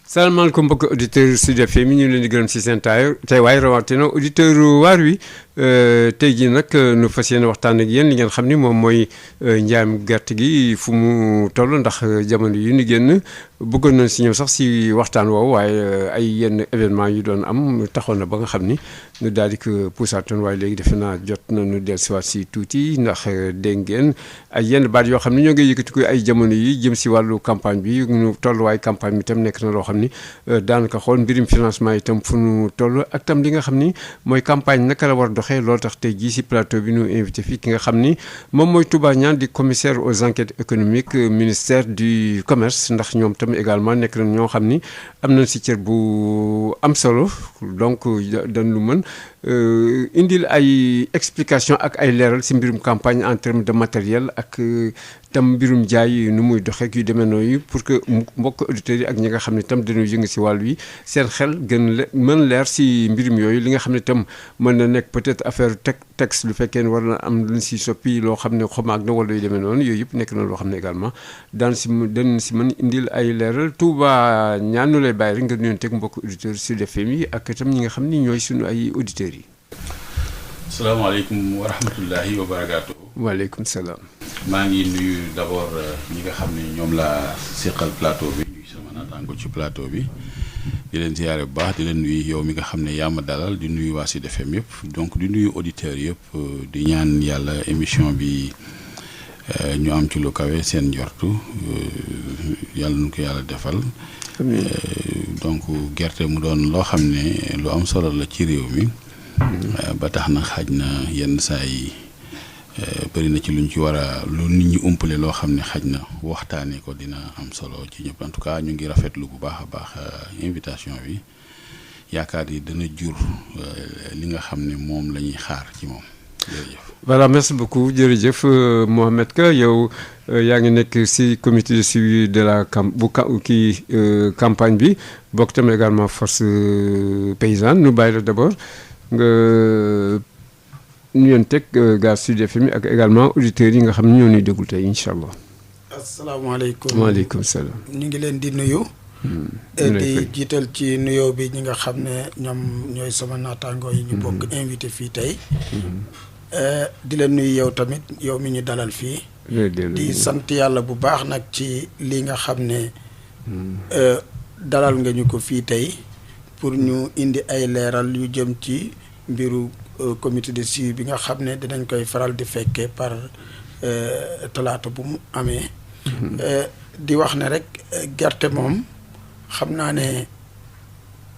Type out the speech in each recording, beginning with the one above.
salaamaaleykum mbokki auditeurs Sud FM ñu leen di gërëm si seen tey waaye rawatina auditeur waar wi tey jii nag nu fas yéene waxtaan ak yéen li ngeen xam ni moom mooy njaayam gerte gi fu mu toll ndax jamono yi ñu génn bëggoon nañ si ñëw sax si waxtaan woowu waaye ay yenn événement yu doon am taxoon na ba nga xam ni ñu daal di ko puusaatoon waaye léegi defe naa jot nañu dellusiwaat si tuuti ndax dégg ngeen ay yenn baat yoo xam ne ñoo ngi yëkkati ko ay jamono yi jëm si wàllu campagne bi ñu tolluwaay campagne bi itam nekk na loo xam ni daanaka xool mbirum financement itam fu nu toll ak tam li nga xam ni mooy campagne naka la war doxee loolu tax tey jii si plateau bi ñu invité fii ki nga xam ni moom mooy Touba Niane di commissaire aux enquêtes économiques ministère du commerce ndax ñoom tam également nekk na ñoo xam ni am nañ si cër bu am solo donc dañ lu mën indil ay explication ak ay leeral si mbirum campagne en termes de matériel ak tam mbirum jaay nu muy doxee yu demee noonu pour que mbokk auditeurs yi ak ñi nga xam ne tam dañuy yëngu si wàll wi seen xel gën mën leer si mbirum yooyu li nga xam ne tam mën na nekk peut-être affaire texte lu fekkee ne war na am luñ si soppi loo xam ne xomaag na wala yu demee noonu yooyu yëpp nekk na loo xam ne également dañ si mën indil ay leeral Touba Niane nu lay bàyyi rek nga nuyoon teg mbokk auditeurs Sud FM yi ak itam ñi nga xam ni ñooy suñu ay auditeurs yi. salaamaaleykum wa rahmatullahi wa barakaatu. waaleykum salaam. maa ngi nuyu d'abord ñi nga xam ne ñoom laa seqal plateau bi ñu sama naataango ci plateau bi di leen ziyaare bu baax di leen nuyu yow mi nga xam ne yaa ma dalal di nuyu waa Sud FM yëpp donc di nuyu auditeurs yëpp di ñaan yàlla émission bi ñu am ci lu kawe seen njortu yàlla nu ko yàlla defal. donc gerte mu doon loo xam ne lu am solo la ci réew mi. ba tax na xaj na yenn saa yi bëri na ci luñ ci war a lu nit ñi umpale loo xam ne xaj na waxtaanee ko dina am solo ci ñëpp en tout cas ñu ngi rafetlu bu baax a baax invitation bi yaakaar yi dana jur li nga xam ne moom la ñuy xaar ci moom jërëjëf. voilà merci beaucoup jërëjëf Mohamed Ka yow yaa ngi nekk si comité de suivi de la campagne bi bokk tam également force paysanne nu bàyyi la d'abord nga nuyoon teg gaz Sud FM ak également auditeurs yi nga xam ne ñoo ñuy déglu tey incha allah. asalaamaaleykum waaleykum salaam. ñu ngi leen di nuyu. di jiital ci nuyoo bi ñi nga xam ne ñoom ñooy sama naataangoo yi ñu bokk invité fii tey. di leen nuyu yow tamit yow mi ñu dalal fii. di sant yàlla bu baax nag ci li nga xam ne dalal nga ñu ko fii tey pour ñu indi ay leeral yu jëm ci mbiru comité de suivi bi nga xam ne dinañ koy faral di fekkee par talaata bu mu amee. di wax ne rek gerte moom xam naa ne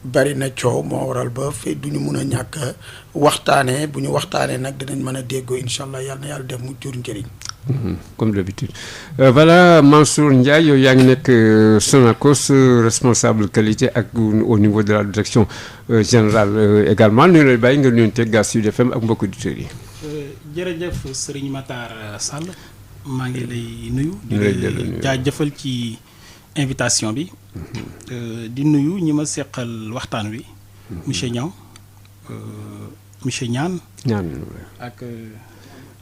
bari na coow moo waral ba fi du ñu mun a ñàkk waxtaanee bu ñu waxtaanee nag dinañ mën a déggoo incha allah yal na yàlla def mu jur njëriñ. comme d'habitude voilà Mansour Ndiaye yow yaa ngi nekk Sonacos responsable qualité ak au niveau de la direction générale également ñu lay bàyyi nga nuyoon teg Gaz Sud FM ak mbokku auditeurs yi. jërëjëf Serigne Matar Sall maa ngi lay nuyu. di la jaajëfal ci invitation bi. di nuyu ñi ma seqal waxtaan wi. monsieur Niang monsieur Niane. ak.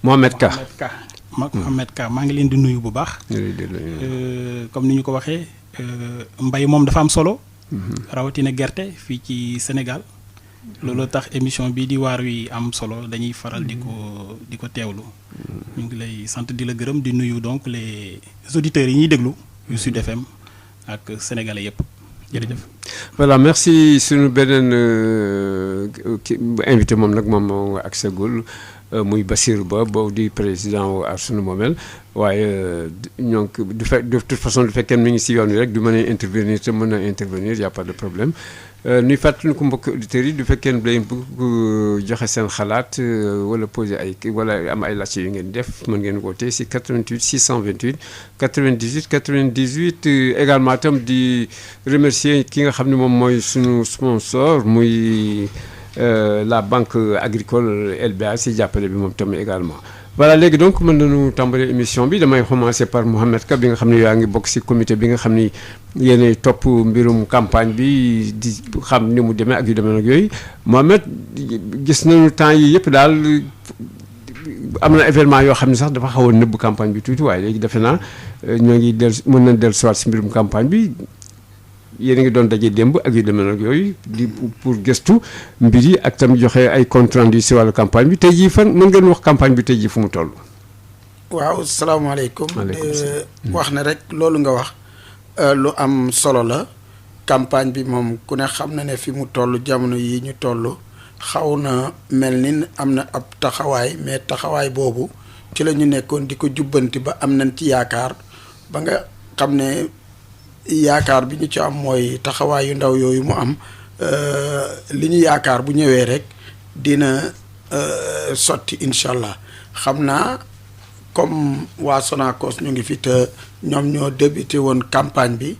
Mohamed Ka Mohamed Ka maa ngi leen di nuyu bu baax. comme ni ñu ko waxee mbay moom dafa am solo. rawatina gerte fii ci Sénégal. loolu tax émission bi di waar wi am solo dañuy faral di ko teewlu. ñu ngi lay sant di la gërëm di nuyu donc les auditeurs yi ñuy déglu yu Sud FM ak sénégalais yëpp jërëjëf. voilà merci suñu beneen invité moom nag moom moo accès gul muy Bassirou Ba boobu di président Aar Sunu Moomeel waaye ñoo de toute façon du fekkee mi ngi si yoon wi rek du mën a intervenir te mën a intervenir y a pas de problème nuy fàttali ko mbokk auditeurs yi du fekkee ne day bëgg joxe seen xalaat wala poser ay wala am ay laajte yu ngeen def mën ngeen woote si 88 628 98 98 également itam di remercier ki nga xam ne moom mooy suñu sponsor muy la banque agricole LBA si jàppale bi moom tamit également. voilà léegi donc mën nañu tàmbali émission bi damay commencer par Mohamed Ka bi nga xam ne yaa ngi bokk ci comité bi nga xam ni yéenay topp mbirum campagne bi di xam ni mu demee ak yu demee nag yooyu Mohamed gis nañu temps yi yëpp daal am na événement yoo xam ne sax dafa xaw a nëbb campagne bi tuuti waaye léegi defe naa ñoo ngi mën nañ dellu soit ci mbirum campagne bi yéen a ngi doon daje démb ak yu demee nag yooyu di pour gëstu mbir yi ak tam joxe ay compte rendu si wàllu campagne bi tey jii fan mën ngeen wax campagne bi tey jii fu mu toll. waaw salaamaaleykum. maaleykum salaam. wax ne rek loolu nga wax lu am solo la campagne bi moom ku ne xam na ne fi mu toll jamono yi ñu toll xaw na mel ni am na ab taxawaay mais taxawaay boobu ci la ñu nekkoon di ko jubbanti ba am nañ ci yaakaar ba nga xam ne yaakaar bi ñu ci am mooy taxawaay yu ndaw yooyu mu am li ñu yaakaar bu ñëwee rek dina sotti incha allah xam naa. comme waa Sonacos ñu ngi fi te ñoom ñoo débuté woon campagne bi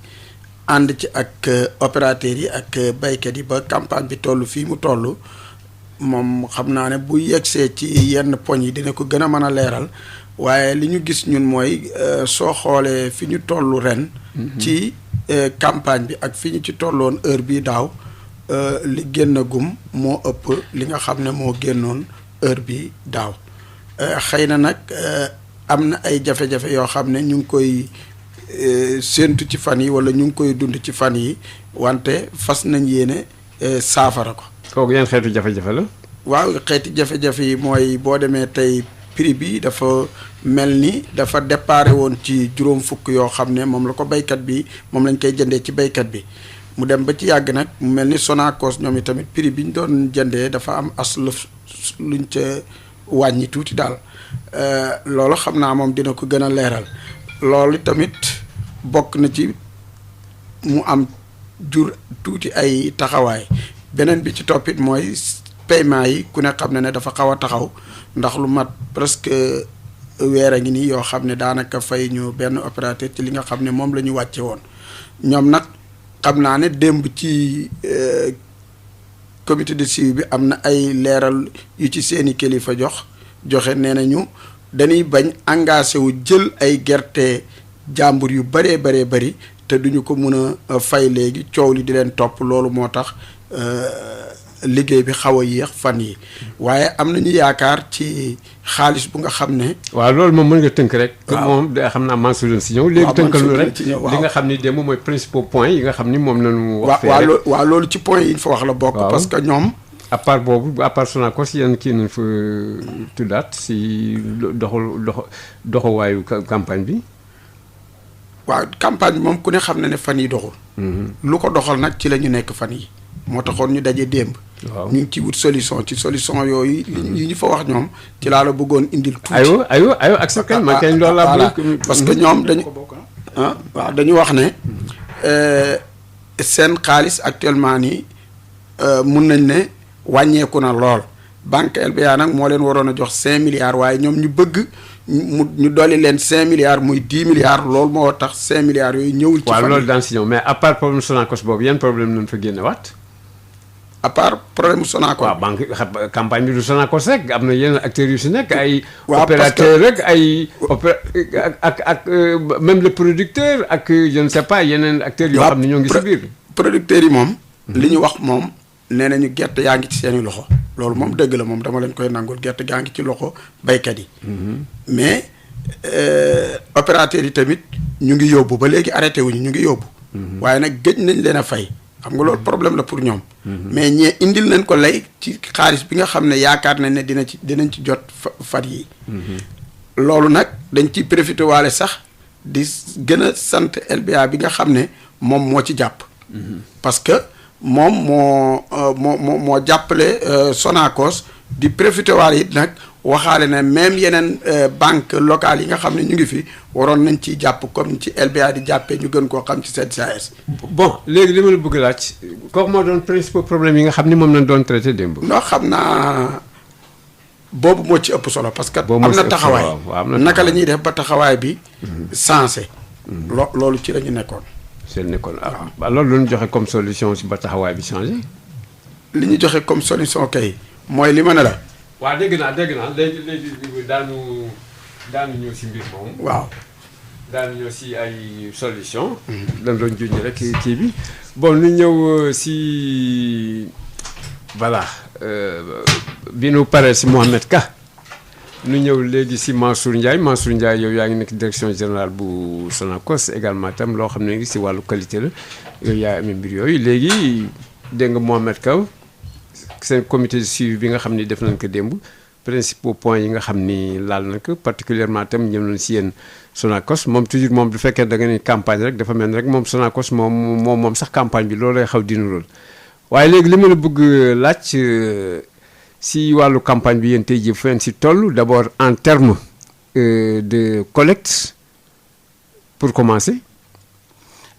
ànd ci ak opérateurs yi ak baykat yi ba campagne bi toll fii mu toll moom xam naa ne bu yegsee ci yenn poñ yi dina ko gën a mën a leeral waaye li ñu gis ñun mooy soo xoolee fi ñu toll ren. ci campagne bi ak fi ñu ci tolloon heure bii daaw li génnagum moo ëpp li nga xam ne moo génnoon heure bi daaw xëy na nag. am na ay jafe-jafe yoo xam ne ñu ngi koy séentu ci fan yi wala ñu ngi koy dund ci fan yi wante fas nañ yéene saafara ko. kooku yan xeetu jafe-jafe la. waaw xeeti jafe-jafe yi mooy boo demee tey prix bi dafa mel ni dafa déparé woon ci juróom fukk yoo xam ne moom la ko baykat bi moom lañ koy jëndee ci baykat bi mu dem ba ci yàgg nag mu mel ni Sonacos ñoom itamit prix bi ñu doon jëndee dafa am as luñ ca wàññi tuuti daal. loolu xam naa moom dina ko gën a leeral loolu tamit bokk na ci mu am jur tuuti ay taxawaay beneen bi ci toppit mooy paiement yi ku ne xam ne dafa xaw a taxaw ndax lu mat presque weer a ngi nii yoo xam ne daanaka fay ñu benn opérateur ci li nga xam ne moom la ñu wàcce woon ñoom nag xam naa ne démb ci comité de suivi bi am na ay leeral yu ci seeni kilifa joxe nee nañu dañuy bañ engagé wu jël ay gerte jàmbur yu bëree bëri te duñu ko mën a fay léegi coow li di leen topp loolu moo tax liggéey bi xaw a yéex fan yi waaye am nañu yaakaar ci xaalis bu nga xam ne. waaw loolu moom mën nga tënk rek. waaw moom da xam naa Mansour leen si ñëw. léegi tënkal lu rek li nga xam ni démb mooy principaux points yi nga xam ni moom lañu wax fee rek waaw loolu ci point yi ñu fa wax la bokk. parce que ñoom. à part boobu à part Sonacos yéen kii nañ fa tuddaat si doxawaayu campagne bi. waaw campagne bi moom ku ne xam na ne fan yi doxul. lu ko doxal nag ci la ñu nekk fan yi moo taxoon ñu daje démb. waaw ñu ngi ci wut solution yooyu. yi ñu fa wax ñoom ci laa la bëggoon indil. tuuti aywa ak sa kañ ma kañ loolu laa parce que ñoom dañu. waaw dañu wax ne seen xaalis actuellement nii mun nañ ne. wàññeeku na lool banque LBA nag moo leen waroon a jox 5 milliards waaye ñoom ñu bëgg ñu dolli leen 5 milliards muy 10 milliards loolu moo tax 5 milliards yooyu ñëwul. ci waaw loolu daan si ñëw mais à part problème Sonacos boobu yan problème nañ fa génne waat. à part problème Sonacos. waaw banque campagne bi du Sonacos rek am na yeneen acteurs yu si nekk ay. waaw opérateur rek ay ak même le producteur ak je ne sais pas yeneen acteurs yoo xam ne ñoo ngi si biir. producteurs yi moom. li ñu wax moom. nee nañu gerte yaa ngi ci seeni loxo loolu moom dëgg la moom dama leen koy nangul gerte gaa ngi ci loxo baykat yi. mais opérateurs yi tamit ñu ngi yóbbu ba léegi arrêté wuñu ñu ngi yóbbu. waaye nag gëj nañ leen a fay xam nga loolu problème la pour ñoom. mais ñee indil nañ ko lay ci xaalis bi nga xam ne yaakaar nañ ne dinañ ci jot fan yi loolu nag dañ ciy profité waale sax di gën a sant LBA bi nga xam ne moom moo ci jàpp. parce que. moom moo jàppale Sonacos di profité waale it nag waxaale ne même yeneen banque locale yi nga xam ne ñu ngi fi waroon nañ ciy jàpp comme ci LBA di jàppee ñu gën koo xam ci CDCAS. bon léegi li ma la bëgg laaj kooku moo doon principal problème yi nga xam ni moom lañ doon traité démb. noo xam naa boobu moo ci ëpp solo parce que. am na taxawaay naka la ñuy def ba taxawaay bi. sensé. loolu ci la ñu nekkoon. seen nekkoon waaw loolu lu ñu joxe comme solution si ba taxawaay bi changé. li ñu joxe comme solution kay mooy li ma ne la. waaw dégg naa léegi daanu ñëw si mbir moom. waaw daanu ñëw si ay solution dañ doon junj rek kii bi bon ñu ñëw si voilà bi nu paree si Mohamed Ka nu ñëw léegi si Mansour Ndiaye yow yaa ngi nekk direction générale bu Sonacos également tam loo xam ne si wàllu qualité la yow yaa amee mbir yooyu léegi dégg nga Mohamed Kaw seen comité de suivi bi nga xam ni def nañ ko démb principaux points yi nga xam ni laal na ko particulièrement tam ñëw nañ si yéen Sonacos moom toujours moom du fekkee da nga ni campagne rek dafa mel ni rek moom Sonacos moom sax campagne bi loolu lay xaw dina lool waaye léegi li ma la bëgg laaj si wàllu campagne bi yéen tey jii fu ngeen si toll d'abord en terme de collecte pour commencer.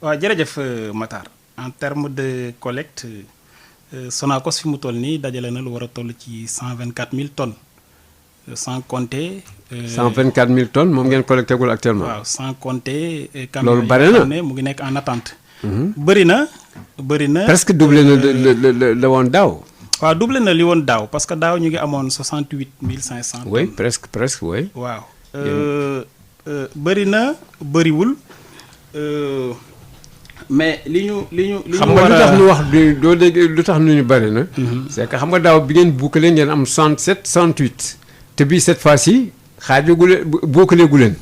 waaw jërëjëf Matar en terme de collecte Sonacos fi mu toll nii dajale na lu war a toll ci 124 000 tonnes sans compter. 124 000 tonnes moom ngeen collecté gul actuellement. waaw sans compter. loolu bare na ne mu ngi nekk en attente. bëri na. presque doublé na la woon daaw. waaw doublé na li woon daaw parce que daaw ñu ngi amoon 68 500 tonnes. oui presque oui. waaw bëri na bëriwul mais li ñu xam nga lu tax ñu wax doo dégg lu tax ñu bëri na. c'est que xam nga daaw bi ngeen boucler ngeen am 67 68. te bii cette fois-ci xaajoogu leen boucler gu leen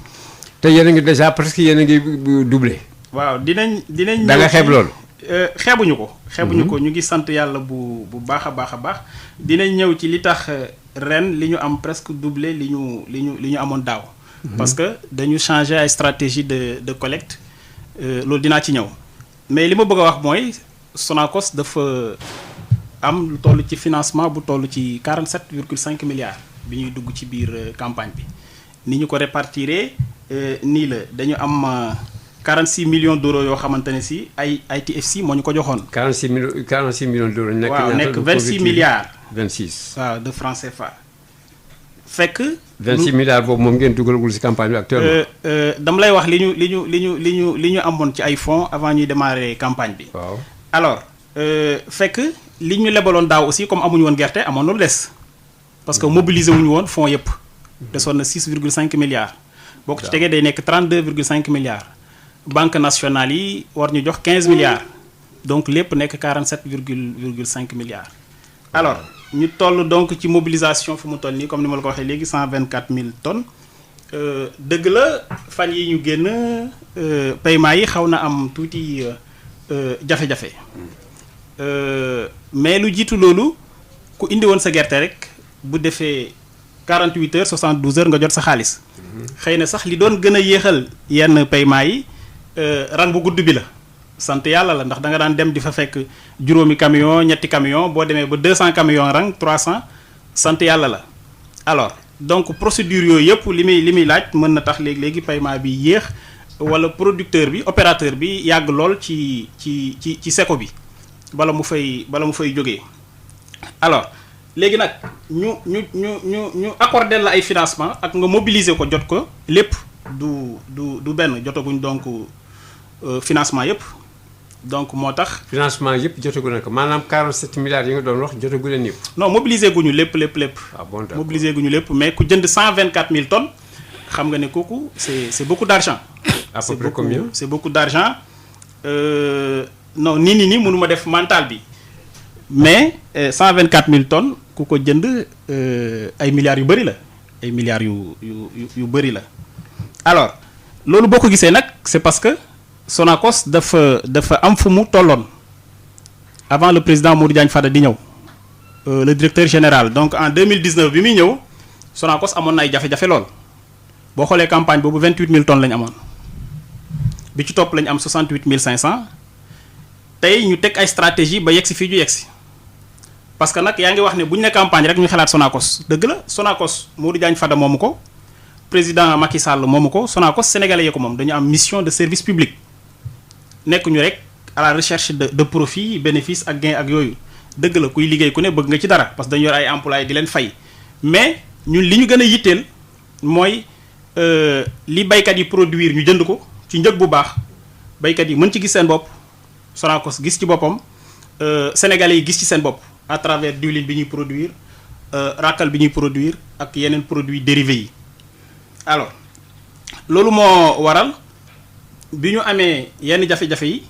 te yéen a ngi déjà presque yéen a ngi doublé. waaw dinañ da nga xeeb loolu. xeebuñu ko ñu ngi sant yàlla bu baax a baax dinañ ñëw ci li tax ren li ñu am presque doublé li ñu amoon daaw. parce que dañu changer ay stratégie de collecte loolu dinaa ci ñëw mais li ma bëgg a wax mooy Sonacos dafa am lu toll ci financement bu toll ci 47,5 milliards bi ñuy dugg ci biir campagne bi ni ñu ko répartiré nii la dañu am 46 millions d'euros yoo xamante ne si ay ITFC moo ñu ko joxoon. 46 millions d'euros. nekk 26 milliards. 26 waaw de francs CFA. fekk. 26 milliards boobu moom ngeen dugalagul ci campagne bi actuellement. dama lay wax li ñu amoon ci ay fonds avant ñuy démarrer campagne bi. waaw alors fekk li ñu lebaloon daaw aussi comme amuñu woon gerte amoon na lu des. parce que mobiliser wuñu woon fonds yëpp. desoon na 6,5 milliards. boo ko ci tegee day nekk 32,5 milliards. banque nationale yi war ñu jox 15 milliards. donc lépp nekk 47,5 milliards. alors ñu toll donc ci mobilisation fu mu toll nii comme ni ma la ko waxee léegi 124 000 tonnes dëgg la fan yi ñu génn paiement yi xaw na am tuuti jafe-jafe mais lu jiitu loolu ku indi woon sa gerte rek bu defee 48 heures 72 heures nga jot sa xaalis. xëy na sax li doon gën a yéexal yenn paiement yi rang bu gudd bi la. sant yàlla la ndax da nga daan dem di fa fekk juróomi camion ñetti camion boo demee ba 200 camions rang 300 sant yàlla la alors donc procédure yooyu yëpp li muy laaj mën na tax léegi paiement bi yéex wala producteur bi opérateur bi yàgg lool ci seko bi bala mu fay jógee alors léegi nag ñu accorder la ay financement ak nga mobiliser ko jot ko lépp du benn jotaguñ donc financement yëpp donc moo tax. financement yëpp jotagu na ko maanaam 47 milliards yi nga doon wax jotagu leen yëpp. non mobiliser guñu lépp. ah bon d'accord mobiliser guñu lépp mais ku jënd 124 000 tonnes xam nga ne kooku c'est beaucoup d'argent. à peu près combien c'est beaucoup d'argent non nii mënuma def mental bi mais 124 000 tonnes ku ko jënd ay milliards yu bëri la ay milliards yu bëri la alors loolu boo ko gisee nag c'est parce que. Sonacos dafa am fu mu tolloon avant le président Modou Diagne Fada di ñëw le directeur général donc en 2019 bi muy ñëw Sonacos amoon na ay jafe-jafe lool boo xoolee campagne boobu 28 000 tonnes la ñu amoon bi ci topp la ñu am 68 500 tey ñu teg ay stratégie ba yegsi fii ñu yegsi parce que nag yaa ngi wax ne bu ñu ne campagne rek ñu xalaat Sonacos dëgg la Sonacos Modou Diagne Fada moomu ko président Macky Sall moomu ko Sonacos sénégalais yi ko moom dañu am mission de service public. nekkuñu rek à la recherche de profit bénéfice ak gain ak yooyu dëgg la kuy liggéey ku ne bëgg nga ci dara parce que dañu yor ay employés di leen fay mais ñun li ñu gën a yitteel mooy li baykat yi produire ñu jënd ko ci njëg bu baax baykat yi mën ci gis seen bopp Sonacos gis ci boppam sénégalais yi gis ci seen bopp à travers diwlin bi ñuy produire ràkkal bi ñuy produire ak yeneen produits dérivés yi alors loolu moo waral. bi ñu amee yenn jafe-jafe yi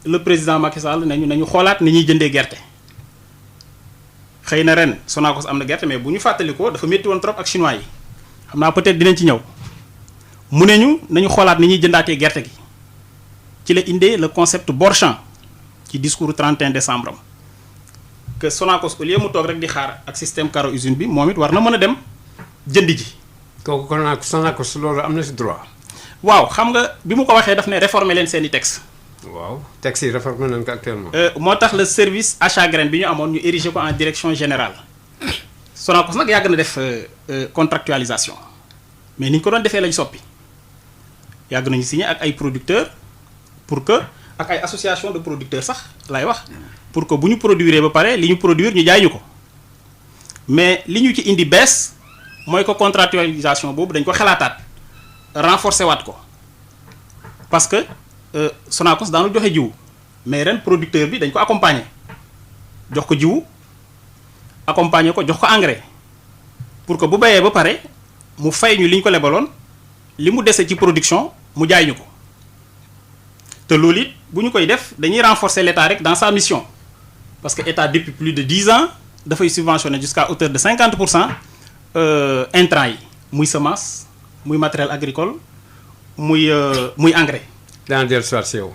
le président Macky Sall nañu xoolaat ni ñuy jëndee gerte xëy na ren Sonacos am na gerte mais bu ñu fàttalikoo dafa métti woon trop ak chinois yi xam naa peut-être dinañ ci ñëw mu ne ñu nañu xoolaat ni ñuy jëndaatee gerte gi ci la indee le concept Bor-Champ ci discours 31 décembre am que Sonacos au lieu mu toog rek di xaar ak système caro usine bi moom it war na mën a dem jënd ji. kooku kon Sonacos loolu am na si droit. waaw xam nga bi mu ko waxee daf ne réformer leen seen i texte. waaw texte yi réformer nañ ko actuellement. moo tax le service achat graine bi ñu amoon ñu ériger ko en direction générale Sonacos nag yàgg na def contractualisation mais ni ñu ko doon defee lañ soppi yàgg nañu signé ak ay producteurs pour que ak ay association de producteurs sax lay wax pour que bu ñu produire ba pare li ñu produire ñu jaay ñu ko mais li ñu ci indi bees mooy ko contractualisation boobu dañ ko xalaataat renforcer waat ko parce que Sonacos daanu joxe jiwu mais ren producteur bi dañ ko accompagner jox ko jiwu accompagner ko jox ko engrais pour que bu bayee ba pare mu fay ñu li ñu ko lebaloon li mu dese ci production mu jaay ñu ko te loolu it bu ñu koy def dañuy renforcer l'État rek dans sa mission parce que État depuis plus de 10 ans dafay subventionner jusqu'à hauteur de 50% intrants yi muy semence muy matériel agricole muy engrais. daan dellu soit si yow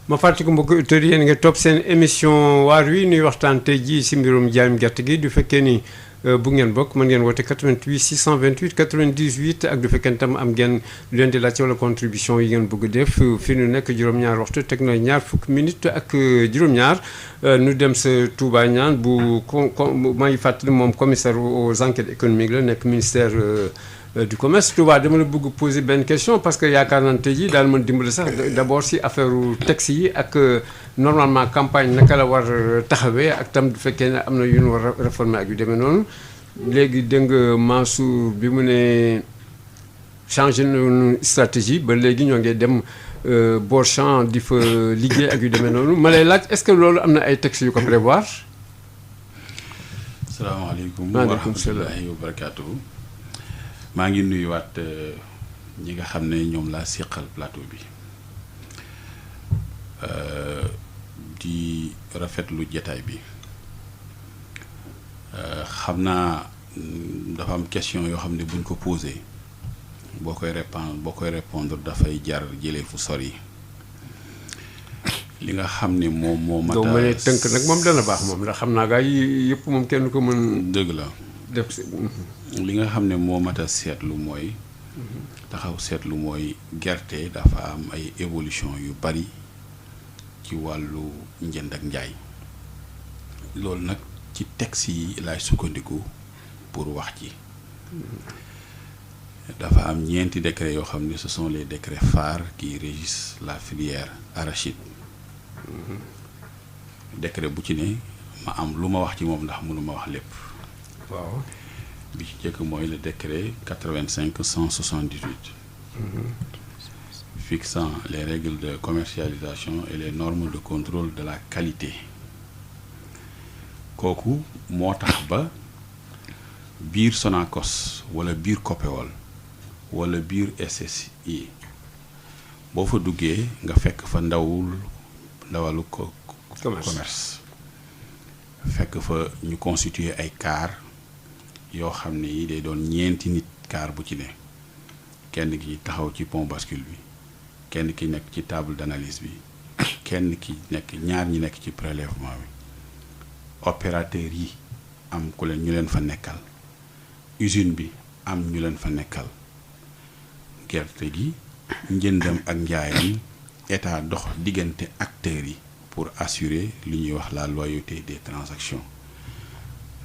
ma fàttali ko mbokki auditeurs yéen nga topp seen émission waar wi nuy waxtaan tey jii si mbirum jaayum gerte gi du fekkee ni bu ngeen bokk mën ngeen woote 88 628 98 ak du fekkee tam am ngeen lu leen di laajte wala contribution yi ngeen bëgg def fi nu nekk juróom-ñaar waxtu teg na ñaar fukki minutes ak juróom-ñaar nu dem sa Touba ñaan bu may fàttali moom commissaire aux enquêtes économiques la nekk ministère du commerce. Touba dama la bëgg poser benn question parce que yaakaar naa ne tey jii daal mën dimbali sax d'abord si affaire texte yi ak normalement campagne naka la war taxawee ak tam du fekkee ne am na yu ñu war a réformer ak yu demee noonu léegi dégg nga Mansour bi mu ne changé nañu stratégie ba léegi ñoo ngi dem Bor-Champ di fa liggéey ak yu demee noonu ma lay laaj est-ce que loolu am na ay textes yu ko prévoir. salaamaaleykum wa rahmatullahi wa barakaatuhu. maa ngi nuyuwaat ñi nga xam ne ñoom laa seqal plateau bi di rafetlu jataay bi xam naa dafa am question yoo xam ne buñ ko posé boo koy répondre dafay jar jëlee fu sori li nga xam ne moom moo mat a. doo mënee tënk nag moom dana baax moom ndax xam naa gaa yi yëpp moom kenn ko mën. dëgg la. def li nga xam ne moo mat a seetlu mooy taxaw seetlu mooy gerte dafa am ay évolution yu bari ci wàllu njënd ak njaay loolu nag ci texte yi laay sukkandiku pour wax ci dafa am ñeenti décrets yoo xam ne ce sont les décrets phares qui régissent la filière arachide décret bu ci ne ma am lu ma wax ci moom ndax mënuma wax lépp. waaw bi ci jëkk mooy le décret 85/178 fixant les règles de commercialisation et les normes de contrôle de la qualité kooku moo tax ba biir Sonacos wala biir Copéol wala biir SSI boo fa duggee nga fekk fa ndawalu commerce fekk fa ñu constituer ay car yoo xam ne yi day doon ñeenti nit car bu ci ne kenn ki taxaw ci pont bascule bi kenn ki nekk ci table d'analyse bi kenn ki nekk ñaar ñi nekk ci prélèvement bi opérateur yi am ñu leen fa nekkal usine bi am ñu leen fa nekkal gerte gi njëndam ak njaayam état dox diggante acteurs yi pour assurer li ñuy wax la loyauté des transactions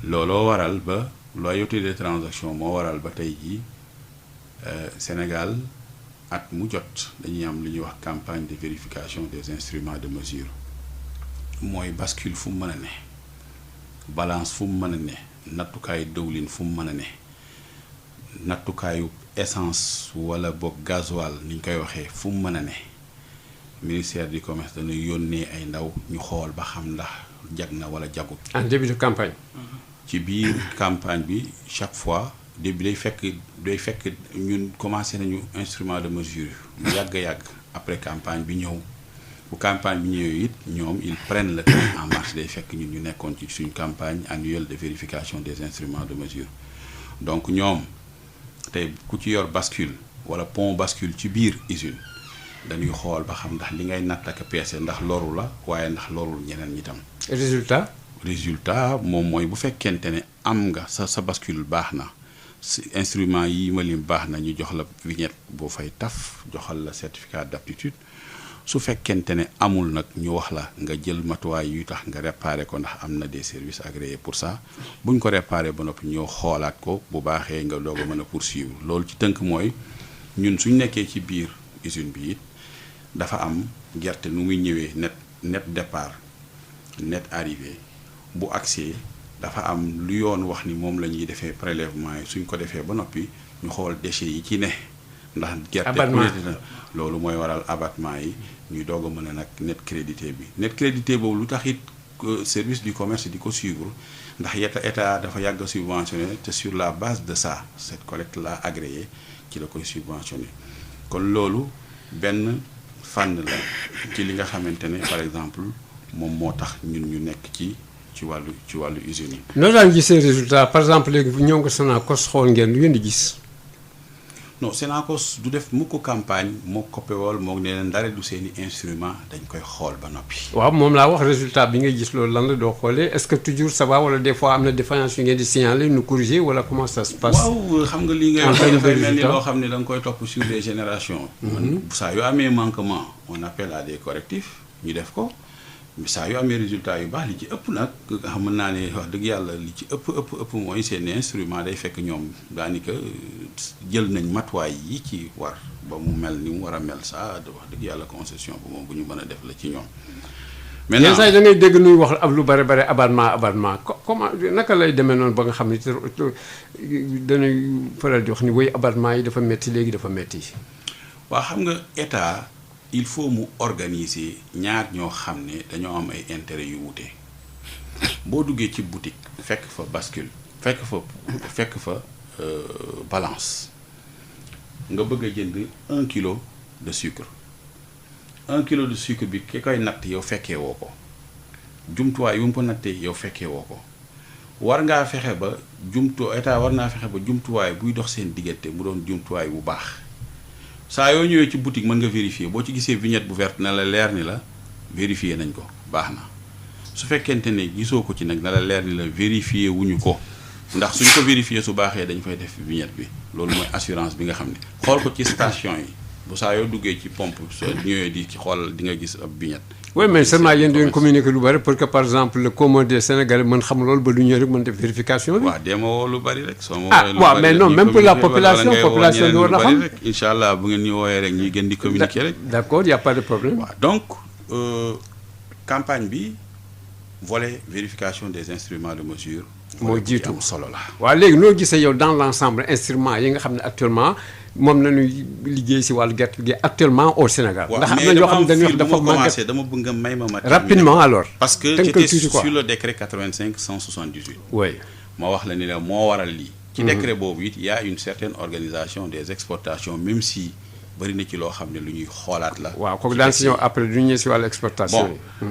looloo waral ba loyauté des transactions moo waral ba tey jii Sénégal at mu jot dañuy am li ñuy wax campagne de vérification des instruments de mesure mooy bascule fu mu mën a ne balance fu mu mën a ne nattukaayu dëwlin fu mu mën a ne nattukaayu essence wala boog gasoil ni ñu koy waxee fu mu mën a ne ministère du commerce dana yónnee ay ndaw ñu xool ba xam ndax jag na wala jagut. en début de campagne. ci biir campagne bi chaque fois début day fekk ñun commencé nañu instrument de mesure mu yàgg après campagne bi ñëw bu campagne bi ñëwee it ñoom ils prennent le temps en marche day fekk ñun ñu nekkoon ci suñ campagne annuelle de vérification des instruments de mesure donc ñoom tey ku ci yor bascule wala pont bascule ci biir usine dañuy xool ba xam ndax li ngay natt ak peese ndax loru la waaye ndax lorul ñeneen ñi tam. résultat moom mooy bu fekkente ne am nga sa bascule baax na si instrument yi ma lim baax na ñu jox la vignette boo fay taf joxal la certificat d'aptitude su fekkente ne amul nag ñu wax la nga jël matuwaay yu tax nga réparer ko ndax am na des services agréés pour ça buñ ko réparer ba noppi ñëw xoolaat ko bu baaxee nga doog a mën a poursuivre loolu ci tënk mooy ñun suñ nekkee ci biir usine bi it dafa am gerte nu muy ñëwee net départ net arrivée bu accès dafa am lu yoon wax ni moom la ñuy defee prélèvement yi suñ ko defee ba noppi ñu xool déchets yi ci ne ndax gerte loolu mooy waral abattement yi ñuy doog a mën a nag net crédité bi net crédité boobu lu tax it service du commerce di ko suivre ndax état dafa yàgg a subventionné te sur la base de ça cette collecte là agréée ci la koy subventionné kon loolu benn fànn la ci li nga xamante ne par exemple moom moo tax ñun ñu nekk ci wàllu usines yi. noo daan gisee résultat par exemple léegi ñëw nga Sonacos xool ngeen lu ngeen di gis. non Sonacos du def mukk campagne moo Copéol moo ne leen dara du seeni instrument dañ koy xool ba noppi. waaw moom laa wax résultat bi ngay gis loolu lan la doo xoolee est-ce que toujours ça va wala des fois am na défaillance yu ngeen di signaler nu corriger wala comment ça se passe. waaw xam nga lii ngay wax dafay mel ni loo xam ne da nga koy topp sur des générations. saa yu amee manquement on appelle à des correctifs ñu def ko. saa yu amee résultat yu baax li ci ëpp nag xam naa ne wax dëgg yàlla li ci ëpp mooy seen instrument day fekk ñoom daanaka jël nañ matuwaay yi ci war ba mu mel ni mu war a mel ça wax dëgg yàlla concession bu moom bu ñu mën a def la ci ñoom. maintenant yenn saa yi da ngay dégg nuy wax ab lu bare abattement comment naka lay demee noonu ba nga xam ne dañuy faral di wax ni woy abattement yi dafa metti léegi dafa metti. waaw xam nga état. il faut mu organiser ñaar ñoo xam ne dañoo am ay intérêt yu wute boo duggee ci boutique fekk fa bascule fekk fa balance nga bëgg a jënd 1 kilo de sucre 1 kilo de sucre bi ki koy natt yow fekkee woo ko jumtuwaay yu mu ko nattee yow fekkee woo ko war ngaa fexe ba état war naa fexe ba jumtuwaay buy dox seen diggante mu doon jumtuwaay bu baax. saa yoo ñëwee ci boutique mën nga vérifier boo ci gisee vignette bu verte na la leer ni la vérifier nañ ko baax na su fekkente ne gisoo ko ci nag na la leer ni la vérifier wuñu ko ndax suñ ko vérifier su baaxee dañ fay def vignette bi loolu mooy assurance bi nga xam ne xool ko ci station yi bu saa yoo duggee ci pompe soo ñëwee di ci xool di nga gis ab vignette. oui mais seulement yéen di ngeen communiquer lu bari parce que par exemple le commun des Sénégalais mën xam loolu ba du ñëw rek mën def vérification bi. waaw dee ma woo lu bari rek. soo ma woowee lu bari waaw mais non même pour la population bi war na xam. incha allah bu ngeen ñu woowee rek ñuy gën di communiquer rek. d'accord y a pas de problème. waaw donc campagne bi volet vérification des instruments de mesure. moo jiitu am solo la. waaw léegi noo gisee yow dans l'ensemble instruments yi nga xam ne actuellement. moom la ñuy liggéey si wàllu gerte gi actuellement au Sénégal. waaw ndax am na ñoo xam ne dañuy wax dafa commencé dama bëgg nga may ma rapidement alors. parce que j'étais sur le décret 85 178. oui ma wax la ni la moo waral lii. ci décret boobu it y a une certaine organisation des exportations même si bëri na ci loo xam ne lu ñuy xoolaat la. waaw kooku daan si ñëw après du ñëw si wàllu exportation yi.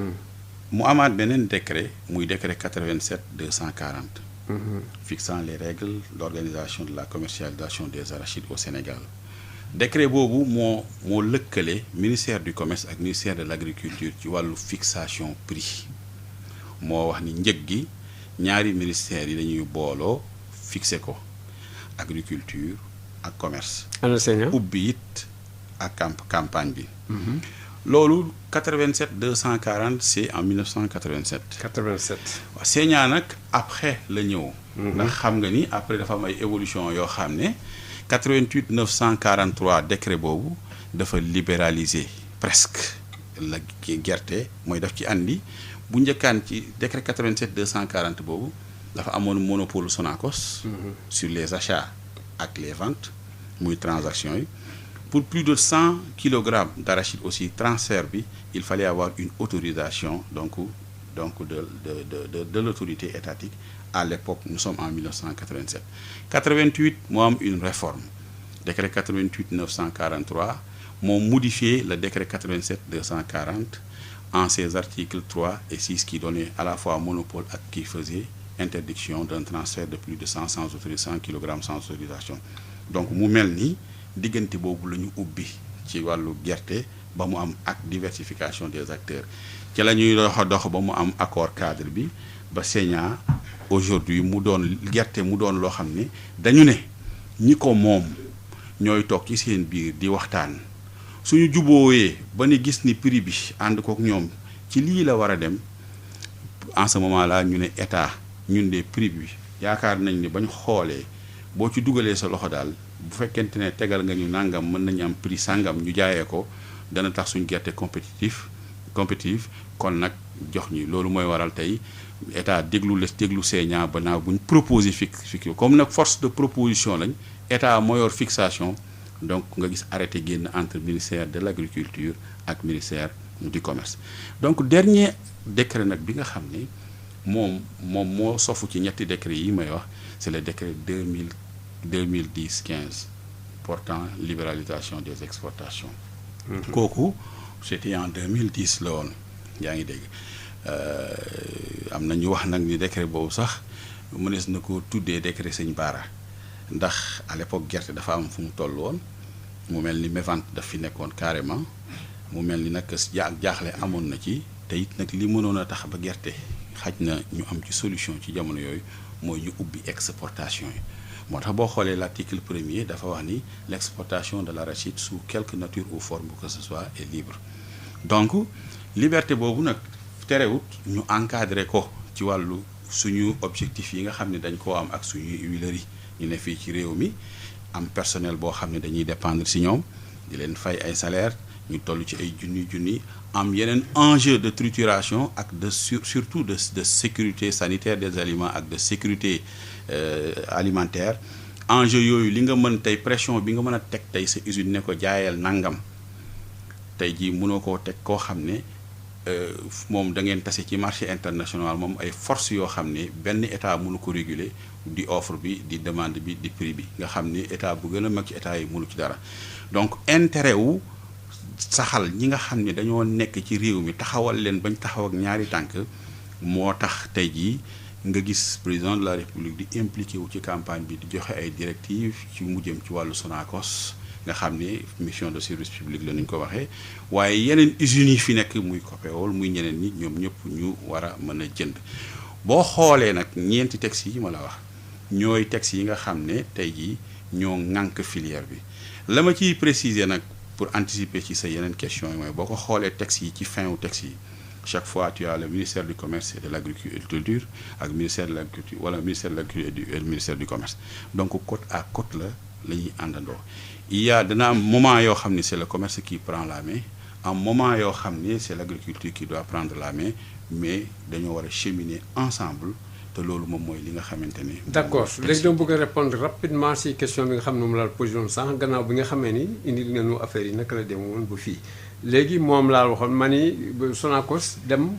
mu amaat beneen décret muy décret 87 240. Fixant les règles d'organisation de la commercialisation des arachides au Sénégal décret boobu moo lëkkale ministère du commerce ak ministère de l'agriculture ci wàllu fixation prix moo wax ni njëg gi ñaari ministères yi dañuy booloo fixé ko agriculture ak commerce ubbi it ak campagne bi loolu 87 240 c'est en 1987. 87. waaw Sénat nag après la ñëw. ndax xam nga ni après dafa am ay évolution yoo xam ne 88 943 décret boobu dafa libéraliser presque la gerte mooy daf ci andi bu njëkkaan ci décret 87 240 boobu dafa amoon monopole Sonacos. sur les achats ak les ventes muy transactions yi. Pour plus de 100 kg d'arachide aussi transfert bi il fallait avoir une autorisation donc de l'autorité étatique à l'époque nous sommes en 1987 88 moo am une réforme décret 88 943 moo modifié le décret 87/240 en ses articles 3 et 6 qui donnaient à la fois monopole ak qui faisait interdiction d'un transfert de plus de 100 kg sans autorisation. Donc mu mel ni diggante boobu la ñu ubbi ci wàllu gerte ba mu am ak diversification des acteurs ci la ñuy dox ba mu am accord cadre bi ba Sénat aujourd'hui mu doon gerte mu doon loo xam ne dañu ne ñi ko moom ñooy toog ci seen biir di waxtaan suñu jubooyee ba ni gis ni prix bi ànd kook ñoom ci lii la war a dem en ce moment là ñu ne état ñun de prix bi yaakaar nañ ni bañ xoolee boo ci dugalee sa loxo daal bu fekkente ne tegal nga ñu nangam mën nañu am prix sangam ñu jaayee ko dana tax suñu gerte compétitif kon nag jox ñi loolu mooy waral tey état déglu Sénat ba naa buñ proposé fixe comme nag force de proposition lañ état moo yor fixation donc nga gis arrêté génn entre ministère de l'agriculture ak ministère du commerce. Donc dernier décret nag bi nga xam ne moom moo sofu ci ñetti décret yi may wax c'est le décret 2010-15 portant libéralisation des exportations. kooku c'était en 2010 la woon yaa ngi dégg am na ñu wax nag ni décret boobu sax mënees na ko tuddee décret Sëñ Bara ndax à l'époque gerte dafa am fu mu toll woon mu mel ni mévente daf fi nekkoon carrément mu mel ni nag jaaxle amoon na ci te it nag li mënoon a tax ba gerte xaj na ñu am ci solution ci jamono yooyu mooy ñu ubbi exportation yi moo tax boo xoolee l'article 1er dafa wax ni l'exportation de l'arachide sous quelque nature ou forme que ce soit est libre. Donc liberté boobu nag terewut ñu encadrer ko ci wàllu suñu objectif yi nga xam ne dañ koo am ak suñuy huileries ñu ne fii ci réew mi am personnel boo xam ne dañuy dépendre ci ñoom di leen fay ay salaire ñu toll ci ay junni am yeneen enjeu de trituration ak surtout de sécurité sanitaire des aliments ak de sécurité alimentaire enjeu yooyu li nga mën tey pression bi nga mën a teg tey sa usine ne ko jaayal nangam tey jii mënoo koo teg koo xam ne moom da ngeen tase ci marché international moom ay force yoo xam ne benn état mënu ko réguler di offre bi di demande bi di prix bi nga xam ne état bu gën a mag ci état yi mënu ci dara donc intérêt wu saxal ñi nga xam ne dañoo nekk ci réew mi taxawal leen bañ taxaw ak ñaari tànk moo tax tey jii nga gis président de la république di impliqué wu ci campagne bi di joxe ay directives ci mu jëm ci wàllu Sonacos nga xam ne mission de service public la ñu ko waxee waaye yeneen usines yi fi nekk muy Copéol muy ñeneen ñi ñoom ñëpp ñu war a mën a jënd boo xoolee nag ñeenti textes yi ma la wax ñooy textes yi nga xam ne tey jii ñoo ŋànk filière bi la ma ciy préciser nag pour anticiper ci sa yeneen question yi mooy boo ko xoolee textes yi ci fin wu textes yi chaque fois tu as le ministère du commerce et de l'agriculture ak ministère de l'agriculture wala ministère de l'agriculture et le ministère du commerce donc côte à côte la ñuy àndandoo il y a dana am moment yoo xam ne c'est le commerce qui prend la main un moment yoo xam ne c'est l'agriculture qui doit prendre la main mais dañoo war a cheminer ensemble te loolu moom mooy li nga xamante ne. d'accord léegi dama bëgg a répondre rapidement si question bi nga xam ne moom laa posé woon sànq gannaaw bi nga xamee ni indil nga nu affaire yi naka la demoon ba fii léegi moom laa waxoon ma ni Sonacos dem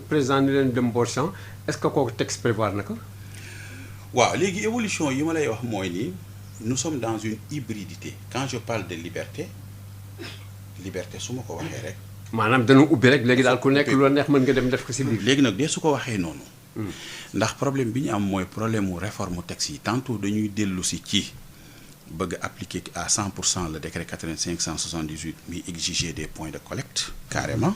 président ni leen dem Borchamp est-ce que kooku texte prévoir na ko. waaw léegi évolution yi ma lay wax mooy ni nous sommes dans une hybridité quand je parle de liberté su ma ko waxee rek. maanaam dañu ubbi rek léegi daal ku nekk lu la neex mën nga dem def ko si biir. léegi nag de su ko waxee noonu. ndax problème bi ñu am mooy problème mu réforme texte yi tantôt dañuy dellu si ci bëgg appliquer à 100% le décret 85/178 mi exiger des points de collecte carrément.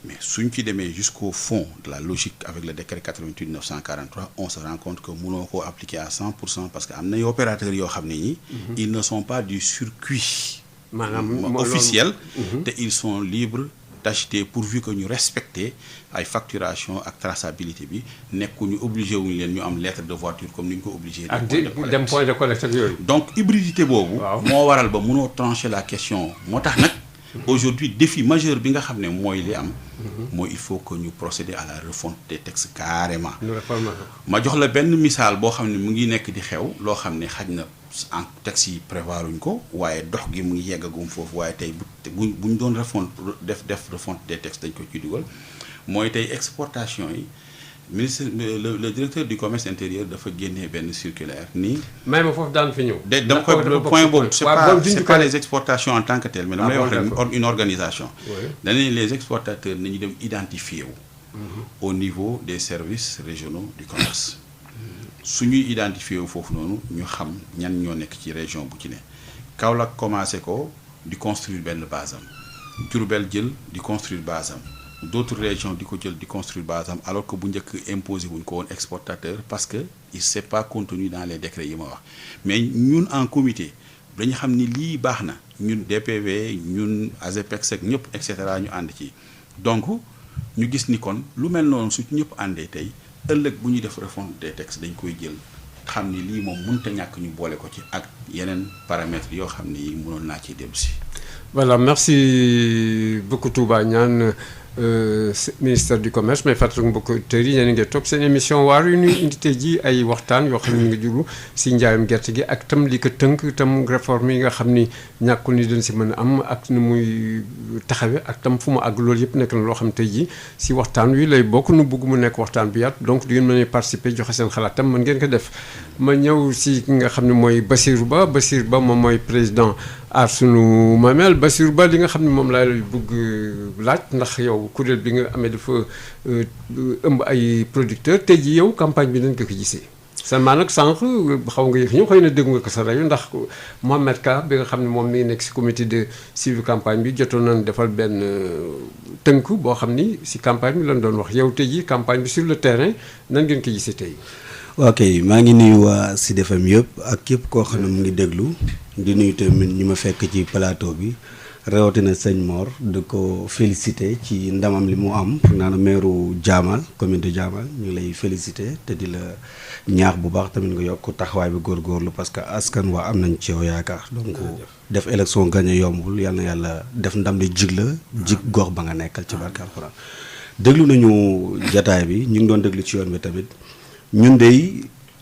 Mais suñ ci demee jusqu'au fond de la logique avec le décret 88/943 on se rend compte que mënoo koo appliquer à 100% parce que am na opérateurs yoo xam ne ñi ils ne sont pas du circuit maanaam officiel te ils sont libres d'acheter pourvu que ñu respecter ay facturation ak traçabilité bi nekkuñu obligé wuñu leen ñu am lettre de voiture comme ni ñu ko obligé dem point de collecte ak yooyu donc hybridité boobu moo waral ba mënoo trancher la question moo tax nag aujourd'hui défi majeur bi nga xam ne mooy li am mooy il faut que ñu procéder à la refonte des textes carrément ma jox la benn misaal boo xam ne mu ngi nekk di xew loo xam ne xaj na en texte yi prévoiruñ ko waaye dox gi mu ngi yeggagum foofu waaye tey bu ñu doon refonte def refonte des textes dañ ko ci dugal mooy tey exportation yi le directeur du commerce intérieur dafa génnee benn circulaire nii. may ma foofu daan fi ñëw. dama koy point boobu c'est pas les exportations en tant que tel mais dama lay wax rek une organisation. dañu les exportateurs nañu dem identifier wu. au niveau des services régionaux du commerce. su ñuy identifier wu foofu noonu ñu xam ñan ñoo nekk ci région bu ci ne. Kaolack commencé ko di construire benn base am. Diourbel jël di construire base am. D'autres régions di ko jël di construire base am alors que bu njëkk imposé wuñ ko woon exportateur parce que il s'est pas contenu dans les décrets yi ma wax mais ñun en comité dañu xam ni lii baax na ñun DPV ñun ASEPEX ak ñëpp et cetera ñu ànd ci donc ñu gis ni kon lu mel noonu su ñëpp àndee tey ëllëg bu ñuy def refonte des textes dañ koy jël xam ni lii moom mënut a ñàkk ñu boole ko ci ak yeneen paramètres yoo xam ni mënoon naa ciy dellu si. Voilà, merci beaucoup Touba Niane. Ministère du commerce mais fàttali mbokk auditeurs yi yéen a ngi topp seen émission waar yu ñuy indi tey jii ay waxtaan yoo xam ne nga jublu si njaayam gerte gi ak tam li ko tënk tam réforme yi nga xam ni ñàkkul ni dañ si mën a am ak nu muy taxawee ak tam fu mu àgg loolu yëpp nekk na loo xam tey jii si waxtaan wi lay bokk nu bëgg mu nekk waxtaan bi yaatu donc di ngeen mën a participer joxe seen xalaat tam mën ngeen ko def. ma ñëw si ki nga xam ne mooy Bassirou Ba moom mooy président Aar Sunu Mamel Bassirou Ba li nga xam ne moom laa bëgg laaj ndax yow kuréel bi nga amee dafa ëmb ay producteurs tey jii yow campagne bi nañ ko gisee seulement nag sànq xaw nga yëf ñëw xëy na dégg nga ko sa rajo ndax Mohamed Ka bi nga xam ne moom mi ngi nekk si comité de suivi campagne bi jotoon nañ defal benn tënk boo xam ni si campagne bi lañ doon wax yow tey jii campagne bi sur le terrain nan ngeen ko gisee tey. ok maa ngi nuyu waa Sud FM yëpp ak képp koo xam ne mu ngi déglu di nuyu tamit ñi ma fekk ci plateau bi rawatina sëñ Mor di ko félicité ci ndamam li mu am pour naan meeru Jaamal commune de Jaamal ñu ngi lay félicité te di la ñaax bu baax tamit nga yokk taxawaay bi góorgóorlu parce que askan waa am nañ ci yow yaakaar donc def élection gagné yombul yal na yàlla def ndam li jig la jig gox ba nga nekkal ci barke Alxuraan déglu nañu jataay bi ñu ngi doon déglu ci yoon bi tamit ñun de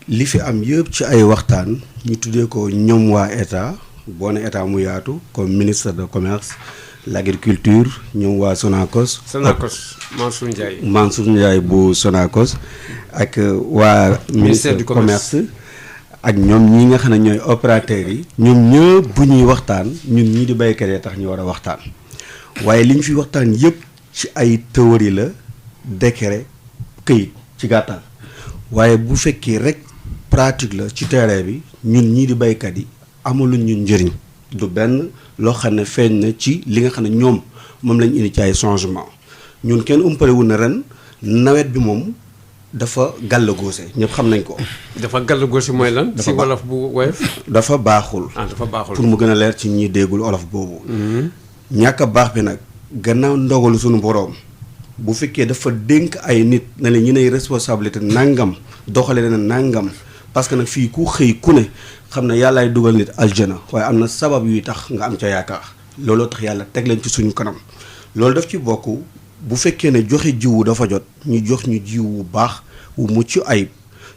li fi am yëpp ci ay waxtaan ñu tuddee ko ñoom waa état boo ne état mu yaatu comme ministre de commerce l'agriculture ñoom waa Sonacos Mansour Ndiaye bu Sonacos ak waa ministère du commerce ak ñoom ñi nga xam ne ñooy opérateurs yi ñoom ñëpp bu ñuy waxtaan ñun ñii di béykat yi tax ñu war a waxtaan waaye li ñu fi waxtaan yëpp ci ay théorie la décret këyit ci gàttal waaye bu fekkee rek pratique la ci terrain bi ñun ñii di béykat yi amaluñ ñun njëriñ du benn loo xam ne feeñ na ci li nga xam ne ñoom moom lañ indi ci ay changement ñun kenn umpalewul na ren nawet bi moom dafa gàllagoose ñëpp xam nañ ko. dafa gàllagoose mooy lan. si wolof bu woyof. dafa baaxul. dafa baaxul pour mu gën a leer ci ñi déggul wolof boobu. ñàkk a baax bi nag gannaaw ndogalu suñu boroom bu fekkee dafa dénk ay nit na leen ñu ne responsabilité nangam doxale na nangam parce que nag fii ku xëy ku ne xam ne yàllaay dugal nit aljana waaye am na sabab yuy tax nga am ca yaakaar looloo tax yàlla teg leen ci suñu kanam loolu daf ci bokk bu fekkee ne joxe jiwu dafa jot ñu jox ñu jiw bu baax wu mucc ayib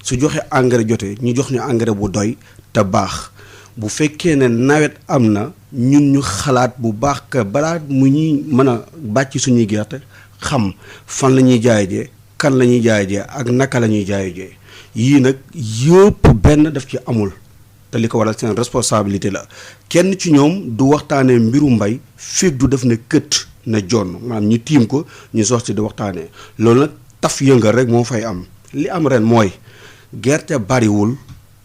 su joxe engrais jotee ñu jox ñu engrais bu doy te baax bu fekkee ne nawet am na ñun ñu xalaat bu baax que balaa mu ñuy mën a bàcc suñuy gerte xam fan la ñuy jaay jee kan la ñuy jaay jee ak naka la ñuy jaay jee yii nag yëpp benn daf ci amul te li ko waral seen responsabilité la kenn ci ñoom du waxtaanee mbiru mbay fekk du def ne kët na jonn maanaam ñu tiim ko ñu sox ci di waxtaanee loolu nag taf yëngal rek moo fay am li am ren mooy gerte bariwul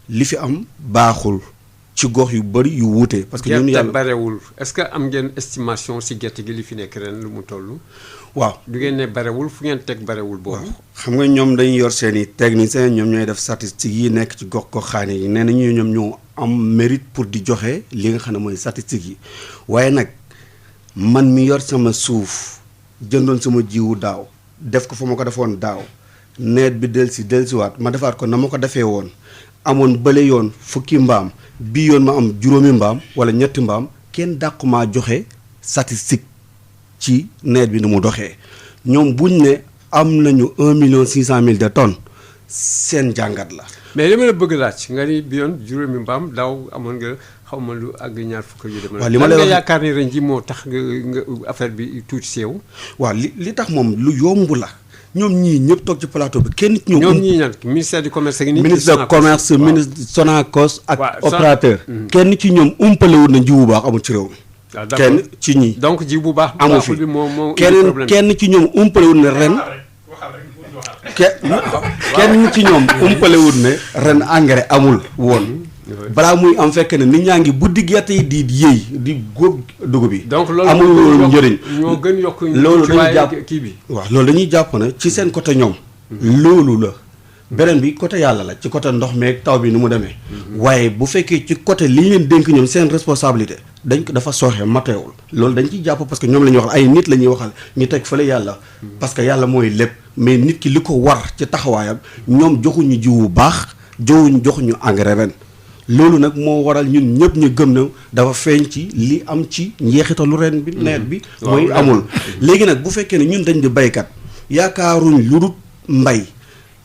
li fi am baaxul ci gox yu bëri yu wuute. parce que ñun yàlla gerte barewul est-ce que am ngeen estimation si gerte gi li fi nekk ren lu mu toll. waaw du ngeen ne barewul fu ngeen teg barewul boobu. xam nga ñoom dañuy yor seen i techniciens ñoom ñooy def statistiques yi nekk ci gox goxaan yi nee nañu ñoom ñoo am mérite pour di joxe li nga xam ne mooy statistiques yi waaye nag man mi yor sama suuf jëndoon sama jiwu daaw def ko fa ma ko defoon daaw nawet bi dellusiwaat ma defaat ko na ma ko defee woon amoon bële yoon fukki mbaam bii yoon ma am juróomi mbaam wala ñetti mbaam kenn dàqu maa joxe statistique ci nawet bi ni mu doxee ñoom buñ ne am nañu 1,6 million de tonnes seen jàngat la. mais li ma la bëgg laaj nga ni bi yoon juróomi mbaam daaw amoon nga xaw ma lu àgg ñaar fukk yu dem. waaw li ma lay wax nga yaakaar ni ren ji moo tax nga affaire bi tuuti seew. waaw li tax moom lu yomb la ñoom ñii ñëpp toog ci plateau bi kenn ci ñoom ñii nag ministère du commerce ak ministre de commerce ministre Sonacos ak opérateur kenn ci ñoom umpalewul na jiw bu baax amul ci réew mi kenn ci ñii donc jiw bu baax amu fi moo kenn ci ñoom umpalewul ne ren kenn ci ñoom umpalewul ne ren engrais amul woon balaa muy am fekk ne nit ñaa ngi buddi gerte yi di yëy di góob dugub yi. donc loolu amul loolu njëriñ. ñoo gën yokk loolu dañuy jàpp kii bi. waaw loolu dañuy jàpp ne ci seen côté ñoom. loolu la. beneen bi côté yàlla la ci côté ndox meeg taw bi ni mu demee. waaye bu fekkee ci côté li ñu leen dénk ñoom seen responsabilité dañ ko dafa sooxe mateewul. loolu dañ ciy jàpp parce que ñoom la ñuy waxal ay nit la ñuy waxal ñu teg fële yàlla. parce que yàlla mooy lépp mais nit ki li ko war ci taxawaayam ñoom joxuñu jiw bu baax joxuñu engrais ren. loolu nag moo waral ñun ñëpp ñu gëm na dafa feeñ ci li am ci njeexitalu ren bi nawet bi mooy amul léegi nag bu fekkee ne ñun dañ di baykat yaakaaruñ lu dul mbay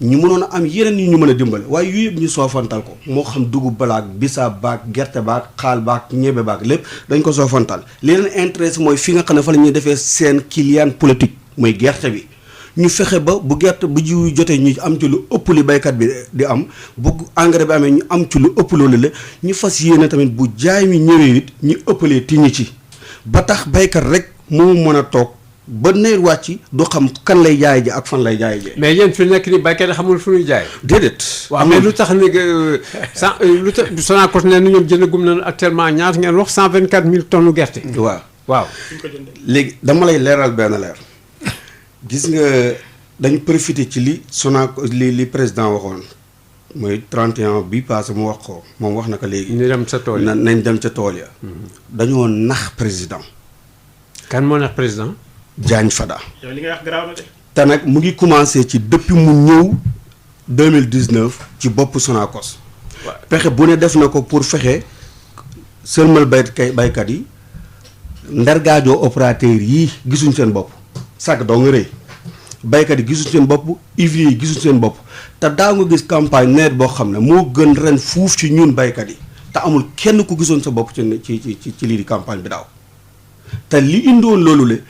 ñu mënoon a am yeneen yu ñu mën a dimbale waaye yu yëpp ñu soofantal ko moo xam dugub balaak bisaab baak gerte baak xaal baak ñebe baak lépp dañ ko soofantal li leen intéressé mooy fi nga xam ne fa la ñuy defee seen client politique mooy gerte bi ñu fexe ba bu gerte bu jiw jotee ñu am ci lu ëpp li baykat bi di am bu engrais bi amee ñu am ci lu ëpp loolu la ñu fas yéene tamit bu jaay mi ñëwee it ñu ëppalee tiñi ci ba tax baykat rek moo mën a toog ba nawet wàcc du xam kan lay jaay ji ak fan lay jaay ji. mais yéen fi nekk ni baykat yi xamul fu ñuy jaay. déedéet. waaw mais lu tax ni lu tax Sonacos nee na ñoom jëndagum nañu actuellement ñaata ngeen wax 124 000 tonnes gerte. waaw léegi dama lay leeral benn leer. gis nga dañu profité ci li Sonacos li président waxoon mooy 31 bi passé mu wax ko moom wax na ko léegi. ñu dem sa tool yi nañ dem ca tool ya. dañoo nax président. kan moo nax président. Diagne Fada. yow li ngay wax garaaw na de. te nag mu ngi commencé ci depuis mu ñëw 2019 ci bopp Sonacos. pexe bu ne def na ko pour fexe sëlmal baykat yi ndargaajoo opérateur yii gisuñ seen bopp. sàgg doo nga rëy baykat yi gisuñ seen bopp huiliers yi gisuñ seen bopp te daa nga gis campagne nawet boo xam ne moo gën ren fuuf ci ñun baykat yi te amul kenn ku gisoon sa bopp ci lii di campagne bi daaw te li indoon loolu le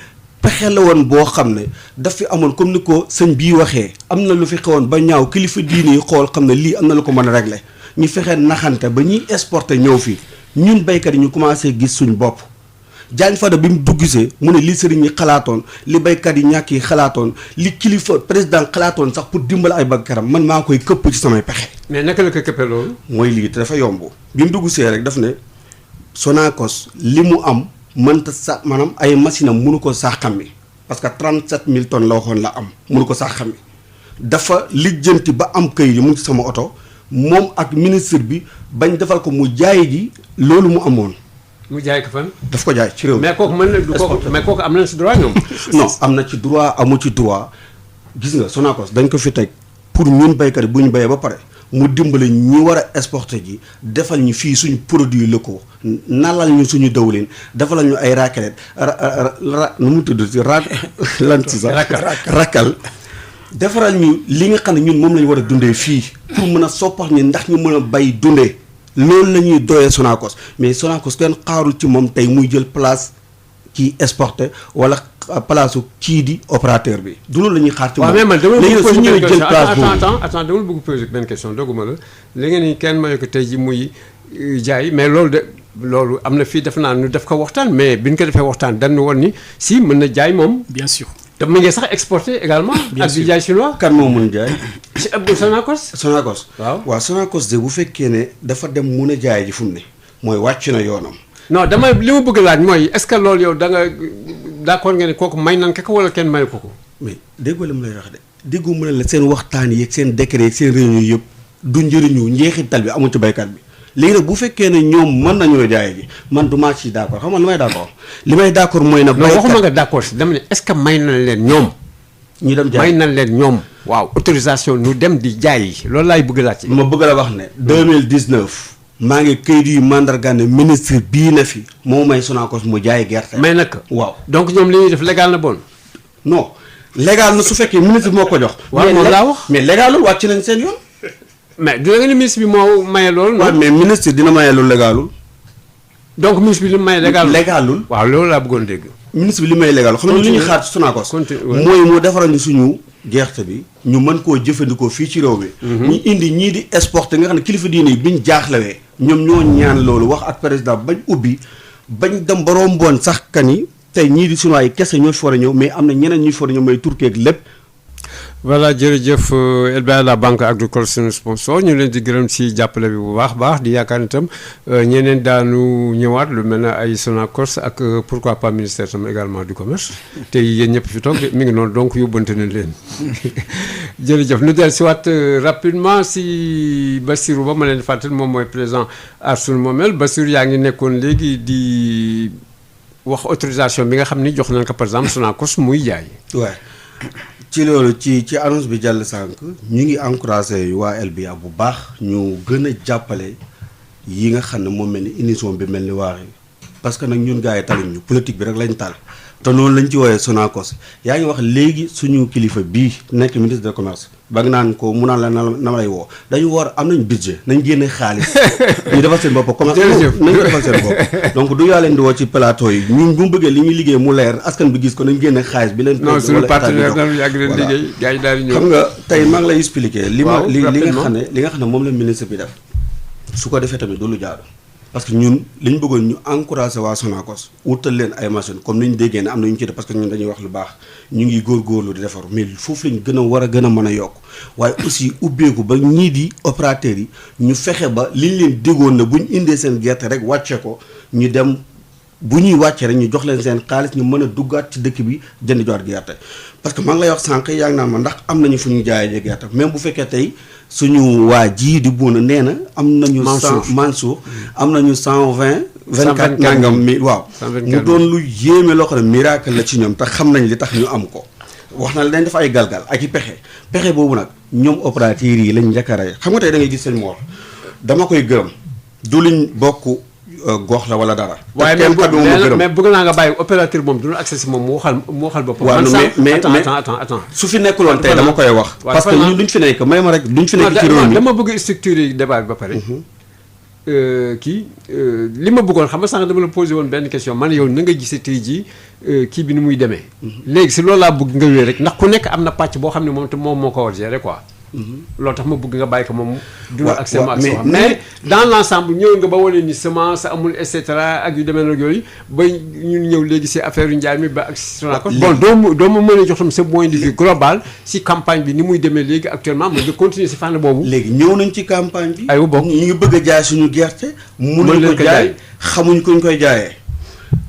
pexe la woon boo xam ne daf fi amoon comme ni ko sëñ bii waxee am na lu fi xewoon ba ñaaw kilifa diine yi xool xam ne lii am na lu ko mën a régler ñu fexe naxante ba ñuy exporter ñëw fii ñun baykat yi ñu commencé gis suñ bopp Diagne Fada bi mu duggisee mu ne li sëriñ yi xalaatoon li baykat yi ñàkk yi xalaatoon li kilifa président xalaatoon sax pour dimbal ay baykatam man maa koy këpp ci samay pexe. mais naka la ko këppee loolu. mooy lii te dafa yomb bi mu duggsee rek daf ne Sonacos li mu am mënta sa maanaam ay machine am mënu ko saaxam mi parce que 37000 tonnes la waxoon la am mënu ko saaxam mi dafa lijjanti ba am këyit yi mu ngi ci sama oto moom ak ministre bi bañ defal ko mu jaay ji loolu mu amoon. mu jaay ko fan. daf ko jaay ci réew mi mais kooku mën na du kooku mais kooku am nañ ci droit ñoom. non am na ci droit amu ci droit gis nga Sonacos dañ ko fi teg pour ñun baykat yi bu ñu bayee ba pare mu dimbali ñi war a exporter ji defal ñu fii suñu produit locaux nalal ñu suñu dawlin defal ñu ay raclette nu mu tudd ci lan ci sax rakkal defaral ñu li nga xam ne ñun moom la ñu war a dundee fii pour mën a soppax ñi ndax ñu mën a bay dundee. loolu la ñuy doyee Sonacos mais Sonacos kenn xaarul ci moom tey muy jël place kii exporté wala place kii di opérateur bi du loolu la ñuy xaar ci moom. waaw mais man dama bëgg poser jël place attends dama bëgg poser benn question dogguma la li ngeen ni kenn mayu ko tey ji muy jaay mais loolu am na fii def naa nu def ko waxtaan mais bi ñu ko defee waxtaan dañu woon ni si mën na jaay moom. bien sûr. te mu ngi sax exporté également. ak di jaay chinois. kan moo mun jaay. ci ab Sonacos. Sonacos. waaw Sonacos de bu fekkee ne dafa dem mun a jaay ji fu mu ne mooy wàcc na yoonam. non dama li ma bëgg laaj mooy est-ce que loolu yow da nga d'accord nga ne kooku may nan ko wala kenn mayu ko ko. mais déggoo la mu lay wax de déggoo mu ne la seen waxtaan yeeg seen décret yeeg seen réunion yëpp du njëriñu njeexital bi amul ci baykat bi. léegi nag bu fekkee ne ñoom mën nañoo jaay ji man du maa ci d'accord xam nga li may d'accord. li may d'accord mooy na. non waxuma nga d'accord si dama ne est-ce que may nañ leen ñoom. ñu dem jaay may nañ leen ñoom. waaw autorisation ñu dem di jaay yi loolu laay bëgg laaj. ma bëgg la wax ne. 2019. maa ngi këyit yu mandarga ne ministre bii na fi moo may Sonacos mu jaay gerte. may nag waaw donc ñoom li ñuy def légal na bon. non légal na su fekkee ministre moo ko jox. waaw moom laa wax mais légalul wàcc nañ seen yoon. mais du nga ni ministre bi moo maye loolu. waaw mais ministre dina maye lu légalul. donc ministre bi li mu maye légalul. légalul waaw loolu laa bëggoon dégg. ministre bi li may légalul xam nga lu ñuy xaar ci Sonacos. continue mooy mu defaral ñu suñu gerte bi ñu mën koo jëfandikoo fii ci réew mi. ñu indi ñii di exporter nga xam ne kilifa diine yi biñ jaaxlewee ñoom ñoo ñaan loolu wax ak président bañ ubbi bañ dem ba romboon sax kani tey ñii di chinois yi kese ñoo fi war a ñëw mais am na ñeneen ñu fi war a ñëw mooy Turquie ak lépp. voilà jërëjëf LBA la banque agricole suñu sponsor ñu leen di gërëm si jàppale bi bu baax di yaakaar itam ñeneen daanu ñëwaat lu mel ne ay Sonacos ak pourquoi pas ministère tam également du commerce te yéen ñëpp fi toog mi ngi noonu donc yóbbante nañ leen jërëjëf ñu del si waat rapidement si Bassirou Ba ma leen fàttali moom mooy président Aar Sunu Moomeel Bassirou yaa ngi nekkoon léegi di wax autorisation bi nga xam ni jox nañ ko par exemple Sonacos muy jaay. waaw ci loolu ci annonce bi jàll sànq ñu ngi encouragé waa LBA bu baax ñu gën a jàppale yi nga xam ne moom mel ni émission bi mel ni waaxee parce que nag ñun gars yi taluñ ñu politique bi rek lañ tal te noonu lañ ci woowee Sonacos yaa ngi wax léegi suñu kilifa bii nekk ministre de commerce ba nga naan ko mu naan la na ma lay woo dañu war am nañ budget nañ génne xaalis ñu defal seen bopp commerce nañ ko defal seen bopp donc du yaa leen di woo ci plateau yi ñun bu mu bëggee li ñuy liggéey mu leer askan bi gis ko nañ génne xaalis bi leen non suñu partenaire dañu yàgg leen liggéey gars yi daal di ñëw xam nga tey maa ngi lay expliquer li nga xam ne moom la ministre bi def su ko defee tamit du lu jaadu parce que ñun li ñu bëggoon ñu encouragé waa Sonacos wutal leen ay machine comme ni ñu déggee ne am na ñu ci def parce que ñun dañuy wax lu baax ñu ngi góorgóorlu di defaru mais foofu lañ gën a war a gën a mën a yokk waaye aussi ubbeeku ba ñii di opérateurs yi ñu fexe ba liñ leen déggoon na bu ñu indee seen gerte rek wàcce ko ñu dem bu ñuy wàcce rek ñu jox leen seen xaalis ñu mën a duggaat ci dëkk bi jënd jowaat gerte parce que maa ngi lay wax sànq yaa ngi naan ma ndax am nañu fu ñu jaayee gerte même bu fekkee tey suñu waa ji di buuna nee na am nañu Mansour am nañu 24 nangam mi waaw mu doon lu yéeme loo xam ne miracle la ci ñoom te xam nañ li tax ñu am ko wax na la dañ def ay galgal ak i pexe boobu nag ñoom opérateurs yi lañ njëkk a rey xam nga tey da ngay gis seen moor dama koy gërëm du liñ bokk gox la wala dara. waaye mais bëgg naa nga bàyyi opérateur moom du ñu accès si moom mu waxal boppam. waaw mais attends su fi nekkuloon tey dama koy wax. parce que ñun duñ fi nekk may ma rek duñ fi nekk ci réew mi dama bëgg structurer débat bi ba pare. li ma bëggoon xam nga sànq dama la posé woon benn question man yow na nga gisee tey jii kii bi ni muy demee. léegi si loolu laa bëgg nga wéy rek ndax ku nekk am na pàcc boo xam ne moom te moom moo ko war gérer quoi. loolu tax ma bëgg nga bàyyi ko moom. dina ak mais dans l' ensemble ñëw nga ba wane ni semence amul et cetera ak yu demee nag yooyu ba ñun ñëw léegi si affaire yu njaay mi ba ak Sonacos. bon doo ma mën a jox tam sa point de vue global si campagne bi ni muy demee léegi actuellement mën nga continuer si fànn boobu. léegi ñëw nañ ci campagne bi. aywa bokk ñu ngi bëgg a jaay suñu gerte. mënuñ ko jaay xamuñ kuñ koy jaayee.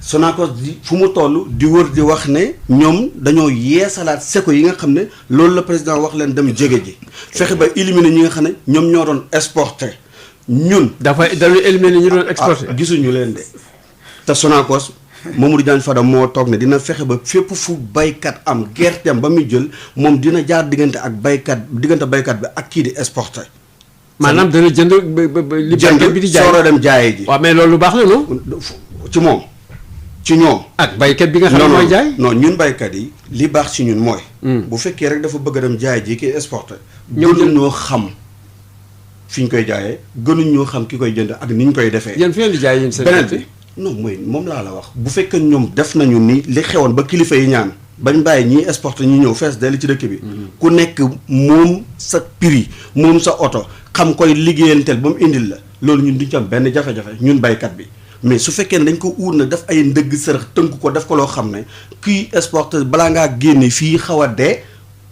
Sonacos di fu mu toll di wër di wax ne ñoom dañoo yeesalaat seko yi nga xam ne loolu la président wax leen dem jege ji fexe ba éliminer ñi nga xam ne ñoom ñoo doon exporté ñun. dañuy éliminer ñi doon exporté. gisuñu leen de te Sonacos Mamadou Diagne Fada moo toog ne dina fexe ba fépp fu baykat am gerteem ba muy jël moom dina jaar diggante baykat bi ak kii di exporté. maanaam dana jënd li baykat bi di jaay sooro dem jaayee ji. waaw mais loolu lu baax la non. ci moom. ci ñoom ak baykat bi nga xam ne mooy jaay non ñun baykat yi li baax ci ñun mooy bu fekkee rek dafa bëgg a dem jaay ji ki exporté gënuñ ñoo xam fi ñu koy jaayee gënuñ ñoo xam ki koy jënd ak ni ñu koy defee yéen fi ngeen di jaay yéen seen beneen bi non mooy moom laa la wax bu fekkee ñoom def nañu ni li xewoon ba kilifa yi ñaan bañ bàyyi ñiy exporté ñu ñëw fees dellu ci dëkk bi ku nekk moom sa prix moom sa oto xam koy liggéeyanteel ba mu indil la loolu ñun duñ ci am benn jafe-jafe ñun baykat bi mais su fekkee ne dañ ko uur na def ay ndëgg sërëx tënk ko def ko loo xam ne kii exporteur balaa ngaa génne fii xaw a dee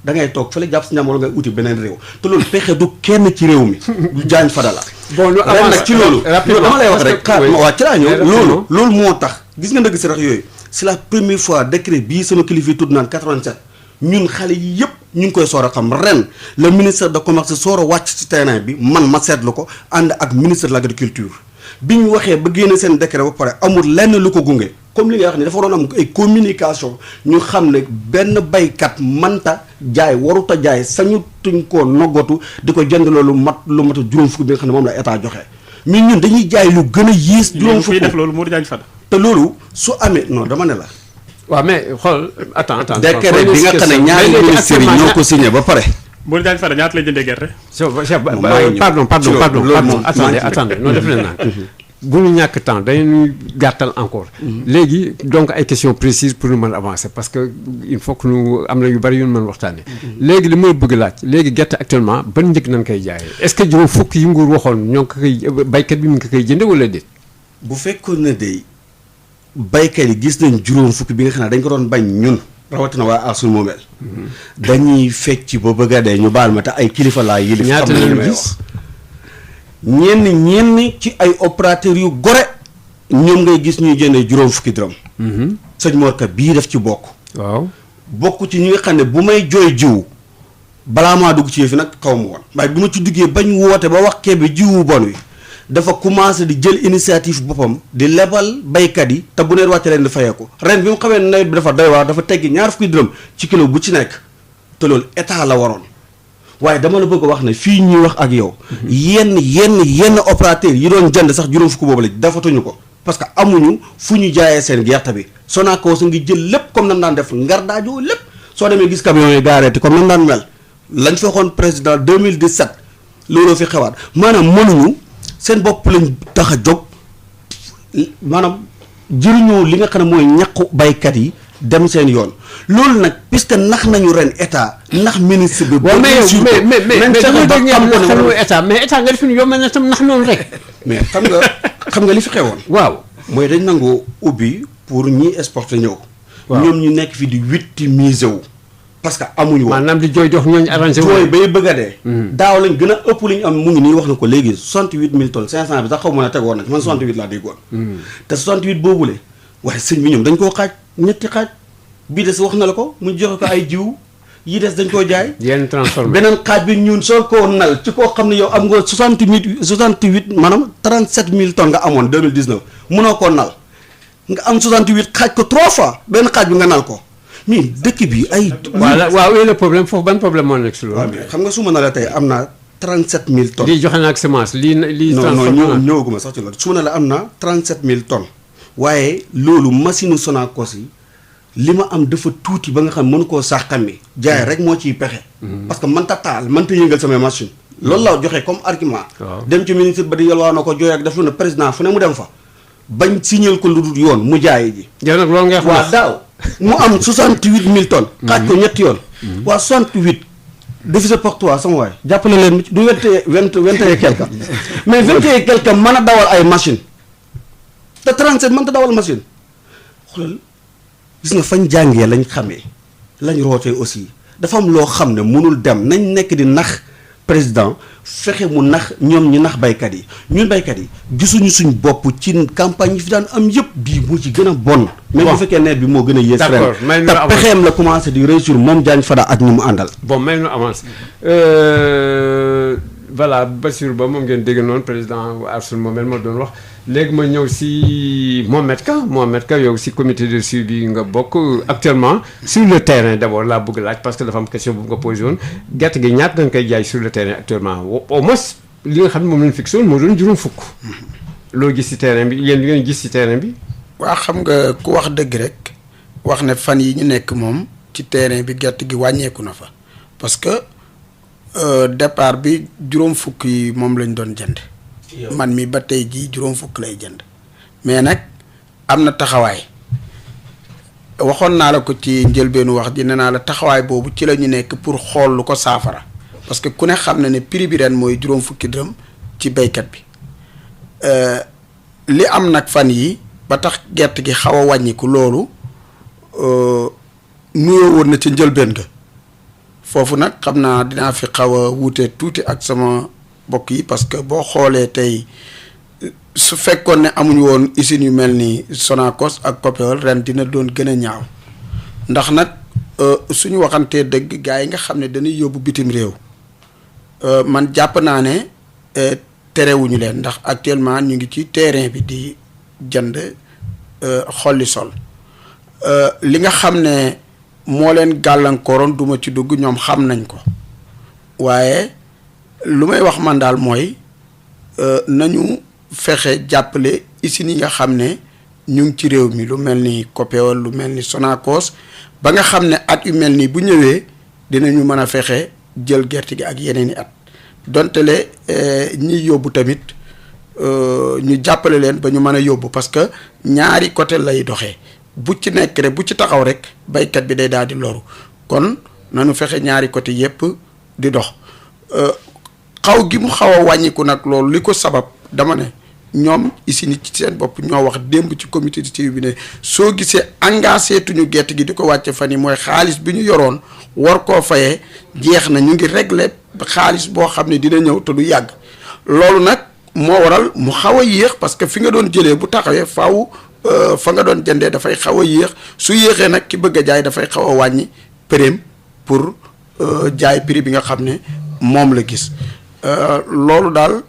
da ngay toog fële jàpp si ñaam wala ngay uti beneen réew te loolu pexe du kenn ci réew mi du Diagne Fada la bon lu ren nag ci loolu dama lay wax rek xaar ma waa ci laa ñëw loolu moo tax gis nga ndëgg sërëx yooyu c'est la première fois décret bii sama kilifa yi tudd naan 87 ñun xale yi yëpp ñu ngi koy soor a xam ren le ministère de commerce soor a wàcc ci terrain bi man ma seetlu ko ànd ak ministre de l'agriculture bi ñu waxee ba génne seen décret ba pare amul lenn lu ko gunge comme li nga wax ni dafa doon am ay communication ñu xam ne benn baykat manta jaay waruta jaay sañu tuñ koo noggatu di ko jënd loolu lu mat juróom fukk bi nga xam ne moom la état joxe mais ñun dañuy jaay lu gën a yées juróom fukk def loolu Modou Diagne Fada te loolu su amee non dama ne la waaw mais xool attends décret bi nga xam ne ñaari ministres yi ñoo ko signé ba pare Modou Diagne Fada ñaata lay jëndee gerte. pardon attendez non def leen naa bu ñu ñàkk temps dañuy gàttal encore. léegi donc ay questions précises pour ñu mën a avancer parce que il faut que ñu am na yu bari yu ñu mën waxtaanee. léegi li may bëgg laaj léegi gerte actuellement ban njëg nañ koy jaayee est-ce que juróom fukk yi nguur waxoon ñoo ngi ko koy baykat bi mu ngi ko koy jënde wala déet. bu fekkoon ne de baykat yi gis nañ juróom fukk bi nga xam ne dañ ko doon bañ ñun rawatina waa Arsul Moomel. dañuy fecc ba bëgg a dee ñu baal ma te ay kilifa laa yilif. ñaata lañu gis ñenn ci ay opérateurs yu gore ñoom ngay gis ñuy jëndee juróom fukki dërëm. sëñ Morka bii def ci bokk. waaw bokk ci ñi nga xam ne bu may jooy jiwu balaa maa dugg ci yëf yi nag xaw ma woon waaye bi ma ci duggee bañ woote ba wax kee bi jiwu bon wi dafa commencé di jël initiative boppam di lebal baykat yi te bu neet wàcce leen di fayeeku ren bi mu xamee nawet bi dafa doy waar dafa teggi ñaar fukki dërëm ci kilo bu ci nekk te loolu état la waroon waaye dama la bëgg a wax ne fii ñuy wax ak yow yenn opérateur yi doon jënd sax juróom fukk boobu la dafatuñu ko parce que amuñu fu ñu jaayee seen gerte bi Sonacos ngi jël lépp comme nam daan def ngar daajoo lépp soo demee gis camion yi gaareeti comme nam daan mel lañ fa waxoon président 2017 looloo fi xewaat maanaam mënuñu seen bopp lañ tax a jóg maanaam jëriñoo li nga xam ne mooy ñaqu baykat yi dem seen yoon loolu nag puisque nax nañu ren état nax ministre bi. waaw mais état mais état nga def ni yow mel na tam nax noonu rek. mais xam nga li fi xewoon. waaw mooy dañ nangoo ubbi pour ñi exporter ñëw. waaw ñoom ñu nekk fi di victimiser wu. parce que amuñu woon maanaam di jooy jox ñooñu arrangé wu. jooy bay bëgg a dee. daaw lañ gën a ëpp li ñu am mu ngi nii wax na ko léegi 68000 tonnes 500 bi sax xaw ma ne tegoon na man 68 laa déggoon. te 68 boobule waaye sëñ bi ñoom dañ koo xaaj ñetti xaaj bii des wax na la ko mu joxe ko ay jiw yi des dañ koo jaay. yenn transformé beneen xaaj bi ñun soo koo nal ci koo xam ne yow am nga 68 maanaam 37000 tonnes nga amoon 2019 mënoo koo nal nga am 68 xaaj ko 3 fois benn xaaj bi nga nal ko. mais dëkk bi ay. waaw le problème foofu ban problème moo nekk si loolu. xam nga su ma la tey am na 37000 tonnes. lii joxe na ak semence lii. non ñëwaguma sax ci loolu su ma la am na 37000 tonnes. waaye loolu machine Sonacos yi li ma am dafa tuuti ba nga xam mënu koo sàqami jaay rek moo ciy pexe. parce que mënta taal mënta yëngal samay machine loolu la joxe comme argument. dem ci ministre ba di yalwaa na ko jooy ak def lu ne président fu ne mu dem fa. bañ signal ko lu dul yoon mu jaay ji. yow nag loolu nga xam waaw daaw mu am 68000 tonnes. xaaj ko ñetti yoon. waa 68 divisé par 3 sama waay. jàppale leen du 20 et quelque mais 20 et quelque mën a dawal ay machine te 37 mënta dawal machine xoolal gis nga fañ jàngee lañ xamee lañ rootee aussi dafa am loo xam ne mënul dem nañ nekk di nax président fexe mu nax ñoom ñi nax baykat yi ñun baykat yi gisuñu suñ bopp ci campagne yi fi daan am yëpp bii moo ci gën a bon. même bu fekkee nawet bi moo gën a yées ren te pexeem la commencé di réussir moom Diagne Fada ak ñi mu àndal. bon may nu avance voilà Bassirou Ba moom ngeen dégg noonu président Arsul Moomel moo doon wax léegi ma ñëw si Mohamed Ka yow si comité de suivi nga bokk actuellement sur le terrain d'abord laa bëgg laaj parce que dafa am question bu nga posé woon gerte gi ñaata dañ koy jaay sur le terrain actuellement au moins li nga xam ne moom lañ fixé woon moo doon juróom fukk. loo gis si terrain bi yéen li ngeen gis si terrain bi. waa xam nga ku wax dëgg rek wax ne fan yi ñu nekk moom ci terrain bi gerte gi wàññeeku na fa parce que départ bi juróom fukk yi moom lañ doon jënd. man mi ba tey jii juróom fukk lay jënd mais nag am na taxawaay waxoon naa la ko ci njëlbeenu wax ji nee naa la taxawaay boobu ci la ñu nekk pour xool lu ko saafara parce que ku ne xam na ne prix bi ren mooy juróom fukki dërëm ci baykat bi li am nag fan yi ba tax gerte gi xaw a wàññiku loolu nuyoo woon na ci njëlbeen ga foofu nag xam naa dinaa fi xaw a wuute tuuti ak sama mbokk yi parce que boo xoolee tey su fekkoon ne amuñu woon usines yu mel ni Sonacos ak Copéol ren dina doon gën a ñaaw ndax nag suñu waxantee dëgg gars yi nga xam ne dañuy yóbbu bitim réew man jàpp naa ne terewuñu leen ndax actuellement ñu ngi ci terrain bi di jënd xolli sol li nga xam ne moo leen gàllankooroon duma ci dugg ñoom xam nañ ko waaye lu may wax man daal mooy nañu fexe jàppale usines yi nga xam ne ñu ngi ci réew mi lu mel ni Copéol lu mel ni Sonacos ba nga xam ne at yu mel ni bu ñëwee dinañu mën a fexe jël gerte gi ak yeneen i at donte le ñiy yóbbu tamit ñu jàppale leen ba ñu mën a yóbbu parce que ñaari côté lay doxee bu ci nekk rek bu ci taxaw rek baykat bi day daal di loru kon nanu fexe ñaari côté yépp di dox xaw gi mu xaw a wàññiku nag loolu li ko sabab dama ne ñoom ici nit ci seen bopp ñoo wax démb ci comité de suivi bi ne soo gisee engagé tuñu gerte gi di ko wàcce fan yi mooy xaalis bi ñu yoroon war koo fayee jeex na ñu ngi régler xaalis boo xam ne dina ñëw te du yàgg loolu nag moo waral mu xaw a yéex parce que fi nga doon jëlee bu taxawee faaw fa nga doon jëndee dafay xaw a yéex su yéexee nag ki bëgg a jaay dafay xaw a wàññi prix pour jaay prix bi nga xam ne moom la gis loolu daal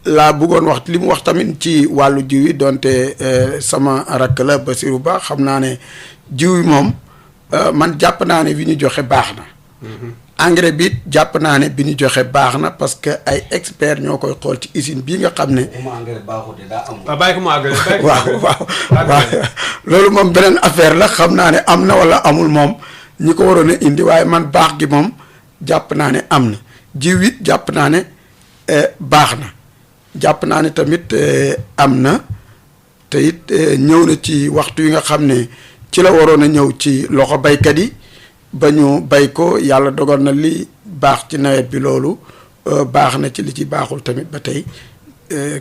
laa bëggoon wax li mu wax tamit ci wàllu jiw yi donte sama rakk la Basirou Ba xam naa ne jiw yi moom man jàpp naa ne bi ñu joxe baax na. engrais bi jàpp naa ne bi ñu joxe baax na parce que ay experts ñoo koy xool ci usine bii nga xam ne. bàyyi ko mu àggale waaw loolu moom beneen affaire la xam naa ne am na wala amul moom ñi ko waroon a indi waaye man baax gi moom jàpp naa ne am na jiw it jàpp naa ne baax na. jàpp naa ne tamit am na te it ñëw na ci waxtu yi nga xam ne ci la waroon a ñëw ci loxo baykat yi ba ñu bay ko yàlla dogal na li baax ci nawet bi loolu baax na ci li ci baaxul tamit ba tey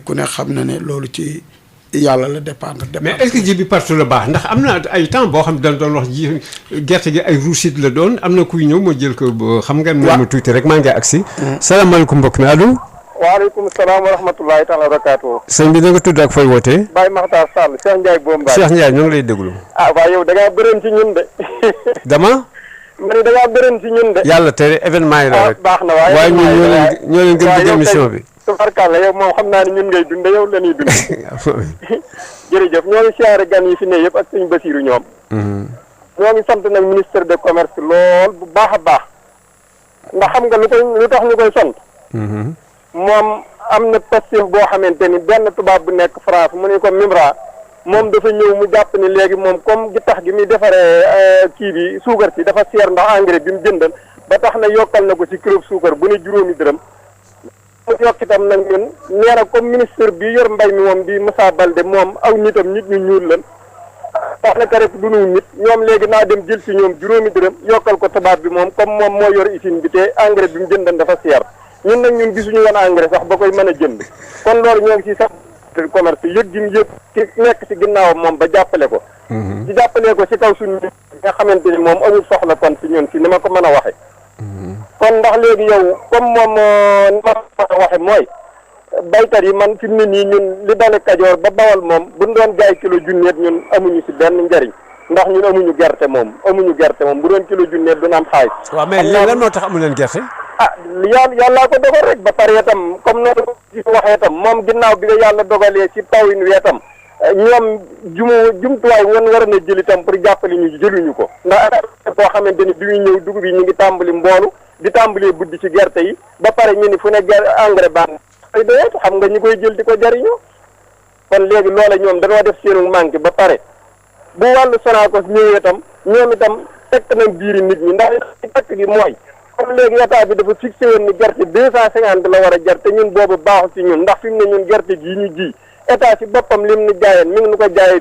ku ne xam na ne loolu ci yàlla la dépendre. mais est-ce que ji bi partout la baax ndax am na ay temps boo xam ne dañ doon wax ji gerte gi ay ruusit la doon am na kuy ñëw ma jël ko xam nga. waaw ma tuuti rek maa ngi agsi. salaamaaleykum mbokk mi allo. waaleykum salaam wa rahmatulahi taala wa barakaatu. sëñ bi na nga tudd ak fooy wootee. Baye Makhtar Sall Cheikh Ndiaye Bomba. Cheikh Ndiaye ñoo ngi lay déglu. waaye yow da ngaa bërën ci ñun de. dama. ma ne da ngaa bërën ci ñun de. yàlla tere événement yi la rek. baax na waaye ñun ñoo leen gën di émission bi. tubarkàlla yow moom xam naa ne ñun ngay dund yow la ñuy dund. jërëjëf ñoo ngi siyaare gan yi fi ne yëpp ak suñu Basiru ñoom. ñoo ngi sant nag ministre de commerce lool bu baax a baax. ndax xam nga lu tax ñu koy sant. moom am na passif boo xamante ni benn tubaab bu nekk France mu ne ko Mimra moom dafa ñëw mu jàpp ni léegi moom comme gi tax gi muy defaree kii bi suukar si dafa seer ndax engrais bi mu jëndal ba tax na yokkal na ko ci kilo suukar bu ne juróomi dërëm mu yokk itam nag ñun nee na comme ministre bi yor mbay mi moom di Moussa Baldé moom aw nitam nit ñu ñuul lan tax na ka rek du nu nit ñoom léegi naa dem jël si ñoom juróomi dërëm yokkal ko tubaab bi moom comme moom moo yor usine bi te engrais bi mu jëndan dafa seer ñun nag ñun gisuñu woon engrais sax ba koy mën a jënd kon loolu ñoo ngi ci sax commerce yëg gi mu yëg ci nekk ci ginnaawam moom ba jàppale ko ci jàppale ko ci kaw suñu nga xamante ni moom amul soxla kon ci ñun ci ni ma ko mën a waxe kon ndax léegi yow comme moom ni ma ko mën a waxe mooy baykat yi man fi mu ne nii ñun li dale Kajoor ba Bawal moom buñ doon jaay kilo junneet ñun amuñu ci benn njariñ ndax ñun amuñu gerte moom bu doon kilo junneet duñ am xaalis. waaw mais lan moo tax amu leen gerte. yàllaa ko dogal rek ba pare itam comme noonu ko waxee itam moom ginnaaw bi nga yàlla dogalee ci tawin wi itam ñoom jumtuwaay woon war na jël itam pour jàppale ñu jëluñu ko ndax boo xamante ni bi ñuy ñëw dugub yi ñu ngi tàmbali mboolu di tàmbalee buddi ci gerte yi ba pare ñu ni fu ne engrais baax ay doyeet xam nga ñi koy jël di ko jariñoo kon léegi loola ñoom dañoo def seenu manqué ba pare bu wàllu Sonacos ñëwee itam ñoom itam fekk nañ biiri nit ñi ndax fekk gi mooy comme léegi état bi dafa fixé woon ni gerte 250 la war a jar te ñun boobu baaxul ci ñun ndax fi mu ne ñun gerte gii ñu ji état ci boppam lim ni jaayeen mi ngi nu ko jaayee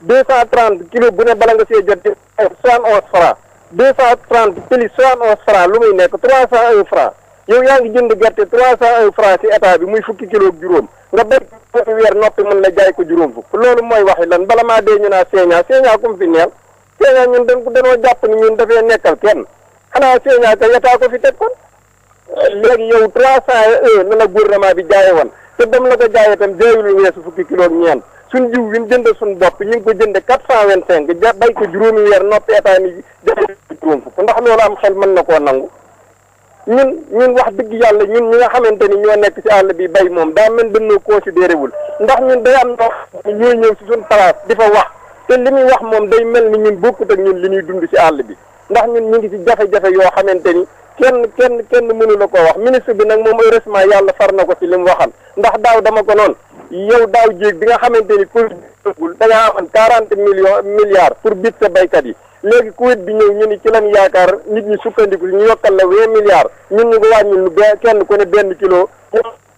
230 kilo bu ne bala nga see jot 71 francs 230 pilis 71 francs lu muy nekk 301 francs yow yaa ngi jënd gerte 301 francs ci état bi muy fukki kilo ak juróom nga béy ko weer noppi mën la jaay ko juróom fukk loolu mooy waxi lan bala maa dee ñu naa seeñaa kum fi neel seeñaa ñun dañoo jàpp ni ñun dafee nekkal kenn xanaa seeñaa ka yataa ko fi teg kon léegi yow 301 na la gouvernement bi jaaye woon te dem la ko jaayee itam jaayul weesu fukki kilo ak ñeent suñ jiw wi ñu jënd suñ bopp ñu ngi ko jënde 425 ja bay ko juróomi weer noppi état ni jaay ko juróom fukk ndax loolu am xel mën na koo nangu ñun wax dëgg yàlla ñun ñi nga xamante ni ñoo nekk ci àll bi bay moom daa mel dañoo considéré wul ndax ñun day am ñooy ñëw ci suñ place di fa wax te li muy wax moom day mel ni ñun bokkut ak ñun li ñuy dund ci àll bi ndax ñun ñu ngi ci jafe-jafe yoo xamante ni kenn mënu la koo wax ministre bi nag moom heureusement yàlla far na ko ci li mu waxal ndax daaw dama ko noonu yow daaw jéeg bi nga xamante ni Covid da ngaa amoon 40 milliards pour bit sa baykat yi léegi Covid bi ñëw ñu ni ci lañ yaakaar nit ñi sukkandiku ñu yokkal la 20 milliards ñun ñu ko wàññil nu kenn ku ne benn kilo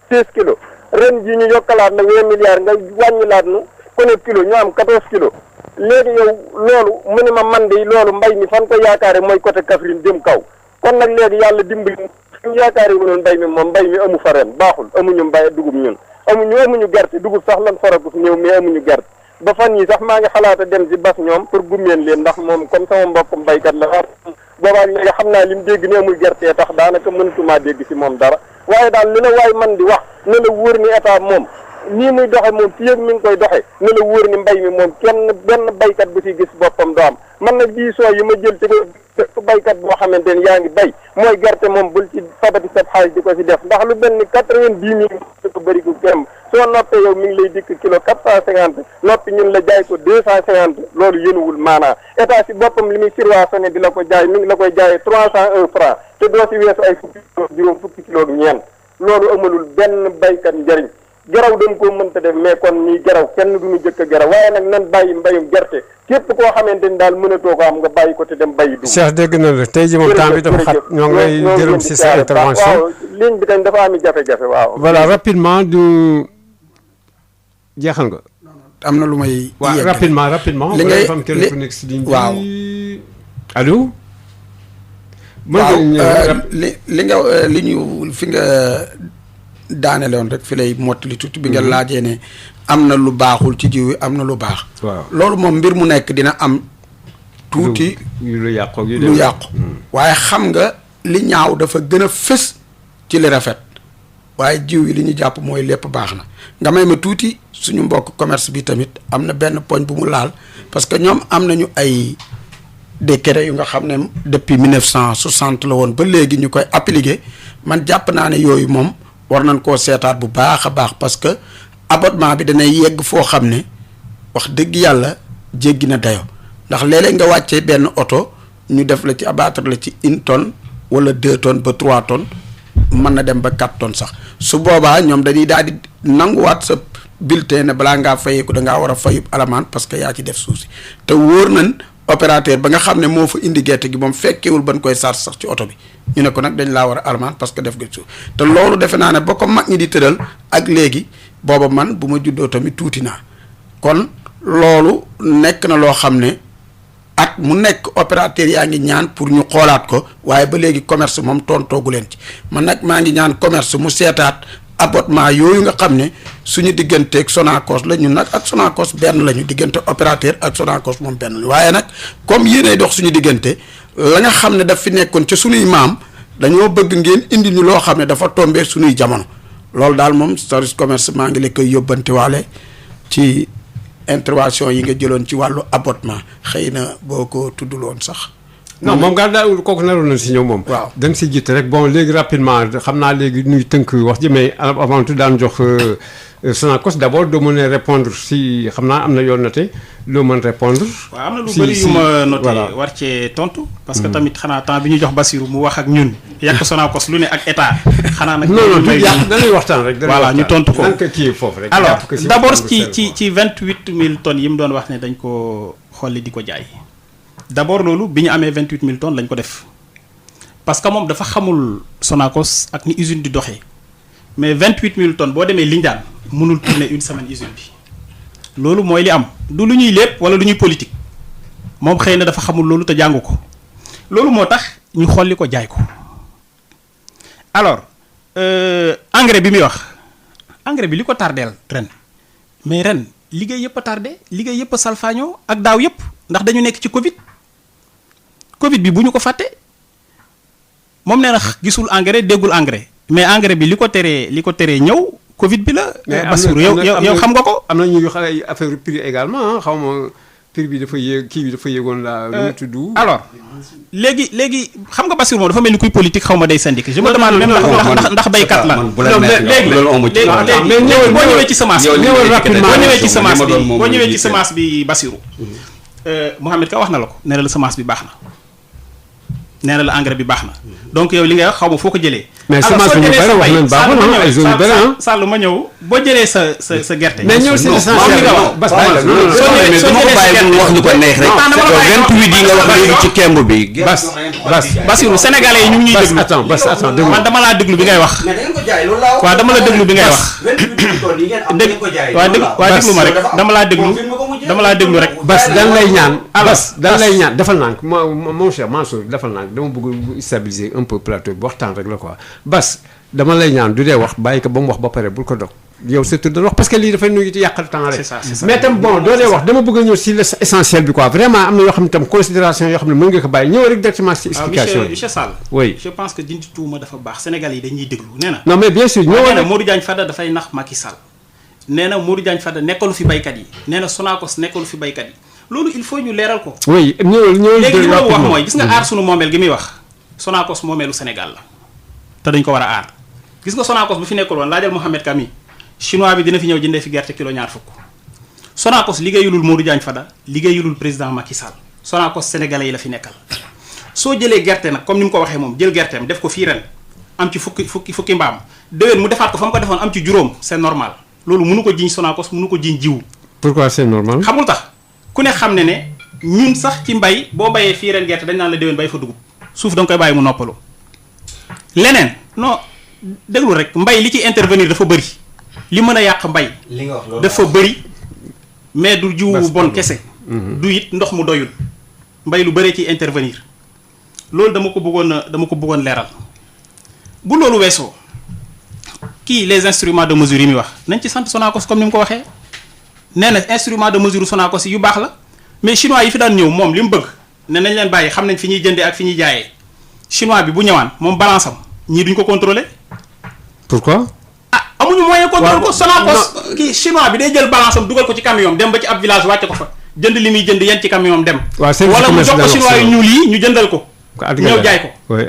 16 kilos ren jii ñu yokkalaat na 20 milliards nga wàññilaat nu ku ne kilo ñu am 14 kilos léegi yow loolu mu ne ma man de loolu mbay mi fan ko yaakaare mooy côté Kaffrine jëm kaw kon nag léegi yàlla dimbali fi ñu yaakaare woon mbay mi moom mbay mi amu fa ren baaxul amuñu mbay dugub ñun amuñu gerte dugub sax lan faragu fi ñëw mais amuñu gerte ba fan yi sax maa ngi xalaata dem si bas ñoom pour gummeen leen ndax moom comme sama mbokkum baykat la boobaa léegi xam naa li mu dégg ne amul gerte tax daanaka mënatumaa dégg si moom dara waaye daal li la waay man di wax ne la wóor ni état moom nii muy doxe moom fi yëg mi ngi koy doxe ne la wóor ni mbay mi moom benn baykat bu ci gis boppam do am man nag diisoo yi ma jël ci ko baykat boo xamante ni yaa ngi bay mooy gerte moom bul ci fabati sab xaalis di ko si def ndax lu benn ni 90 000 ko bëri gu kem soo noppee yow mi ngi lay dikk kilo 450 noppi ñun la jaay ko 250 loolu yënuwul maanaa état si boppam li muy surwaasone di la ko jaay mi ngi la koy jaayee 301 francs te doo si weesu ay fukki kilo ak ñeent loolu amalul benn baykat njëriñ garaw dañ koo mënta def mais kon nii garaw kenn du ñu jëkk a garaw waaye nag nan bàyyi mbayum gerte képp koo xamante ni daal mënatoo ko am nga bàyyi ko te dem bàyyi dugub. Cheikh dégg na la tey ji moom temps bi dafa xat ñoo ngi lay gërëm si sa intervention waaw ligne bi dañ dafa am jafe-jafe waaw. voilà rapidement du jeexal nga. am na lu may. waaw rapidement. li ngay waaw allo. waaw li ñu fi nga daaneloon rek fi lay mottali tuuti bi nga laajee ne am na lu baaxul ci jiw yi am na lu baax. waaw loolu moom mbir mu nekk dina am. tuuti lu yàqu waaye xam nga li ñaaw dafa gën a fës ci li rafet waaye jiw yi li ñu jàpp mooy lépp baax na nga may ma tuuti suñu mbokk commerce bi tamit am na benn poñ bu mu laal parce que ñoom am nañu ay décret yu nga xam ne depuis 1960 la woon ba léegi ñu koy appliquer man jàpp naa ne yooyu moom war nañ koo seetaat bu baax a baax parce que abattement bi danay yegg foo xam ne wax dëgg yàlla jéggi na dayo ndax léeg-léeg nga wàccee benn oto ñu def la ci abattre la ci 1 tonne wala 2 tonnes ba 3 tonnes mën na dem ba 4 tonnes sax su boobaa ñoom dañuy daal di nanguwaat sa bulletin ne balaa ngaa fayeeku da ngaa war a fayub alamaan parce que yaa ci def suuf si te wóor nañ opérateur ba nga xam ne moo fa indi gerte gi moom fekkewul ban koy sar sax ci oto bi ñu ne ko nag dañ laa war a alamaan parce que def nga suuf te loolu defe naa ne ba ko mag ñi di tëral ak léegi booba man bu ma juddoo tamit tuuti naa kon loolu nekk na loo xam ne at mu nekk opérateur yaa ngi ñaan pour ñu xoolaat ko waaye ba léegi commerce moom tontoogu leen ci man nag maa ngi ñaan commerce mu seetaat abattement yooyu nga xam ne suñu digganteeg Sonacos la ñun nag ak Sonacos benn lañu diggante opérateur ak Sonacos moom benn lañu waaye nag comme yéenay dox suñu diggante la nga xam ne daf fi nekkoon ca suñuy maam dañoo bëgg ngeen indi ñu loo xam ne dafa tombé suñuy jamono loolu daal moom service commerce maa ngi la koy yóbbante waale ci intervention yi nga jëloon ci wàllu abattement xëy na boo ko tudduloon sax. non moom nga daal kooku naroon na si ñëw moom. waaw da nga si jiite rek bon léegi rapidement xam naa léegi nuy tënk wax ji mais avant tout daan jox Sonacos d' abord doo mën a répondre si xam naa am na yoon noté loo mën répondre. waaw am na lu bëri yu ma noté war cee tontu. parce que tamit xanaa temps bi ñu jox Bassirou mu wax ak ñun. yàq Sonacos lu ne ak état. xanaa nag non du yàq dañuy waxtaan rek. voilà ñu tontu ko nan ko kii foofu rek. alors d' abord ci 28000 tonnes yi mu doon wax ne dañ ko xolli di ko jaay. d' abord loolu bi ñu amee 28000 tonnes lañ ko def parce que moom dafa xamul Sonacos ak ni usine di doxee mais 28000 tonnes boo demee Lindiane mënul tourner une semaine usine bi loolu mooy li am du lu ñuy lépp wala lu ñuy politique moom xëy na dafa xamul loolu te jàngu ko loolu moo tax ñu xolli ko jaay ko alors engrais bi muy wax engrais bi li ko tardeel ren mais ren liggéey yëpp a tardé liggéey yëpp a salfaañoo ak daaw yëpp ndax dañu nekk ci Covid bi bu ñu ko fàtte moom nee na gisul engrais déggul engrais mais engrais bi li ko teree ñëw Covid bi la. Bassirou yow xam nga ko. am na ñuy wax ay affaire prix également xaw ma prix bi dafa yéeg kii bi dafa yéegoon la lu mu tudd. alors léegi xam nga Bassirou moom dafa mel ni kuy politique xaw ma day syndic. je me demande même ndax baykat la. léegi boo ñëwee ci semence bi boo ñëwee ci semence bi Bassirou. Mouhamed Ka wax na la ko nee na la semence bi baax na nee na la engrais bi baax na donc yow li ngay wax xaw ma foo ko jëlee mais semence bi ñu bëri wax nañ baaxul ay zone yu bëri Sall ma ñëw boo jëlee sa gerte. mais ñëw si l'essentiel bas bàyyi la non bàyyi mu wax ñu ko neex rek 28 yi nga wax léegi ci kemb bi Bassirou sénégalais yi ñu ngi ñuy déglu attends déglu man dama laa déglu bi ngay wax mais da ngeen ko jaay loolu laa waaw dama la déglu bi ngay wax waaw déglu ma rek dama laa déglu rek Bas dan lay ñaan Bas dan lay ñaan defal naa ko mon cher Mansour defal naa ko dama bëgg stabiliser un peu plateau bi waxtaan rek la quoi Bas dama lay ñaan du dee wax bàyyi ko ba mu wax ba pare bul ko dog yow surtout doon wax parce que lii dafay nuyu ci yàqal temps rek mais tam bon doo dee wax dama bëgg a ñëw si l'essentiel bi quoi vraiment am na yoo xam ne tam considération yoo xam ne mën nga ko bàyyi ñëw rek directement si explication yi monsieur Sall oui je pense que dindi tuuma dafa baax Sénégal yi dañuy déglu nee na non mais bien sûr nee na Modou Diagne Fada dafay nax Macky Sall nee na Modou Diagne Fada nekkalu fi baykat yi nee na Sonacos nekkalu fi baykat yi loolu il faut ñu leeral ko oui ñëwal léegi li ma wax mooy gis nga aar sunu moomeel gi muy wax Sonacos moomeelu Sénégal la te dañ ko war a aar gis nga Sonacos bu fi nekkul woon laajal Mohamed Kami chinois bi dina fi ñëw jëndee fi gerte kilo $200 Sonacos liggéeyulul Modou Diagne Fada liggéeyulul président Macky Sall Sonacos sénégalais yi la fi nekkal soo jëlee gerte nag comme ni mu ko waxee moom jël gerteem def ko fii ren am ci fukki mbaam déwén mu defaat ko fa mu ko defoon am ci juróom c'est normal loolu mënu ko jiñ Sonacos mënu ko jiñ jiwu. pourquoi c'est normal. xamul tax ku ne xam ne ñun sax ci mbay boo bayee fii ren gerte dañ naan la déwén bay fa dugub suuf da nga koy bàyyi mu noppalu leneen non déglu rek mbay li ci intervenir dafa bëri li mën a yàq mbay. li nga wax loolu dafa bëri mais du jiwu bu bon kese. du it ndox mu doyul mbay lu bëree ci intervenir loolu dama ko bëggoon leeral bu loolu weesoo kii les instruments de mesure yi muy wax nañ ci sant Sonacos comme ni mu ko waxee nee na instrument de mesure Sonacos yu baax la mais chinois yi fi daan ñëw moom li mu bëgg ne nañ leen bàyyi xam nañ fi ñuy jëndee ak fi ñuy jaayee chinois bi bu ñëwaan moom balance am ñii duñ ko contrôler. pourquoi. amuñu moyen contrôle ko Sonacos kii chinois bi day jël balance am dugal ko ci camion dem ba ci ab village wàcce ko fa jënd li muy jënd yéen ci camion dem. wala mu jox ko chinois yu ñuul yi ñu jëndal ko. ñëw jaay ko. oui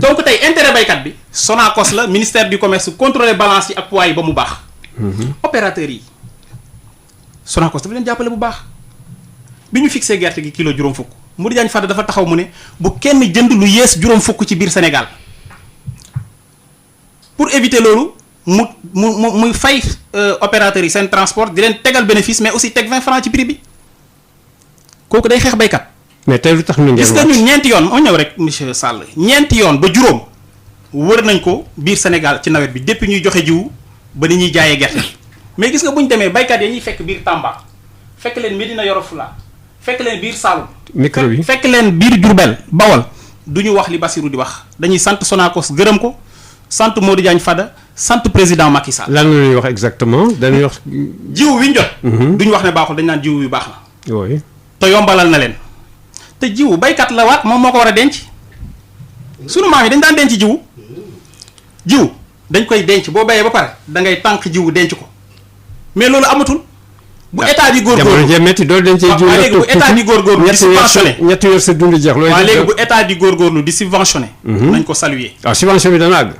donc tey intérêt baykat bi Sonacos la ministère du commerce contrôler balance yi ak poids yi ba mu baax. opérateurs yi Sonacos dafa leen jàppale bu baax bi ñu fixé gerte gi kilo juróom fukk Modou Diagne Fada dafa taxaw mu ne bu kenn jënd lu yées juróom fukk ci biir Sénégal pour éviter loolu. muy fay opérateurs yi seen transport di leen tegal bénéfice mais aussi teg 20 francs ci prix bi kooku day xeex baykat. mais tey lu tax ñu gis nga ñun ñeenti yoon moo ñëw rek monsieur Sall ñeenti yoon ba juróom wër nañ ko biir Sénégal ci nawet bi depuis ñuy joxe jiwu ba ni ñuy jaayee gerte mais gis nga bu ñu demee baykat yi ñuy fekk biir Tamba fekk leen Médina Yoro Fula fekk leen biir Saloum. micro bi fekk leen biir Diourbel Bawol du ñu wax li Bassirou di wax dañuy sant Sonacos gërëm ko sant Modou Diagne Fada. sant président Macky Sall. lan la ñuy wax exactement dañuy wax. jiw wi ñu jot. duñu wax ne baaxul dañ naan jiw wi baax na. oui. te yombalal na leen. te jiw baykat la waat moom moo ko war a denc. sunu maam yi dañ daan denc jiw. jiw dañ koy denc boo bayee ba pare da ngay tànk jiw denc ko mais loolu amatul. bu état bi góorgóorlu jamono jii métti doo dencee jiw léegi bu état bi góorgóorlu di subventionné ñetti yor sa dund jeex. waaw léegi bu état bi góorgóorlu di subventionné. nañ ko saluer. waaw subvention bi dana àgg.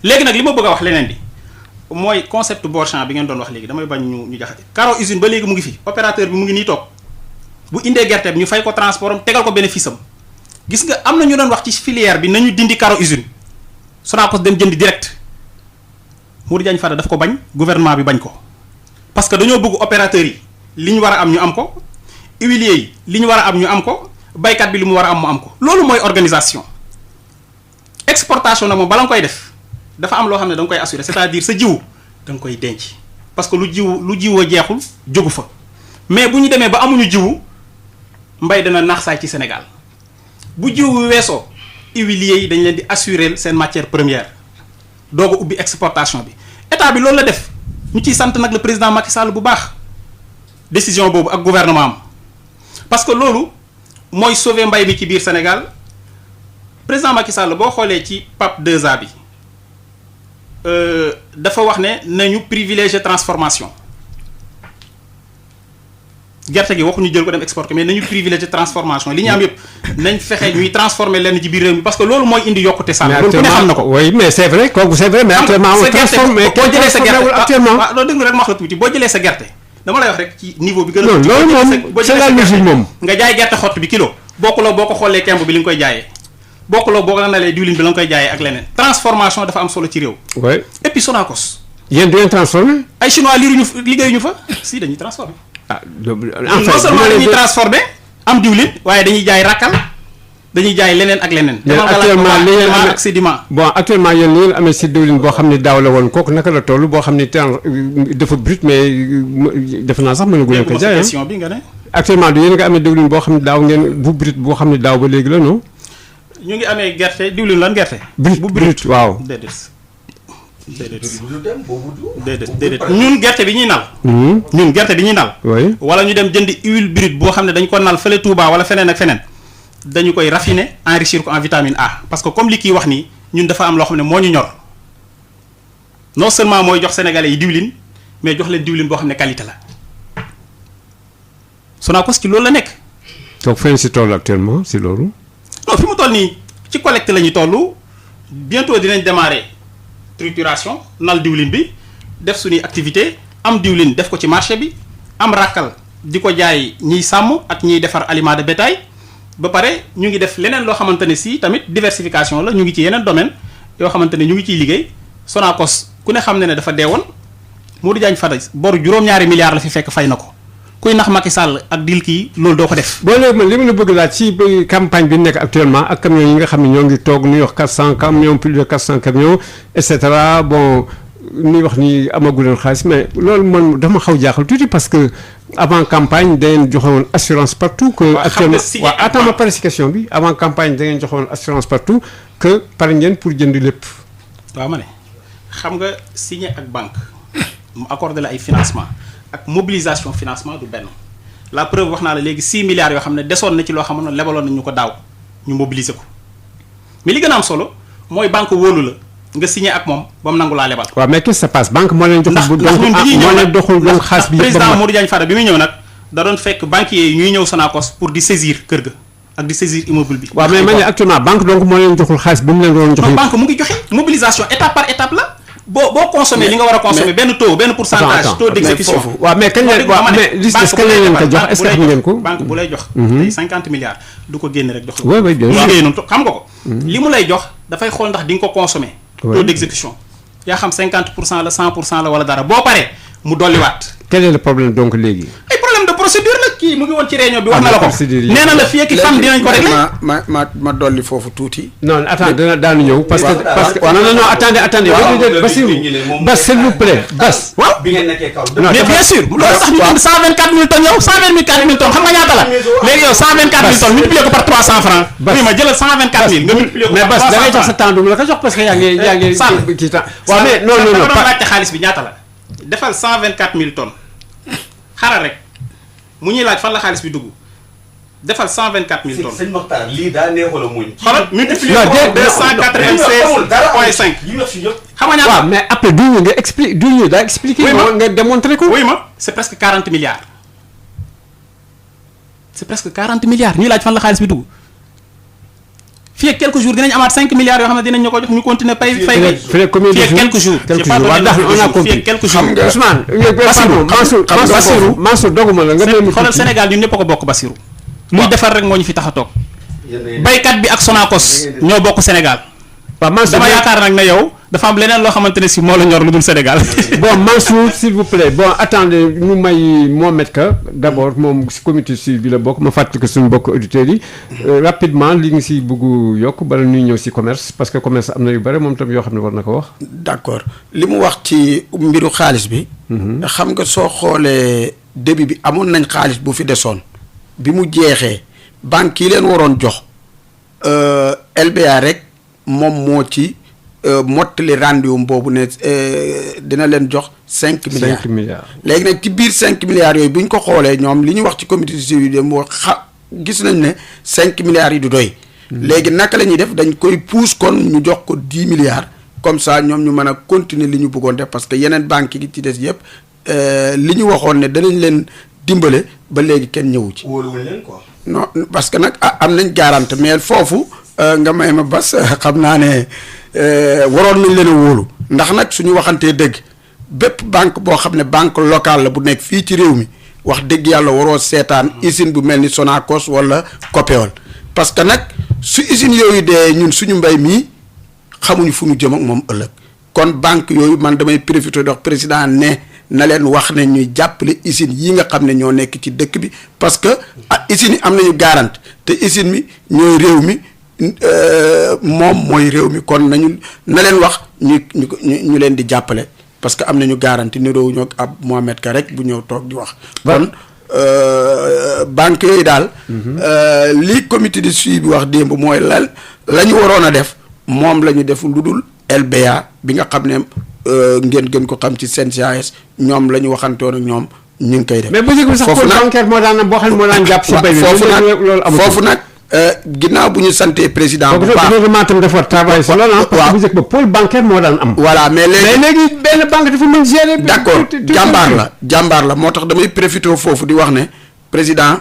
léegi nag li ma bëgg a wax leneen bi mooy concept Borchamp bi ngeen doon wax léegi damay bañ ñu jaxase Caro usine ba léegi mu ngi fi opérateur bi mu ngi nii toog bu indee gerte bi ñu fay ko transport am tegal ko bénéfice am gis nga am na ñu doon wax ci filière bi nañu dindi Caro usine Sonacos dem jëndi direct Modou Diagne Fada daf ko bañ gouvernement bi bañ ko parce que dañoo bëgg opérateurs yi li ñu war a am ñu am ko huiliers yi li ñu war a am ñu am ko baykat bi li mu war a am mu am ko loolu mooy organisation exportation nag moom bala nga koy def dafa am loo xam ne da nga koy assurer c'est-à-dire sa jiwu da nga koy denc parce que lu jiwoo jeexul jógu fa mais bu ñu demee ba amuñu jiwu mbay dana naax saay ci Sénégal bu jiwu weesoo huiliers yi dañ leen di assurer seen matière première doog a ubbi exportation bi état bi loolu la def ñu ciy sant nag le président Macky Sall bu baax décision boobu ak gouvernement am parce que loolu mooy sauver mbay mi ci biir Sénégal président Macky Sall boo xoolee ci PAP 2A bi dafa wax ne nañu privilégier transformation gerte gi waxuñu jël ko dem exporter mais nañu privilégier transformation li ñu am yëpp nañ fexe ñuy transformer lenn ci biir réew mi parce que loolu mooy indi yokkute sànq. loolu ku ne xam na ko oui mais c'est vrai kooku c'est vrai mais actuellement on transforme mais boo jëlee sa gerte actuellement. waaw loolu déglu rek ma wax la tuuti boo jëlee sa gerte dama lay wax rek ci niveau bi. gën a non loolu moom c'est la logique moom. nga jaay gerte xott bi kilo bokkuloo boo ko xoolee kemb bi li nga koy jaayee bokkuloo boo ko nalee diwlin bi la nga koy jaayee ak leneen transformation dafa am solo ci réew. oui et puis Sonacos. yéen du ngeen transformé. ay chinois liggéeyuñu fa si dañuy transformé. ah en fait non seulement dañuy transformé am diwlin waaye dañuy jaay rakkal dañuy jaay leneen ak leneen. actuellement li ngeen amee ak sédiment. bon actuellement yéen li ngeen amee si diwlin boo xam ne daaw la woon kooku naka la toll boo xam ne dafa brut mais defe naa sax mënagu leen ko jaay question bi nga ne. actuellement du yéen nga amee diwlin boo xam ne daaw ngeen bu brut boo xam ne daaw ba léegi la non. ñu ngi amee gerte diwlin lan gerte. brut waaw. déedéet ñun gerte bi ñuy nal. ñun gerte bi ñuy nal. oui wala ñu dem jëndi huile brute boo xam ne dañ ko nal fële Touba wala feneen ak feneen dañu koy raffiner enrichir ko en vitamine A parce que comme li kii wax nii ñun dafa am loo xam ne moo ñu ñor non seulement mooy jox sénégalais yi diwlin mais jox leen diwlin boo xam ne qualité la Sonacos ci loolu la nekk. donc fenn si toll actuellement si loolu. non fi mu toll nii ci collecte la ñu toll bientôt dinañ démarrer trituration nal diwlin bi def suñuy activité am diwlin def ko ci marché bi am ràkkal di ko jaay ñiy sàmm ak ñiy defar aliment de bétail ba pare ñu ngi def leneen loo xamante ne si tamit diversification la ñu ngi ci yeneen domaine yoo xamante ne ñu ngi ciy liggéey Sonacos ku ne xam ne dafa deewoon Modou Diagne Fada boru juróom-ñaari milliards la fi fekk fay na ko kuy nax Macky Sall ak dil kii loolu doo ko def. boo léegi man li ma la bëgg laaj ci campagne bi nekk actuellement ak camions yi nga xam ne ñoo ngi toog ñuy wax 400 camions plus de 400 camions et cetera bon ñuy wax ni amagu leen xaalis mais loolu man dama xaw jaaxal tuuti parce que avant campagne da ngeen joxe woon assurance partout. que actuellement waaw attends ma pare si question bi avant campagne da ngeen joxe woon assurance partout que pare ngeen pour jënd lépp. waaw ma ne xam nga signé ak banque mu accordé la ay financement ak mobilisation financement du benn la preuve wax naa la léegi 6 milliards yoo xam ne desoon na ci loo xam ne lebaloon nañ ñu ko daaw ñu mobiliser ko mais li gën a am solo mooy banque wóolu la nga signé ak moom ba mu nangu laa lebal. waaw mais qu'est-ce qui se passe banque moo leen joxul. ndax ñun bi ñuy ñëw nag doxul doon xaas bi président Modou Diagne Fada bi muy ñëw nag da doon fekk banquiers yi ñuy ñëw Sonacos pour di saisir kër ga ak di saisir immeuble bi. waaw mais man actuellement banque donc moo leen joxul xaalis bi mu leen doon jox. non banque mu ngi joxe mobilisation étape par étape la. boo consommé li nga war a consommé benn taux benn pourcentage taux d'exécution. waaw mais kañ leen waaw mais liste kañ leen ko jox est-ce que xam ngeen ko. banque bu lay jox. tey 50 milliards du ko génne rek jox la. oui oui bien sûr liggéey noonu xam nga ko. li mu lay jox dafay xool ndax di nga ko consommé. taux d'exécution yaa xam 50% la 100% la wala dara boo paree mu dolliwaat. quel est le problème donc léegi. ay problème de procédure la kii mu ngi woon ci réunion bi wax na la ko nee na la fii ak fan dinañ ko régler. ma dolli foofu tuuti. non attends daanu ñëw parce que non attendez Bas s'il vous plaît Bas. waaw bi ngeen nekkee kaw. mais bien sûr loolu tax ñu bind 124 000 tonnes yow 124 000 tonnes xam nga ñaata la léegi yow 124 000 tonnes multiplié ko par 300 francs. oui ma jëlal 124 000 nga multiplié ko par 300 francs. mais Bas da ngay jox sa temps du la ko jox parce que yaa ngi kii temps. waaw mais non doon laajte xaalis bi ñaata la defal 124 000 tonnes xaaral rek mu ñuy laaj fan la xaalis bi dugg defal 124 000 tonnes. sëñ Mokhtar lii daa neexul a muñ. xoolal multiplié ko 296.5. xam nga ñaata waaw mais après du ñu nga expliqué du ñu daa expliqué. nga démontré ko. oui ma c'est presque 40 milliards. c'est presque 40 milliards ñuy laaj fan la xaalis bi dugg fii ak quelques jours dinañ amaat 5 milliards yoo xam ne dinañ ñu ko jox ñu continuer fii ak quelques jours. waaw ndax on a compris fii ak quelques jours. Ousmane Mansour doguma la nga dem xoolal Sénégal ñun ñëpp a ko bokk Bassirou. luy defar rek moo ñu fi tax a toog. baykat bi ak Sonacos ñoo bokk Sénégal. waaw Mansour dama yaakaar nag ne yow dafa am leneen loo xamante ne si moo la ñor lu dul Sénégal. bon Mansour s'il vous plaît bon attendez ñu may Mohamed Ka d'abord moom si comité suivi bi la bokk ma fàttali ko suñu bokk auditeurs yi rapidement li nga si bëgg yokk bala ñuy ñëw si commerce parce que commerce am na yu bëri moom tam yoo xam ne war na ko wax. d'accord li mu wax ci mbiru xaalis bi. xam nga soo xoolee début bi amoon nañ xaalis bu fi desoon bi mu jeexee banque yi leen waroon jox LBA rek moom moo ci. mottali rendez-vous boobu ne dina leen jox 5 milliards 5 milliards. léegi nag ci biir 5 milliards yooyu bi ñu ko xoolee ñoom li ñu wax ci comité civil bi moo gis nañ ne 5 milliards yi du doy. léegi naka la ñuy def dañ koy pousse kon ñu jox ko 10 milliards comme ça ñoom ñu mën a continuer li ñu bëggoon def parce que yeneen banques yi ci des yëpp li ñu waxoon ne danañ leen dimbale ba léegi kenn ñëwu ci. wóoluwuñ leen quoi. non parce que nag am nañ garantie mais foofu nga may ma Bas xam naa ne. waroon nañ leen a wóolu ndax nag suñu waxantee dëgg bépp banque boo xam ne banque locale la bu nekk fii ci réew mi wax dëgg yàlla waroo seetaan usine bu mel ni Sonacos wala Copéol parce que nag su usines yooyu dee ñun suñu mbay mii xamuñu fu ñu jëm ak moom ëllëg kon banque yooyu man damay profité dox président ne na leen wax ne ñuy jàppale usines yi nga xam ne ñoo nekk ci dëkk bi parce que usines yi am nañu garanti te usine mi ñooy réew mi moom mooy réew mi kon nañu na leen wax ñu leen di jàppale parce que am nañu garanti niroowuñu ak ab Mohamed Ka rek bu ñëw toog di wax kon banque yooyu daal li comité de suivi bi wax démb mooy la ñu waroon a def moom la ñu def lu dul LBA bi nga xam ne ngeen gën ko xam ci CNCAS ñoom la ñu waxantoon ak ñoom ñu ngi koy def. mais bu njëkk bi sax pôle bancaire moo daan boo xam ne moo daan jàpp si mbay mi foofu nag ginnaaw bu ñu santee président bu baax gouvernement tam dafa travail si loolu parce que bu njëkk ba pôle bancaire moo daan am. voilà mais léegi benn banque dafa mën gérer. d'accord jàmbaar la moo tax damay profité foofu di wax ne président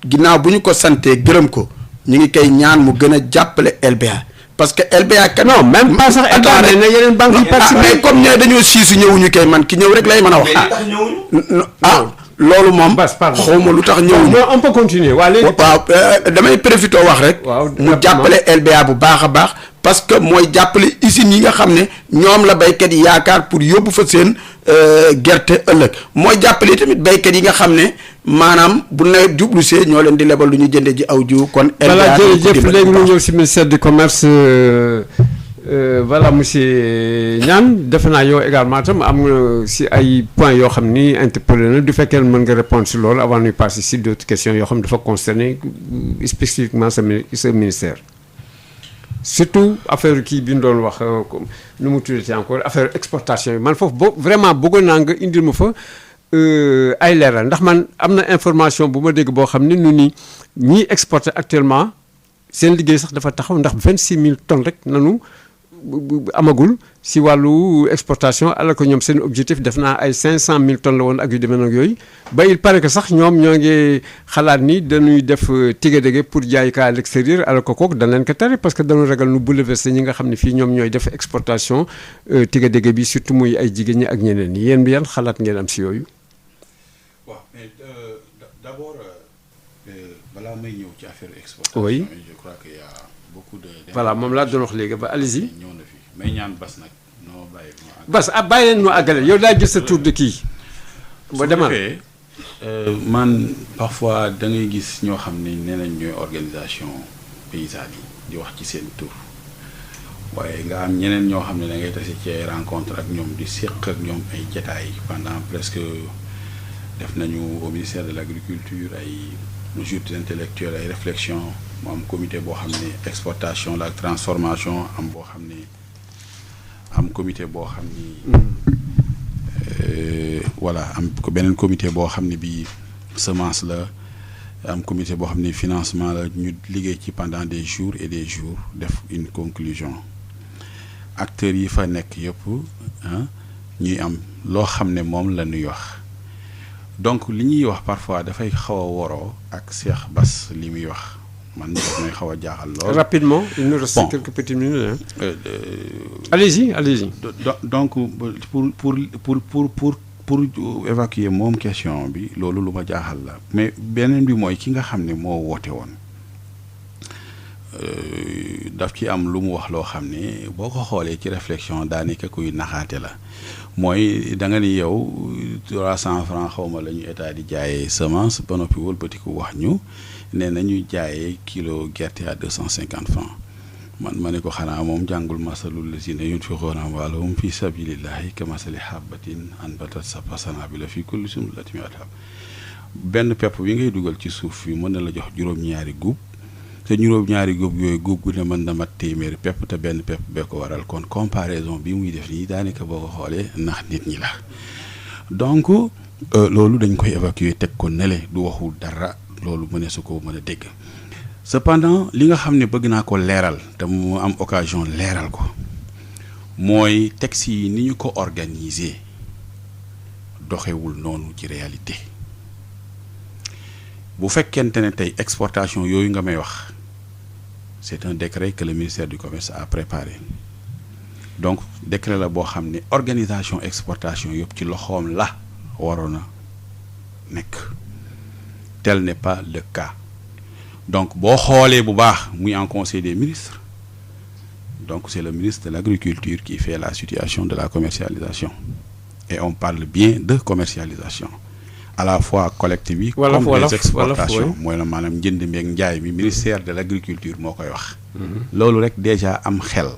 ginnaaw bu ñu ko santee gërëm ko ñu ngi koy ñaan mu gën a jàppale LBA parce que LBA kat. non même pas sax LBA ne yeneen banques yi participer mais comme ñooy dañoo siisu ñëwuñu kay man ki ñëw rek lay mën a wax. loolu moom. xawma lu tax ñëwuñu. on peut continuer waaw léegi. waaw damay profité wax rek. mu jàppale LBA bu baax a baax. parce que mooy jàppale usines yi nga xam ne ñoom la béykat yi yaakaar pour yóbbu fa seen gerte ëllëg mooy jàppale tamit béykat yi nga xam ne maanaam bu nawet jublu see ñoo leen di lebal lu ñu jënde ji aw jiw kon. voilà jërëjëf léegi ñu ñëw si ministère du commerce voilà monsieur Niane defe naa yow également tam am nga si ay points yoo xam ni interpellé na du fekkee mën nga répondre si loolu avant ñuy passer si d'autres questions yoo xam ne dafa concerner spécifiquement sa ministère. surtout affaire kii bi ñu doon wax nu mu tuddati encore affaire exportation yi man foofu vraiment bëggoon naa nga indil ma fa ay leeral ndax man am na information bu ma dégg boo xam ne nu ni ñiy exporter actuellement seen liggéey sax dafa taxaw ndax 26000 tonnes rek nanu amagul si wàllu exportation alors que ñoom seen objectif def naa ay 500000 tonnes la woon ak yu demee nag yooyu ba il paraît que sax ñoom ñoo ngi xalaat ni dañuy def tigga-dégg pour jaay ka à l'extérieur alors que kooku dañ leen ko tere parce que dañu ragal nu bouleverser ñi nga xam ne fii ñoom ñooy def exportation tigga-dégg bi surtout muy ay jigéen ñi ak ñeneen ñi yéen bi yan xalaat ngeen am si yooyu. waaw mais d'abord balaa may ñëw ci affaire exportation. oui je crois que y a beaucoup de. voilà moom laa doon wax léegi ba allez-y. ñëw na fi may ñaan bas nag noo bàyyi. bas bàyyi leen ñu àggale yow daa gis sa tour de kii. ba demal man parfois da ngay gis ñoo xam ne nee nañ ñooy organisation paysanne yi di wax ci seen tur waaye nga am ñeneen ñoo xam ne da ngay tase ci ay rencontre ak ñoom di séq ak ñoom ay jataay pendant presque def nañu au ministère de l'agriculture ay joutes intellectuelles ay réflexion mu am comité boo xam ne exportation la ak transformation am boo xam ne am comité boo xam ni voilà am beneen comité boo xam ne bii semence la am comité boo xam ne financement la ñu liggéey ci pendant des jours et des jours def une conclusion acteurs yi fa nekk yëpp ñuy am loo xam ne moom la ñuy wax donc li ñuy wax parfois dafay xaw a woroo ak Cheikh Bass li muy wax man daf may xaw a jaaxal lool. rapidement il nous reste quelques petites minutes. allez-y. donc pour évacuer moom question bi loolu lu ma jaaxal la mais beneen bi mooy ki nga xam ne moo woote woon daf ci am lu mu wax loo xam ne boo ko xoolee ci réflexion daanaka kuy naxaate la mooy da nga ni yow 300 francs xawma la ñu état di jaayee semence ba noppi wëlbatiku wax ñu nee na ñuy jaayee kilo gerte à 250 francs ma ne ko xanaa moom jàngul masalul lazina yunfiquuna amwaalahum fi sabilillahi ka masali habbatin anbatat sab'a sanaabila fi kulli sunbulatin mi'atu habba benn pepp bi ngay dugal ci suuf fi mën na la jox juróom-ñaari guub te juróom-ñaari guub yooyu guub gu ne mën na mat téeméeri pepp te benn pepp bee ko waral kon comparaison bi muy def nii daanaka boo ko xoolee ndax nit ñi la donc loolu dañ koy évacuer teg ko nele du waxul dara loolu mëne su ko mën a dégg cependant li nga xam ne bëgg naa ko leeral te mu am occasion leeral ko mooy texte yi ni ñu ko organiser doxewul noonu ci réalité bu fekkente ne tey exportation yooyu nga may wax c'est un décret que le ministère du commerce a préparé donc décret la boo xam ne organisation exportation yëpp ci loxoom la waroon a nekk tel n'est pas le cas donc boo xoolee bu baax muy en conseil des ministres donc c'est le ministre de l'agriculture qui fait la situation de la commercialisation et on parle bien de commercialisation à la fois collecte bi comme les exportations mooy la maanaam njënd mi ak njaay mi ministère de l'agriculture moo koy wax loolu rek déjà am xel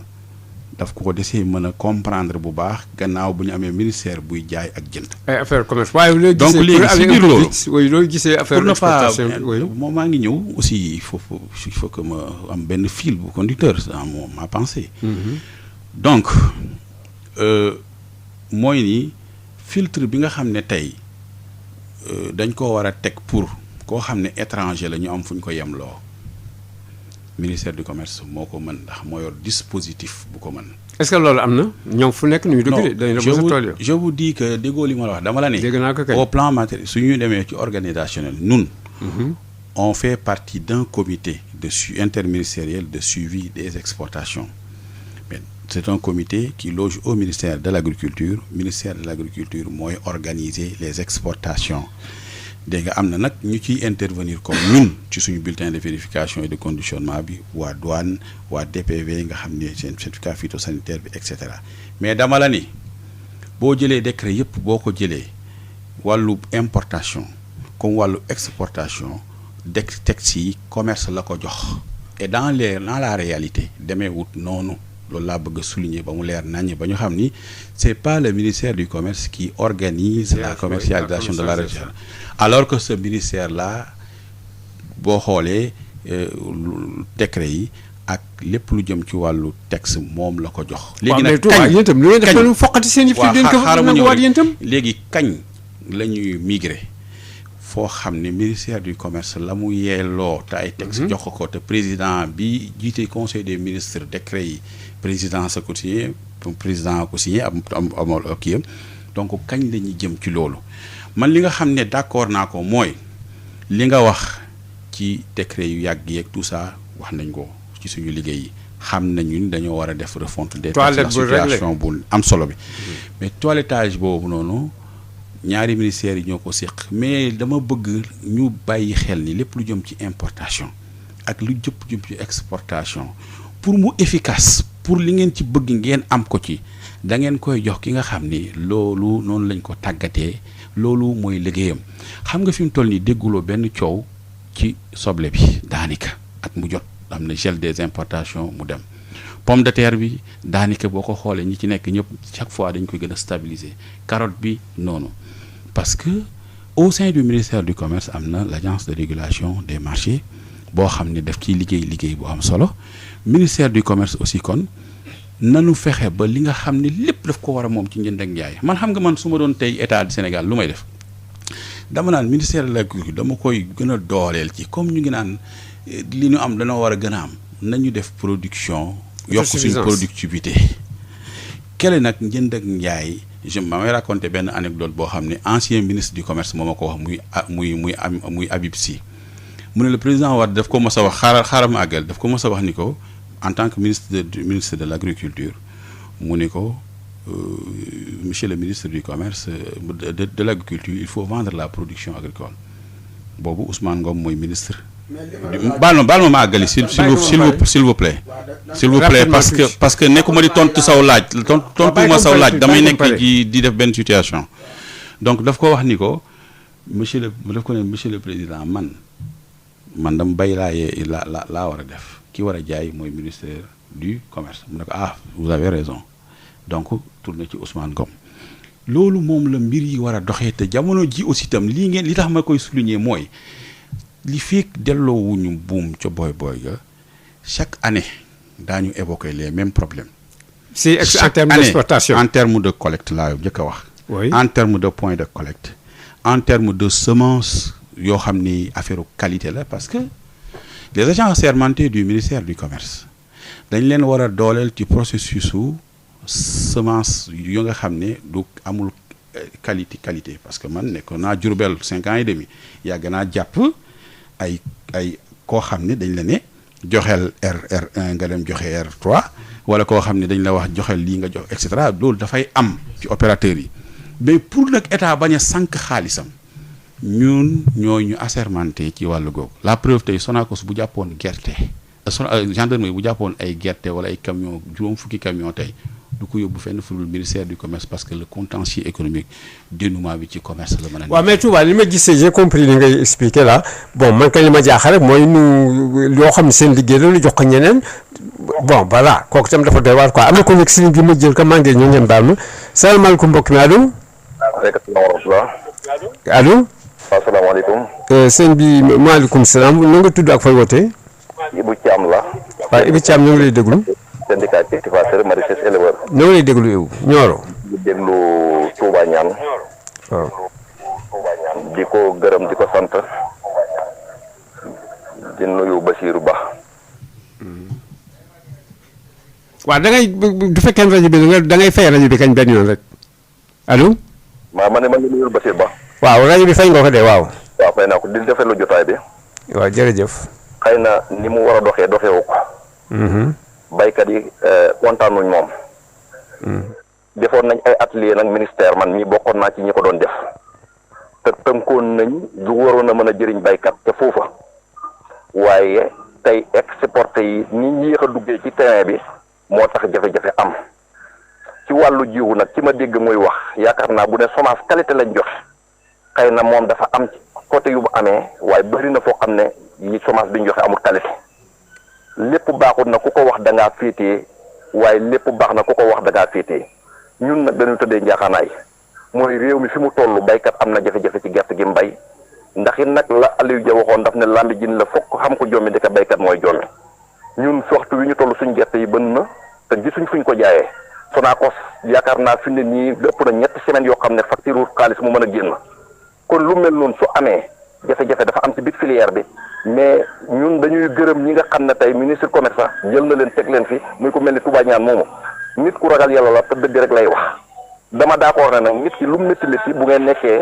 daf ko desee mën a comprendre bu baax gannaaw bu ñu amee ministère buy jaay ak jënd ay affaire commerce waaye looy gisee donc léegi si biir loolu looy gisee affaire exportation moom maa ngi ñëw aussi il faut que ma am benn fil bu conducteur dans ma pensée donc mooy ni filtre bi nga xam ne tey dañ ko war a teg pour koo xam ne étranger la ñu am fu ñu ko yemloo ministère du commerce moo ko mën ndax moo yor dispositif bu ko mën. est-ce que loolu am na ñoom fu nekk nuy dugg dañ la mos a tool je vous dis que déggoo li ma la wax dama la ne. dégg naa ko kay au plan matériel su ñu demee ci organisationnel ñun. on fait partie d'un comité interministériel de suivi des exportations. Mais c'est un comité qui loge au ministère de l'agriculture. Ministère de l'agriculture mooy organiser les exportations. dégg nga am na nag ñu ciy intervenir comme ñun ci suñu bulletin de vérification et de conditionnement bi waa douane waa DPV nga xam ne seen certificat phytosanitaire bi et cetera mais dama la ni boo jëlee décret yëpp boo ko jëlee wàllu importation comme wàllu exportation texte yi commerce la ko jox et dans la réalité demee wut noonu loolu laa bëgg a souligner ba mu leer naññ ba ñu xam ni c'est pas le ministère du commerce qui organise la commercialisation de la région alors que ce ministère là boo xoolee décret yi ak lépp lu jëm ci wàllu texte moom la ko jox. léegi nag kañ léegi kañ la ñuy migrer foo xam ne ministère du commerce la mu yeeloo te ay texte jox ko te président bi jiite conseil des ministres décret yi président sa ko signé président ko signé am kii donc kañ la ñuy jëm ci loolu man li nga xam ne d'accord naa ko mooy li nga wax ci décret yu yàgg yeeg tout ça wax nañ ko ci suñu liggéey yi xam nañu ni dañoo war a def refonte des textes situation bu am solo bi mais toilettage boobu noonu ñaari ministères yi ñoo ko séq mais dama bëgg ñu bàyyi xel ni lépp lu jëm ci importation ak lu jëm ci exportation pour mu efficace pour li ngeen ci bëgg ngeen am ko ci da ngeen koy jox ki nga xam ni loolu noonu lañ ko tàggatee loolu mooy liggéeyam xam nga fi mu toll nii dégguloo benn coow ci soble bi daanaka at mu jot am na gel des importations mu dem pomme de terre bi daanaka boo ko xoolee ñi ci nekk ñëpp chaque fois dañ koy gën a stabiliser carotte bi noonu parce que au sein du ministère du commerce am na l'agence de régulation des marchés boo xam ne daf ciy liggéey bu am solo ministère du commerce aussi kon nanu fexe ba li nga xam ne lépp daf ko war a moom ci njënd ak njaay man xam nga man su ma doon tey état du Sénégal lu may def dama naan ministère de l'agriculture dama koy gën a dooleel ci comme ñu ngi naan li ñu am dañoo war a gën a am nañu def production yokk suñu productivité kele nag njënd ak njaay je may raconter benn anecdote boo xam ne ancien ministre du commerce moo ma ko wax muy Habib Sy mu ne le président Wade daf ko mos a wax xaaral ma àggal daf ko mos a wax ni ko en tant que ministre de l'agriculture mu ne ko monsieur le ministre du commerce de l'agriculture il faut vendre la production agricole boobu Ousmane Ngom mooy ministre baal ma àggali s'il vous plaît parce que nekkuma di tontu saw laaj tontuuma saw laaj damay nekk di def benn situation donc daf ko wax ni ko monsieur le président man dama bay laa war a def ki war a jaay mooy ministère du commerce mu ne ko vous avez raison donc tourné ci Ousmane Ngom loolu moom la mbir yi war a doxee te jamono ji aussi itam li tax ma koy souligner mooy li fekk delloowuñu buum ca boy ga chaque année daañu évoquer les mêmes problèmes. si en termes d'exportation en termes de collecte laa njëkk a wax. oui en termes de point de collecte. en termes de semence yoo xam ni affaire qualité la parce que les agents assermentés du ministère du commerce dañ leen war a dooleel ci processus su semence yu nga xam ne du amul qualité parce que man nekkoon naa Diourbel 5 ans et demi yàgg naa jàpp ay koo xam ne dañ la ne joxeel R1 nga dem joxe R3 wala koo xam ne dañ la wax joxeel lii nga jox et cetera loolu dafay am ci opérateurs yi mais pour nag état bañ a sànq xaalisam ñun ñoo ñu assermenté ci wàllu googu la preuve tey Sonacos bu jàppoon gerte gendarmerie bu jàppoon ay gerte wala ay camion juróom fukki camion tey du ko yóbbu fenn fu dul ministère du commerce parce que le contentieux économique dénouement bi ci commerce la mën a. waaw mais Touba li ma gisee j'ai compris li ngay expliqué là bon man kay li ma jaaxal rek mooy nu loo xam ne seen liggéey la ñu jox ko ñeneen bon voilà kooku itam dafa doy waar quoi am na ko nekk si ligne bi ma jël ko maa ngi ñëw ngeen baal ma salaamaaleykum mbokk mi allo. allo. asalaamaaleykum. sëñ bi maaleykum salaam na nga tudd ak fay wootee. Ibou Thiam la. waaw Ibou Thiam ñu ngi lay déglu. syndicat cultivateur maraîchers éleveurs. ñu ngi lay déglu yow Nioro. di déglu Touba Niane. waaw. di ko gërëm di ko sant. di nuyu Bassirou Ba. waaw da ngay du fekkee rajo bi da ngay fay rajo bi kañ benn yoon rek allo. ma ne man la nuyu Bassirou Ba. waaw rajo bi fay nga ko de waaw. waaw fay naa ko di defee lu jotaay bi. waaw jërëjëf. xëy na ni mu war a doxeewu ko. baykat yi kontaanuñ moom. defoon nañ ay atelier nag ministère man mii bokkoon naa ci ñi ko doon def. te tënkoon nañ lu waroon a mën a jëriñ baykat te foofa. waaye tey exporté yi ni yéex a duggee ci terrain bi moo tax jafe-jafe am. ci wàllu jiwu nag ci ma dégg muy wax yaakaar naa bu ne semence qualité lañ joxe. xëy na moom dafa am ci côté yu mu amee waaye bëri na foo xam ne yi semence bi ñu joxe amul qualité. lépp baaxul na ku ko wax da ngaa féetee waaye lépp baax na ku ko wax da ngaa féetee ñun nag dañu tëddee njaaxaanaay mooy réew mi fi mu toll baykat am na jafe-jafe ci gerte gi mbay ndax it nag la Aliou Dia waxoon daf ne lambi jin la fokk xam ko jommi ndeke baykat mooy jommi ñun waxtu wi ñu toll suñ gerte yi bën na te gisuñ fuñ ko jaayee Sonacos yaakaar naa fi ne nii ëpp na 3 semaines yoo xam ne facture xaalis mu mën a génn kon lu mel noonu su amee jafe-jafe dafa am ci biir filière bi mais ñun dañuy gërëm ñi nga xam ne tey ministre commerce jël na leen teg leen fi muy ko mel ni Touba Niane moomu nit ku ragal yàlla la te dëgg rek lay wax dama d'accord ne nag nit ki lu métti métti bu ngeen nekkee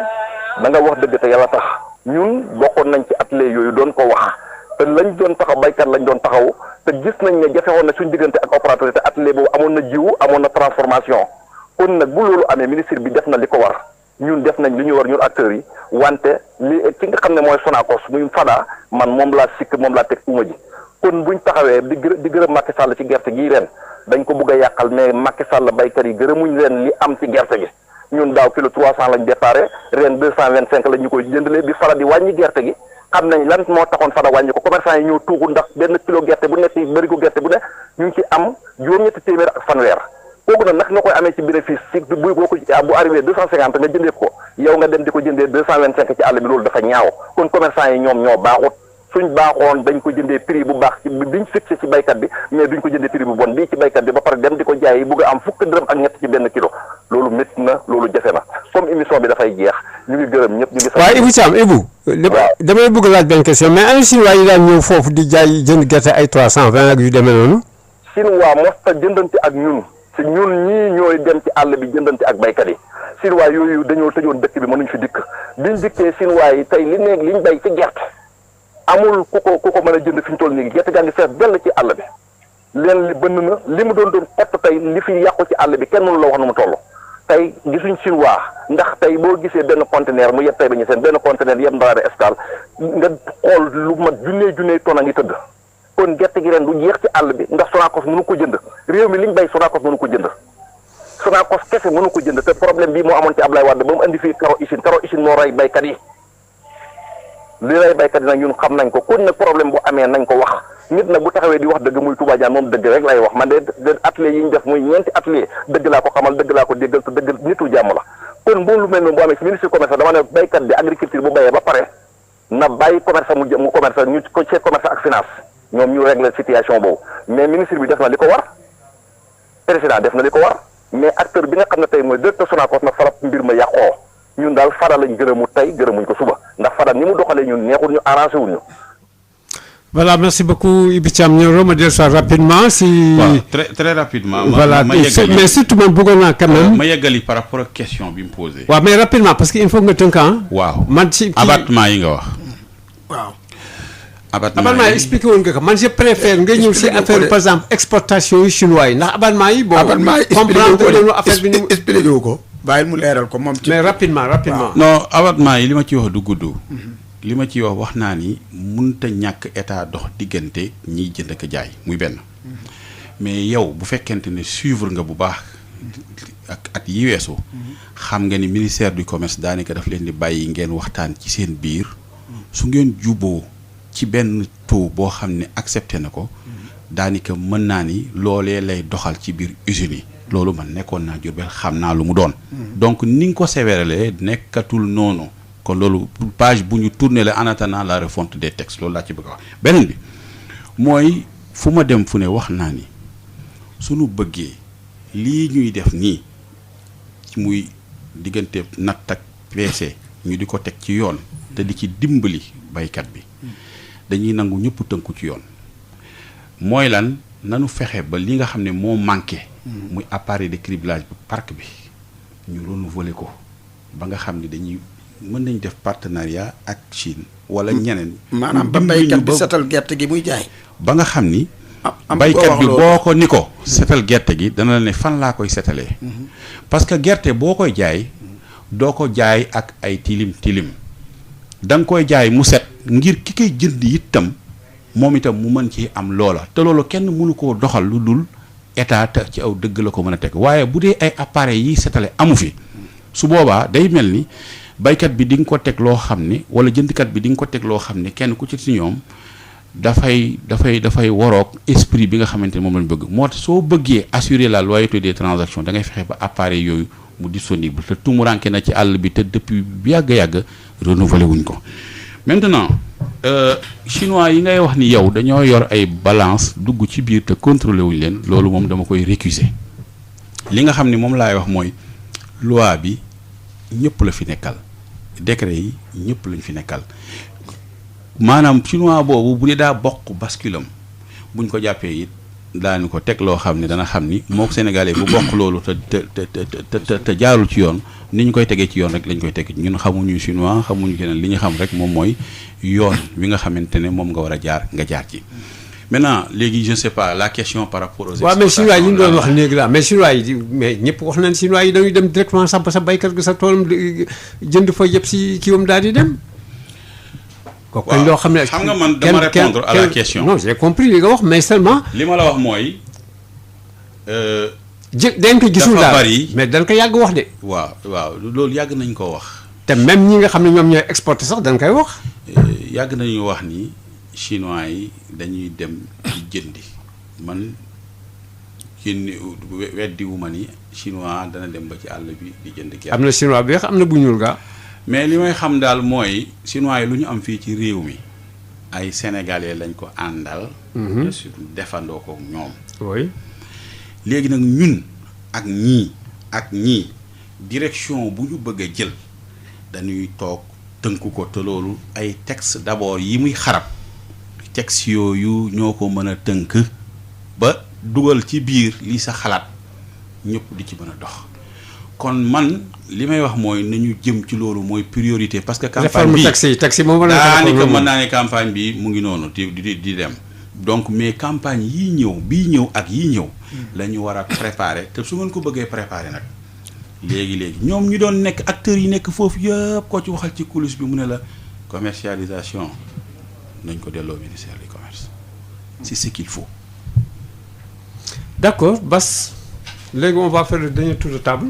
da nga wax dëgg te yàlla tax ñun bokkoon nañ ci atelier yooyu doon ko wax te lañ doon taxaw baykat lañ doon taxaw te gis nañ ne jafe woon na suñ diggante ak opérateur te atelier boobu amoon na jiwu amoon na transformation kon nag bu loolu amee ministre bi def na li ko war ñun def nañ li ñu war ñun acteurs yi wante li ci nga xam ne mooy Sonacos muy Fada man moom laa sikk moom laa teg uma ji kon buñ taxawee di gërëm Macky Sall ci gerte gii ren dañ ko bëgg a yàqal mais Macky Sall baykat yi gërëmuñ leen li am ci gerte gi ñun daaw kilo 300 lañ déparé ren 225 la ñu koy jëndalee bi Fada di wàññi gerte gi xam nañ lan moo taxoon Fada wàññi ko commerçant yi ñëw tuuxu ndax benn kilo gerte bu nekk bërigo gerte bu ne ñu ngi ci am juróom-ñetti téeméer ak fanweer kooku nag nga koy amee ci bénéfice si bu boo ko bu arrivé 250 nga jëndee ko yow nga dem di ko jëndee 225 ci àll bi loolu dafa ñaaw kon commerçant yi ñoom ñoo baaxut suñ baaxoon dañ ko jëndee prix bu baax ci biñ fixé ci baykat bi mais duñ ko jëndee prix bu bon bii ci baykat bi ba pare dem di ko jaay bugg a am fukk dërëm ak ñett ci benn kilo loolu métti na loolu jafe na comme émission bi dafay jeex ñu ngi gërëm ñëpp ñu ngi. waaw Ibou Thiam Ibou. damay bëgg laaj benn question mais ana Chinois yi daan ñëw foofu di jaay jënd gerte ay 320 ak yu demee noonu. Chinois mosta jëndante ak ñun si ñun ñii ñooy dem ci àll bi jëndante ak baykat yi Chinois yooyu dañoo tëjoon dëkk bi mënuñ fi dikk biñ dikkee Chinois yi tey liñ bay ci gerte amul ku ko mën a jënd fi ñu toll nii gerte gaa ngi fees dell ci àll bi leen li bënn na li mu doon xott tey li fi yàqu ci àll bi kenn mënu la wax nu mu toll tey gisuñ Chinois ndax tey boo gisee benn conteneur mu yeb tey ba ñu seen benn conteneur yeb Ndarabe Escale nga xool lu mat junnee ton a ngi tëdd kon gerte gi ren du jeex ci àll bi ndax Sonacos mënu ko jënd réew mi liñ bay Sonacos mënu ko jënd Sonacos kese mënu ko jënd te problème bii moo amoon ci Ablaye Wade ba mu andi fii Karo Usine moo rey baykat yi li rey baykat yi nag ñun xam nañ ko kon nag problème bu amee nañ ko wax nit nag bu taxawee di wax dëgg muy Touba Diagne moom dëgg rek lay wax man de atelier yi ñu def muy 4 atelier dëgg laa ko xamal dëgg laa ko déggal te dëgg nitu jàmm la kon moom lu mel noonu bu amee ci ministre commerce dama ne baykat bi agriculture bu bayee ba pare na bàyyi commerce mu commerce ñu ko chef commerce ak finance ñoom ñu régler situation boobu mais ministre bi def na li ko war président def na li ko war mais acteur bi nga xam ne tey mooy directeur Sonacos nag farab mbir ma yàqoo ñun daal Fada lañ gërëmu tey gërëmuñ ko suba ndax Fada ni mu doxalee ñun neexul ñu arrangé wuñ ñu. Voilà, merci beaucoup Ibou Thiam Nioro ma dellu soit rapidement si. waaw très rapidement. voilà mais surtout man bëggoon naa quand même. ma yeggali par rapport ak question bi mu posé. waaw mais rapidement parce que il faut nga tënk waaw man ci abattement yi nga wax. waaw. abattement yi expliqué woon nga ko man je préfère nga ñëw si affaire par exemple exportation yu chinois yi ndax abattement yi. bon comprendre nañu affaire bi ni mu expliqué wu ko. bàyyil mu leeral ko moom. mais rapidement. non abattement yi li ma ci wax du gudd. li ma ci wax naa ni mënta ñàkk état dox diggante ñiy jënd ak jaay muy benn. mais yow bu fekkente ne suivre nga bu baax ak at yi weesu. xam nga ni ministère du commerce daanaka daf leen di bàyyi ngeen waxtaan ci seen biir. su ngeen juboo ci benn taux boo xam ne accepté na ko. daanaka mën naa ni loolee lay doxal ci biir usines yi. loolu man nekkoon naa Jurbel xam naa lu mu doon. donc ni nga ko sévéralee nekkatul noonu. kon loolu page bu ñu tourné la en attendant la refonte des textes loolu laa ci bëgg a wax beneen bi mooy fu ma dem fu ne wax naa ni suñu bëggee lii ñuy def nii muy diggante natt ak peese ñu di ko teg ci yoon te di ci dimbali baykat bi dañuy nangu ñëpp tënku ci yoon mooy lan nanu fexe ba li nga xam ne moo manqué muy appareil de criblage bi parc bi ñu renouveler ko ba nga xam ne dañuy mën nañ def partenariat ak Chine wala ñeneen. maanaam ba baykat bi setal gerte gi muy jaay. ba nga xam ni. baykat bi boo ko ni ko. setal gerte gi dana la ne fan laa koy setalee. parce que gerte boo koy jaay doo ko jaay ak ay tilim da nga koy jaay mu set ngir ki koy jënd itam moom itam mu mën ci am loola te loolu kenn mënu koo doxal lu dul état te ci aw dëgg la ko mën a teg waaye bu dee ay appareils yi setale amu fi su boobaa day mel ni. baykat bi di nga ko teg loo xam ne wala jëndkat bi di nga ko teg loo xam ne kenn ku ci ñoom dafay waroog esprit bi nga xamante ne moom lañ bëgg moo tax soo bëggee assurer la loyauté des transactions da ngay fexe ba appareil yooyu mu disponible te tumuranke na ci àll bi te depuis bi yàgg renouveler wuñ ko. maintenant chinois yi ngay wax ni yow dañoo yor ay balance dugg ci biir te contrôler wuñ leen loolu moom dama koy récuser li nga xam ne moom laay wax mooy loi bi ñëpp la fi nekkal. décret yi ñëpp lañ fi nekkal maanaam chinois boobu bu dee daa bokk basculam buñ ko jàppee it daañu ko teg loo xam ne dana xam ni mook sénégalais bu bokk loolu te jaarul ci yoon ni ñu koy tegee ci yoon rek lañ koy teg ñun xamuñu chinois xamuñu keneen li ñu xam rek moom mooy yoon wi nga xamante ne moom nga war a jaar nga jaar ci. maintenant léegi je ne sais pas la question par rapport aux exportations. waaw mais chinois yi ñu doon wax léegi la mais chinois yi mais ñëpp wax nañ chinois yi dañuy dem directement samp sa baykat gi sa toolam jënd fa yëpp si kiiwam daal di dem. kooku kañ loo xam ne xam nga man dama répondre à la question. non j'ai compris li nga wax mais seulement. li ma la wax mooy. dañ ko gisul daal bari mais dañ ko yàgg wax de. waaw loolu yàgg nañ koo wax. te même ñi nga xam ne ñoom ñooy exporté sax dañ koy wax. yàgg nañu wax ni. chinois yi dañuy dem di jëndi man kenn weddiwuma ni chinois dana dem ba ci àll bi di jënd gerte. am na chinois bi am na bu ñuul gaa. mais li may xam daal mooy chinois yi lu ñu am fii ci réew mi ay sénégalais lañ ko àndal. bien sûr defandoo ko ñoom. oui. léegi nag ñun ak ñii direction bu ñu bëgg a jël dañuy toog tënku ko te loolu ay texte d'abord yi muy xarab. texte yooyu ñoo ko mën a tënk ba dugal ci biir li sa xalaat ñëpp di ci mën a dox kon man li may wax mooy nañu jëm ci loolu mooy priorité parce que campagne bi taxi moom daanaka mën naa ne campagne bi mu ngi noonu di dem donc mais campagne yii ñëw ak yii ñëw la ñu war a préparer te su ngeen ko bëggee préparer nag léegi ñoom ñu doon nekk acteurs yi nekk foofu yëpp koo ci waxal ci coulisse bi mu ne la commercialisation nañ ko delloo ministère du commerce c'est ce qu'il faut. D'accord Bass léegi on va faire le dernier tour de table.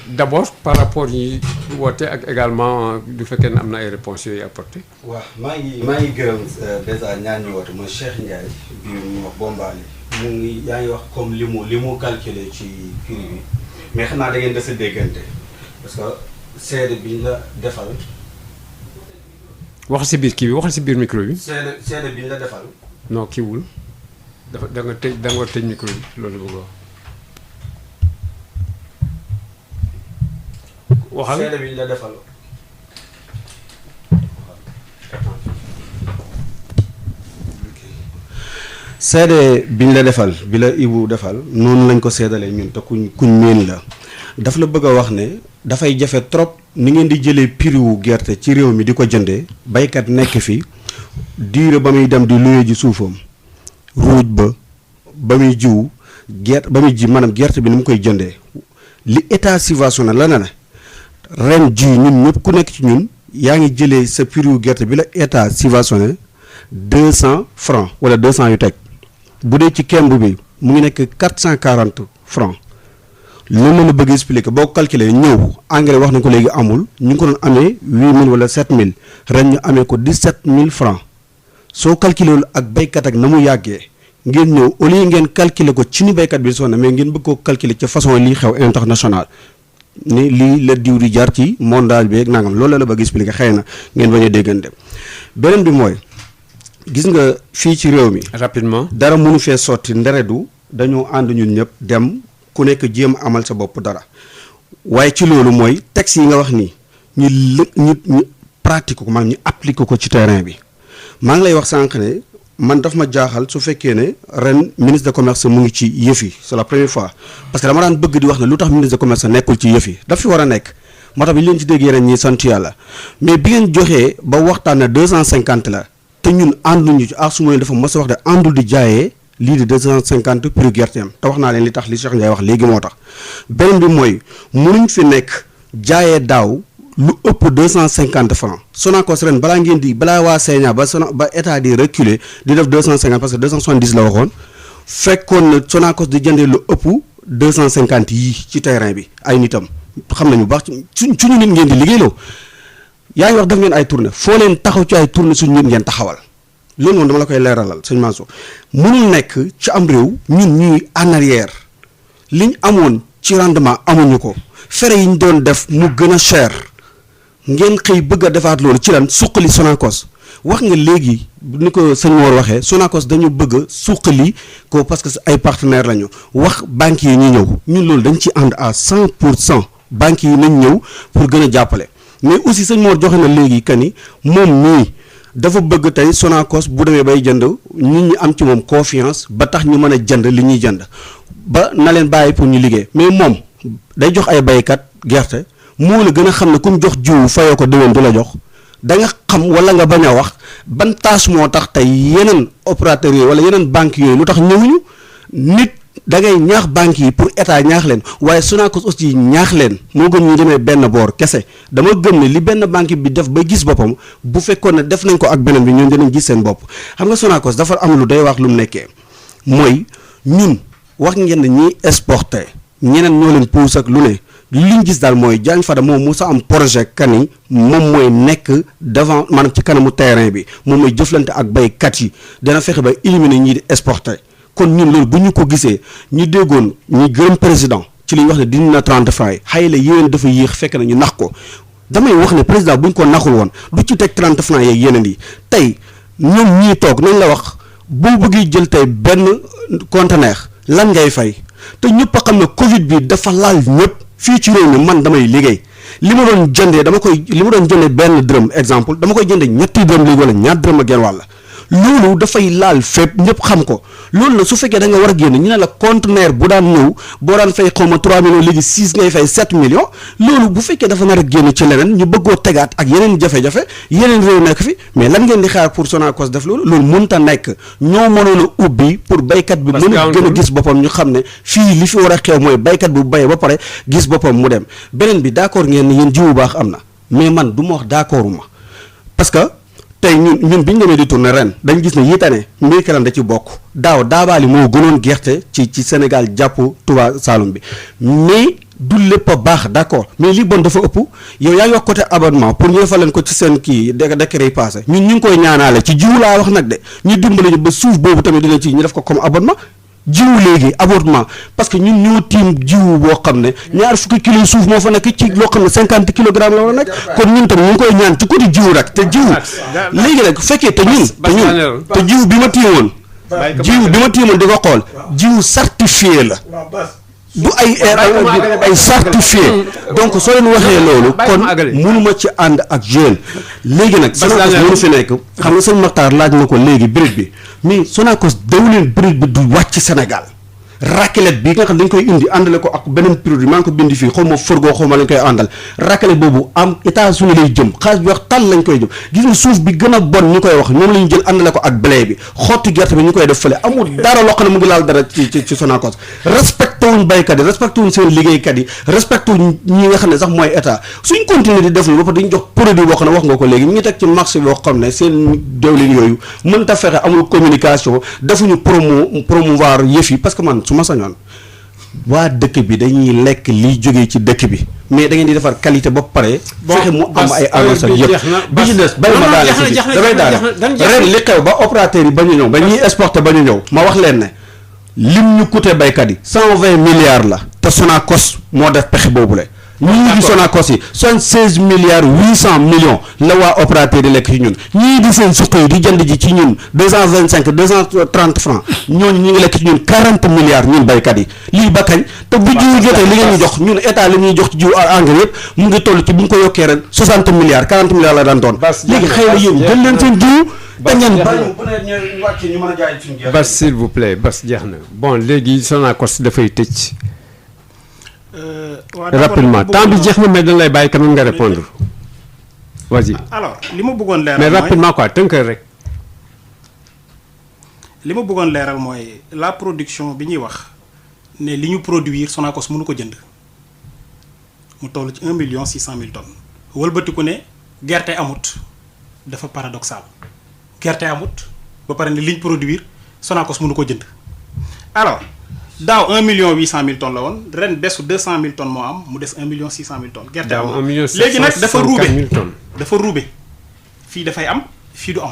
D'abord par rapport yi woote ak également du fekkee ne am na ay réponses yooyu apporté. waaw maa ngi gërëm dèjà ñaan ñu woote mooy Cheikh Ndiaye bi ñu wax Bombali mu ngi yaa ngi wax comme li mu calculé ci prix bi mais xam naa da ngeen des a déggante parce que seede bi ñu la defal. waxal si biir kii bi waxal si biir micro bi. seede bi ñu la defal. non kiiwul dafa da nga tëj micro bi loolu bëgg waxal seede bi ñu la defal. seede bi ñu la defal bi la Ibou defal noonu lañ ko seedalee ñun te kuñ meen la daf la bëgg a wax ne dafay jafe trop ni ngeen di jëlee prix wu gerte ci réew mi di ko jëndee baykat nekk fi diire ba muy dem di luye ji suufam ruuj ba muy jiw gerte ba muy ji maanaam gerte bi ni mu koy jëndee li état subventionné la ne ren ji ñun ñëpp ku nekk ci ñun yaa ngi jëlee sa prix wu gerte bi la état subventionné 200 francs wala 200 yu teg bu dee ci kemb bi mu ngi nekk 440 francs loolu la bëgg expliquer boo calculer ñëw engrais wax na ko léegi amul ñu ngi ko doon amee 8000 wala 7000 ren ñu amee ko 17000 francs soo calculer lu ak baykat ak na mu yàggee ngeen ñëw au lieu ngeen calculer ko ci ni baykat bi sonn mais ngeen bëgg koo calculer ci façon lii xew international ni lii la diw di jar ci mondial bi ak nangam loolu la bëgg expliquer xëy na ngeen bañ a déggante beneen bi mooy gis nga fii ci réew mi. rapidement dara mënu fee sotti nderedu dañoo ànd ñun ñëpp dem ku nekk jéem amal sa bopp dara waaye ci loolu mooy texte yi nga wax nii ñu pratique ko maanaam ñu appliquer ko ci terrain bi maa ngi lay wax sànq ne man daf ma jaaxal su fekkee ne ren ministre de commerce mu ngi ci yëf yi c'est la première fois parce que dama daan bëgg di wax ne lu tax ministre de commerce nekkul ci yëf yi daf fi war a nekk moo tax bi leen ci dégg yeneen ñi sant yàlla mais bi ngeen joxee ba waxtaan ne 250 la te ñun ànduñu ci ah su ma dafa mos a wax de àndul di jaayee lii di 250 prix gerteem te wax naa leen li tax li Cheikh Ndiaye wax léegi moo tax beneen bi mooy mënuñ fi nekk jaayee daaw lu ëpp 250 francs Sonacos ren balaa waa Sénégal ba état di reculer di def 250 parce que 270 la waxoon fekkoon na Sonacos di jëndee lu ëpp 250 yii ci terrain bi ay nitam xam nañu baax suñu nit ngeen di liggéeyloo yaa ngi wax def ngeen ay tournée foo leen taxaw ci ay tournée suñu nit ngeen taxawal loolu moom dama la koy leeralal sëñ Mansour mënul nekk ci am réew ñun ñuy en arrière liñ amoon ci rendement amuñu ko fere yi ñu doon def mu gën a cher ngeen xëy bëgg a defaat loolu ci lan suqali Sonacos wax nga léegi ni ko sëñ Mor waxee Sonacos dañu bëgg a suqali ko parce que ay partenaires lañu wax banques yi ñu ñëw ñun loolu dañ ci ànd à 100% banques yi nañ ñëw pour gën a jàppale mais aussi sëñ Mor joxe na léegi que ni moom mii dafa bëgg tey Sonacos bu demee bay jënd nit ñi am ci moom confiance ba tax ñu mën a jënd li ñuy jënd ba na leen bàyyi pour ñu liggéey mais moom day jox ay baykat gerte moo la gën a xam ne ku mu jox jiwu fayoo ko déwén du la jox da nga xam wala nga bañ a wax ban tâche moo tax tey yeneen opérateurs yooyu wala yeneen banques yooyu lu tax ñëwuñu nit da ngay ñaax banques yi pour état ñaax leen waaye Sonacos aussi ñaax leen moo gën ñu demee benn boor kese dama gëm ne li benn banque bi def ba gis boppam bu fekkoon ne def nañ ko ak beneen bi ñun dinañ gis seen bopp xam nga Sonacos dafa am lu day wax lu mu nekkee mooy ñun wax ngeen ne ñiy exporté ñeneen ñoo leen pousse ak lu ne li ñu gis daal mooy Diagne Fada moom mu sa am projet kani moom mooy nekk devant maanaam ci kanamu terrain bi moom mooy jëflante ak baykat yi dana fexe ba éliminer ñii di exporté kon ñun loolu bu ñu ko gisee ñu déggoon ñu gërëm président ci li ñu wax ne dindi na 30 francs yi xëy la yéen dafa yéex fekk na ñu nax ko damay wax ne président bu ñu ko naxul woon du ci teg 30 francs yeeg yeneen yi tey ñoom ñii toog nañ la wax boo bëggee jël tey benn conteneur lan ngay fay te ñëpp a xam ne Covid bi dafa laal ñëpp fii ci réew mi man damay liggéey li ma doon jëndee benn dërëm exemple dama koy jëndee ñetti dërëm léegi wala ñaar dërëm ak genn wàll loolu dafay laal fépp ñëpp xam ko loolu nag su fekkee da nga war a génn ñu ne la conteneur bu daan ñëw boo daan fay xaw ma 3 millions léegi 6 ngay fay 7 millions loolu bu fekkee dafa nar a génn ci leneen ñu bëggoo tegaat ak yeneen jafe-jafe yeneen réew nekk fi mais lan ngeen di xaar pour Sonacos def loolu mënut a nekk ñoo mënoon a ubbi pour baykat bi mën a gën a gis boppam ñu xam ne fii li fi war a xew mooy baykat bu bayee ba pare gis boppam mu dem beneen bi d'accord ngeen ne yéen jiwu baax am na mais man du ma wax d'accorduma parce que tey ñun bi ñu demee di tourner ren dañ gis ne yitane mbir kalam da ci bokk daabaali moo gënoon gerte ci Sénégal jàpp Touba Saloum bi mais du lépp a baax d'accord mais li bon dafa ëpp yow yaa ngi wax côté abonnement pour ñu defal leen ko ci seen kii décret yi passé ñun ñu ngi koy ñaanaale ci jiw laa wax nag de ñu dimbali ñu ba suuf boobu tamit dina ci ñu def ko comme abonnement jiwu léegi avortement parce que ñun ñoo tiim jiwu boo xam ne ñaar fukki kilo suuf moo fa nekk ci loo xam ne 50 kilogrammes la war a nekk kon ñun tam ñu ngi koy ñaan ci côté jiwu rek te jiwu léegi nag fekkee te jiwu bi ma tiimoon di ko xool jiwu certifié la du ay certifié donc soo leen waxee loolu kon mënuma ci ànd ak jeune léegi nag Sonacos mënu fi nekk xam nga sëñ Maxtaar laaj na ko léegi brut bi mais Sonacos dawlin brut bi du wàcc Sénégal raclette bi nga xam dañ koy indi àndale ko ak beneen produit maa ngi ko bindi fii xaw ma forgoo xaw ma lañ koy àndal raclette boobu am États-Unis lay jëm xaalis bi wax tàll lañ koy jëm gis nga suuf bi gën a bon ñu koy wax ñoom la ñu jël àndale ko ak blé bi xotti gerte bi ñu koy def fële amul dara loo xam ne mu ngi laal dara ci Sonacos respecté wuñ baykat yi respecté wuñ seen liggéeykat yi respecté wuñ ñi nga xam ne sax mooy état suñ continuer di def lu ba pare dañu jox produit boo xam ne wax nga ko léegi ñu ngi teg ci marché boo xam ne seen diwlin yooyu mënta fexe amul communication defuñu promouvoir yëf yi parce que man su ma sañoon waa dëkk bi dañuy lekk liy jógee ci dëkk bi mais da ngeen di defar qualité ba pare. fexe mu am ay annonce ak yëpp bi ci des bay ma daane si damay daane ren li xew ba opérateur yi ba ñu ñëw ba ñuy exporté ba ñu ñëw ma wax leen ne lim ñu coûté baykat yi 120 milliards la te Sonacos moo def pexe boobule. ñii di Sonacos yi 76 milliards 800 millions la waa opérateur yi lekk ci ñun ñii di seen suq yi di jënd ji ci ñun 225 230 francs ñooñu ñu ngi lekk ci ñun 40 milliards ñun baykat yi lii ba kañ te bu jiwu jotee li ngeen ñu jox ñun état li ñuy jox ci jiwu engrais yëpp mu ngi toll ci bu ñu ko yokkee ren 60 milliards 40 milliards la daan doon léegi xëy na yéen jël leen seen jiwu te ngeen bàyyi bu ne ñu wàccee ñu mën a jaay suñu gerte. Bas s'il vous plaît Bas jeex na bon léegi Sonacos dafay tëj. Rapidement temps bi jeex na mais dañ lay bàyyi quand même nga répondre vas-y. alors li ma bëggoon leeral mais rapidement quoi tënkal rek. li ma bëggoon leeral mooy la production bi ñuy wax ne li ñu produire Sonacos mënu ko jënd mu toll ci 1,6 million tonnes wëlbatiku ne gerte amut dafa paradoxal gerte amut ba pare ne li ñu produire Sonacos mënu ko jënd alors. daaw 1,8 million tonnes la woon ren besu 200 000 tonnes moo am mu des 1,6 million tonnes. gerte am léegi nag dafa ruube fii dafay am fii du am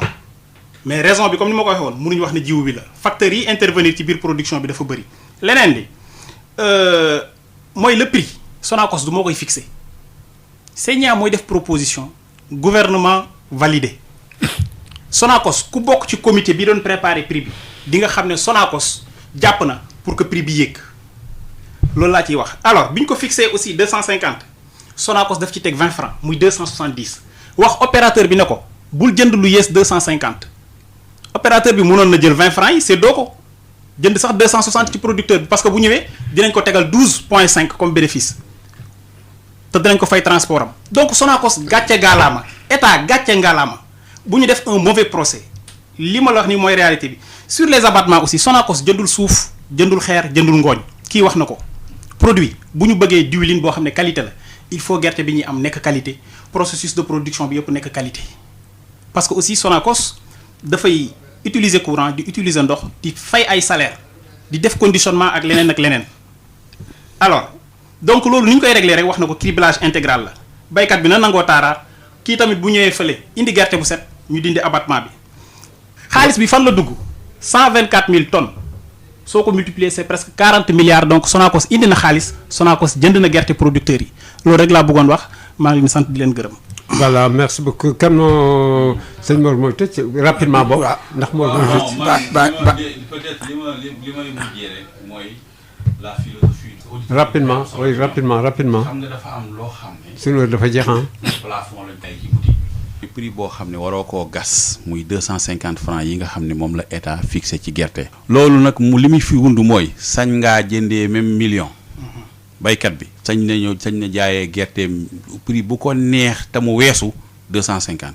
mais raison bi comme ni ma ko waxee woon mënuñu wax ne jiwu bi la facteurs yi intervenir ci biir production bi dafa bëri. leneen li mooy le prix Sonacos du moo koy fixé Sénia mooy def proposition gouvernement validé Sonacos ku bokk ci comité bi doon préparer prix bi di nga xam ne Sonacos jàpp na. pour que prix bi yéeg loolu laa ciy wax alors bi ñu ko fixé aussi 250 Sonacos daf ci teg 20 francs muy 270 wax opérateur bi ne ko bul jënd lu yées 250 opérateur bi mënoon na jël 20 francs yi séddoo ko jënd sax 260 ci producteur bi parce que bu ñëwee dinañ ko tegal 12,5 comme bénéfice te dinañ ko fay transport am donc Sonacos gàcce ngaalaama état gàcce ngaalaama bu ñu def un mauvais procès li ma la wax ni mooy réalité bi sur les abattements aussi Sonacos jëndul suuf. jëndul xeer jëndul ngooñ kii wax na ko produit bu ñu bëggee diwlin boo xam ne qualité la il faut gerte bi ñuy am nekk qualité processus de production bi yëpp nekk qualité parce que aussi Sonacos dafay utiliser courant di utiliser ndox di fay ay salaire di def conditionnement ak leneen alors donc loolu ni ñu koy régler rek wax na ko criblage intégral la baykat bi na nangoo taaraar kii tamit bu ñëwee fële indi gerte bu set ñu dindi abattement bi xaalis bi fan la dugg 124 000 tonnes soo ko multiplier c'est presque 40 milliards donc Sonacos indi na xaalis Sonacos jënd na gerte producteurs yi loolu rek laa bëggoon wax maa ngi leen sant di leen gërëm. voilà merci beaucoup kan moo sëñ Mor mooy tëj rapidement boobu. ndax Mor mooy tëj. peut-être li may mujjee rek mooy la philosophie. rapidement oui rapidement. xam nga dafa am loo xam ne. suñu dafa jeex plafond lañ tey ci boutique. prix boo xam ne waroo koo gas muy 250 francs yi nga xam ne moom la état fixé ci gerte. loolu nag mu li muy fi wund mooy sañ ngaa jëndee même million. baykat bi sañ na jaayee gerte prix bu ko neex te mu weesu 250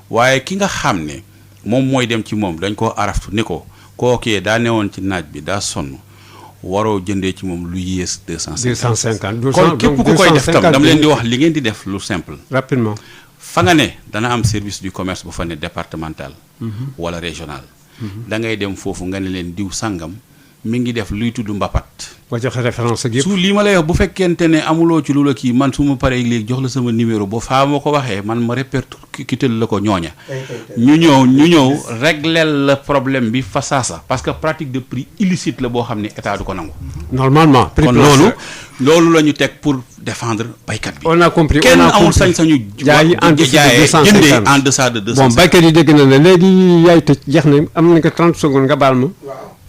waaye ki nga xam ne moom mooy dem ci moom dañ koo araftu ni ko kookee daa newoon ci naaj bi daa sonn waroo jëndee ci moom lu yées 250. kon képp ku koy def tam dama leen di wax li ngeen di def lu simple. rapidement. fa nga ne dana am service du commerce bu fa ne départemental. wala régional. da ngay dem foofu nga ne leen diw sangam mi ngi def luy tudd mbapat. boo joxe référence ak yëpp. su lii ma lay wax bu fekkente ne amuloo ci lu la kii man su ma paree léegi jox la sama numéro ba faa ma ko waxee man ma répercutel la ko ñooña. ñu ñëw réglel la problème bi fa saasa parce que pratique de prix illicite la boo xam ne état du ko nangu. normalement. kon loolu la ñu teg pour défendre baykat bi. on a compris kenn amul sañ-sañu. jaay jëndee en deçà de 250. bon baykat yi dégg na la léegi yaay tëj jeex na am nañu ko 30 secondes nga baal ma.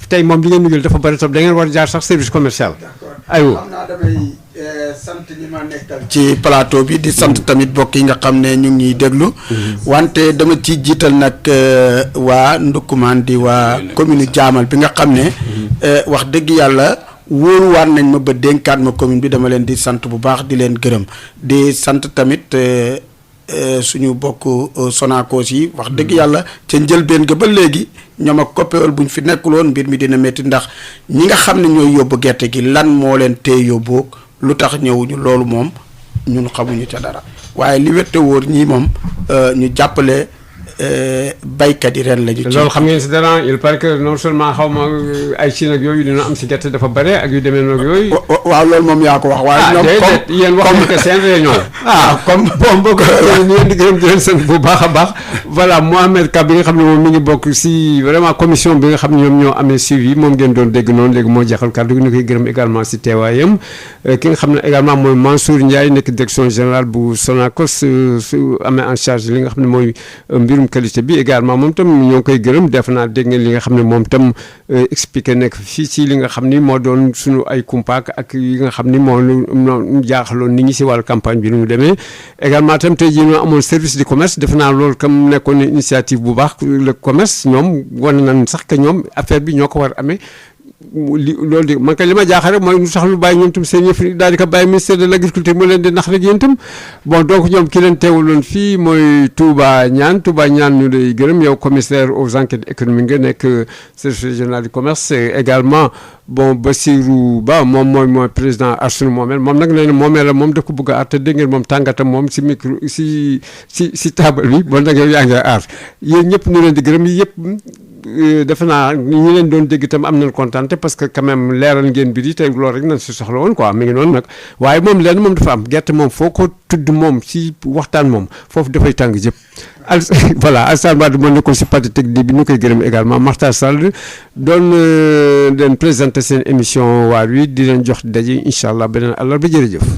tey moom li ngeen liggéey dafa bari trop da ngeen war jaar sax service commercial. d'accord aywa xam naa damay sant ñi ma nekkal ci plateau bi di sant tamit mbokk yi nga xam ne ñu ngi déglu wante dama ci jiital nag waa Ndoukoumane di waa commune Jaamal bi nga xam ne wax dëgg yàlla wóoruwaat nañ ma ba dénkaat ma commune bi dama leen di sant bu baax di leen gërëm di sant tamit suñu bokk Sonacos yi wax dëgg yàlla ca njëlbeen ga ba léegi ñoom ak coppéol bu ñu fi nekkuloon mbir mi dina métti ndax ñi nga xam ne ñooy yóbbu gerte gi lan moo leen tee yóbboog lu tax ñëwuñu loolu moom ñun xamuñu ca dara waaye li wette wóor ñii moom ñu jàppale baykat yi ren lañu. loolu xam ngeen si dara il paraît que non seulement xaw ma ay Chine ak yooyu dina am si gerte dafa bare ak yu demee noonu yooyu. waaw loolu moom yaa ko wax. waaye ñoom comme yéen wax nañu que seen réunion. comme bon mbokk ñu leen di gërëm di leen sant bu baax a baax. voilà Mohamed Ka bi nga xam ne moom mi ngi bokk si vraiment commission bi nga xam ne ñoom ñoo amee suivi moom ngeen doon dégg noonu léegi moo jeexal kàddu gi ñu koy gërëm également si teewaayam ki nga xam ne également mooy Mansour Ndiaye nekk direction générale bu Sonacos su amee en charge li nga xam ne mooy mbirum qualité bi également moom tam ñoo ngi koy gërëm def naa dégg ngeen li nga xam ne moom tam expliqué nekk fii ci li nga xam ni moo doon suñu ay kumpaak ak yi nga xam ni moo jaaxaloon nit ñi si wàllu campagne bi nu mu demee également tam tey jii ñoo amoon service du commerce def naa loolu comme nekkoon initiative bu baax le commerce ñoom wane nañ sax que ñoom affaire bi ñoo ko war amee loolu di man kay li ma jaaxal rek mooy lu tax lu bàyyi ñoom tam seen yëf daal di ko bàyyi ministère de l' agriculture mu leen di nax rek yéen itam bon donc ñoom ki leen teewaloon fii mooy Touba Niane ñu lay gërëm yow commissaire aux enquêtes économiques nga nekk service régional du commerce également bon Bassirou Ba moom mooy président Aar Sunu Moomeel moom nag nee na moomeel la moom daf ko bëgg a aar te dégg ngeen moom tàngatam moom si micro si table bi bon nag yow yaa ngi aar yéen ñëpp ñu leen di gërëm yi yëpp defe naa ñu leen doon dégg itam am nañ kontaan parce que quand même leeral ngeen mbir yi te loolu rek nañ si soxla woon quoi mi ngi noonu nag waaye moom lenn moom dafa am gerte moom foo ko tudd moom si waxtaan moom foofu dafay tàng jëpp voilà Alassane Wade moo nekkoon si partie technique bi ñu koy gërëm également Makhtar Sall doon leen présenté seen émission waar wi di leen jox daje incha allah beneen àllarba jërëjëf.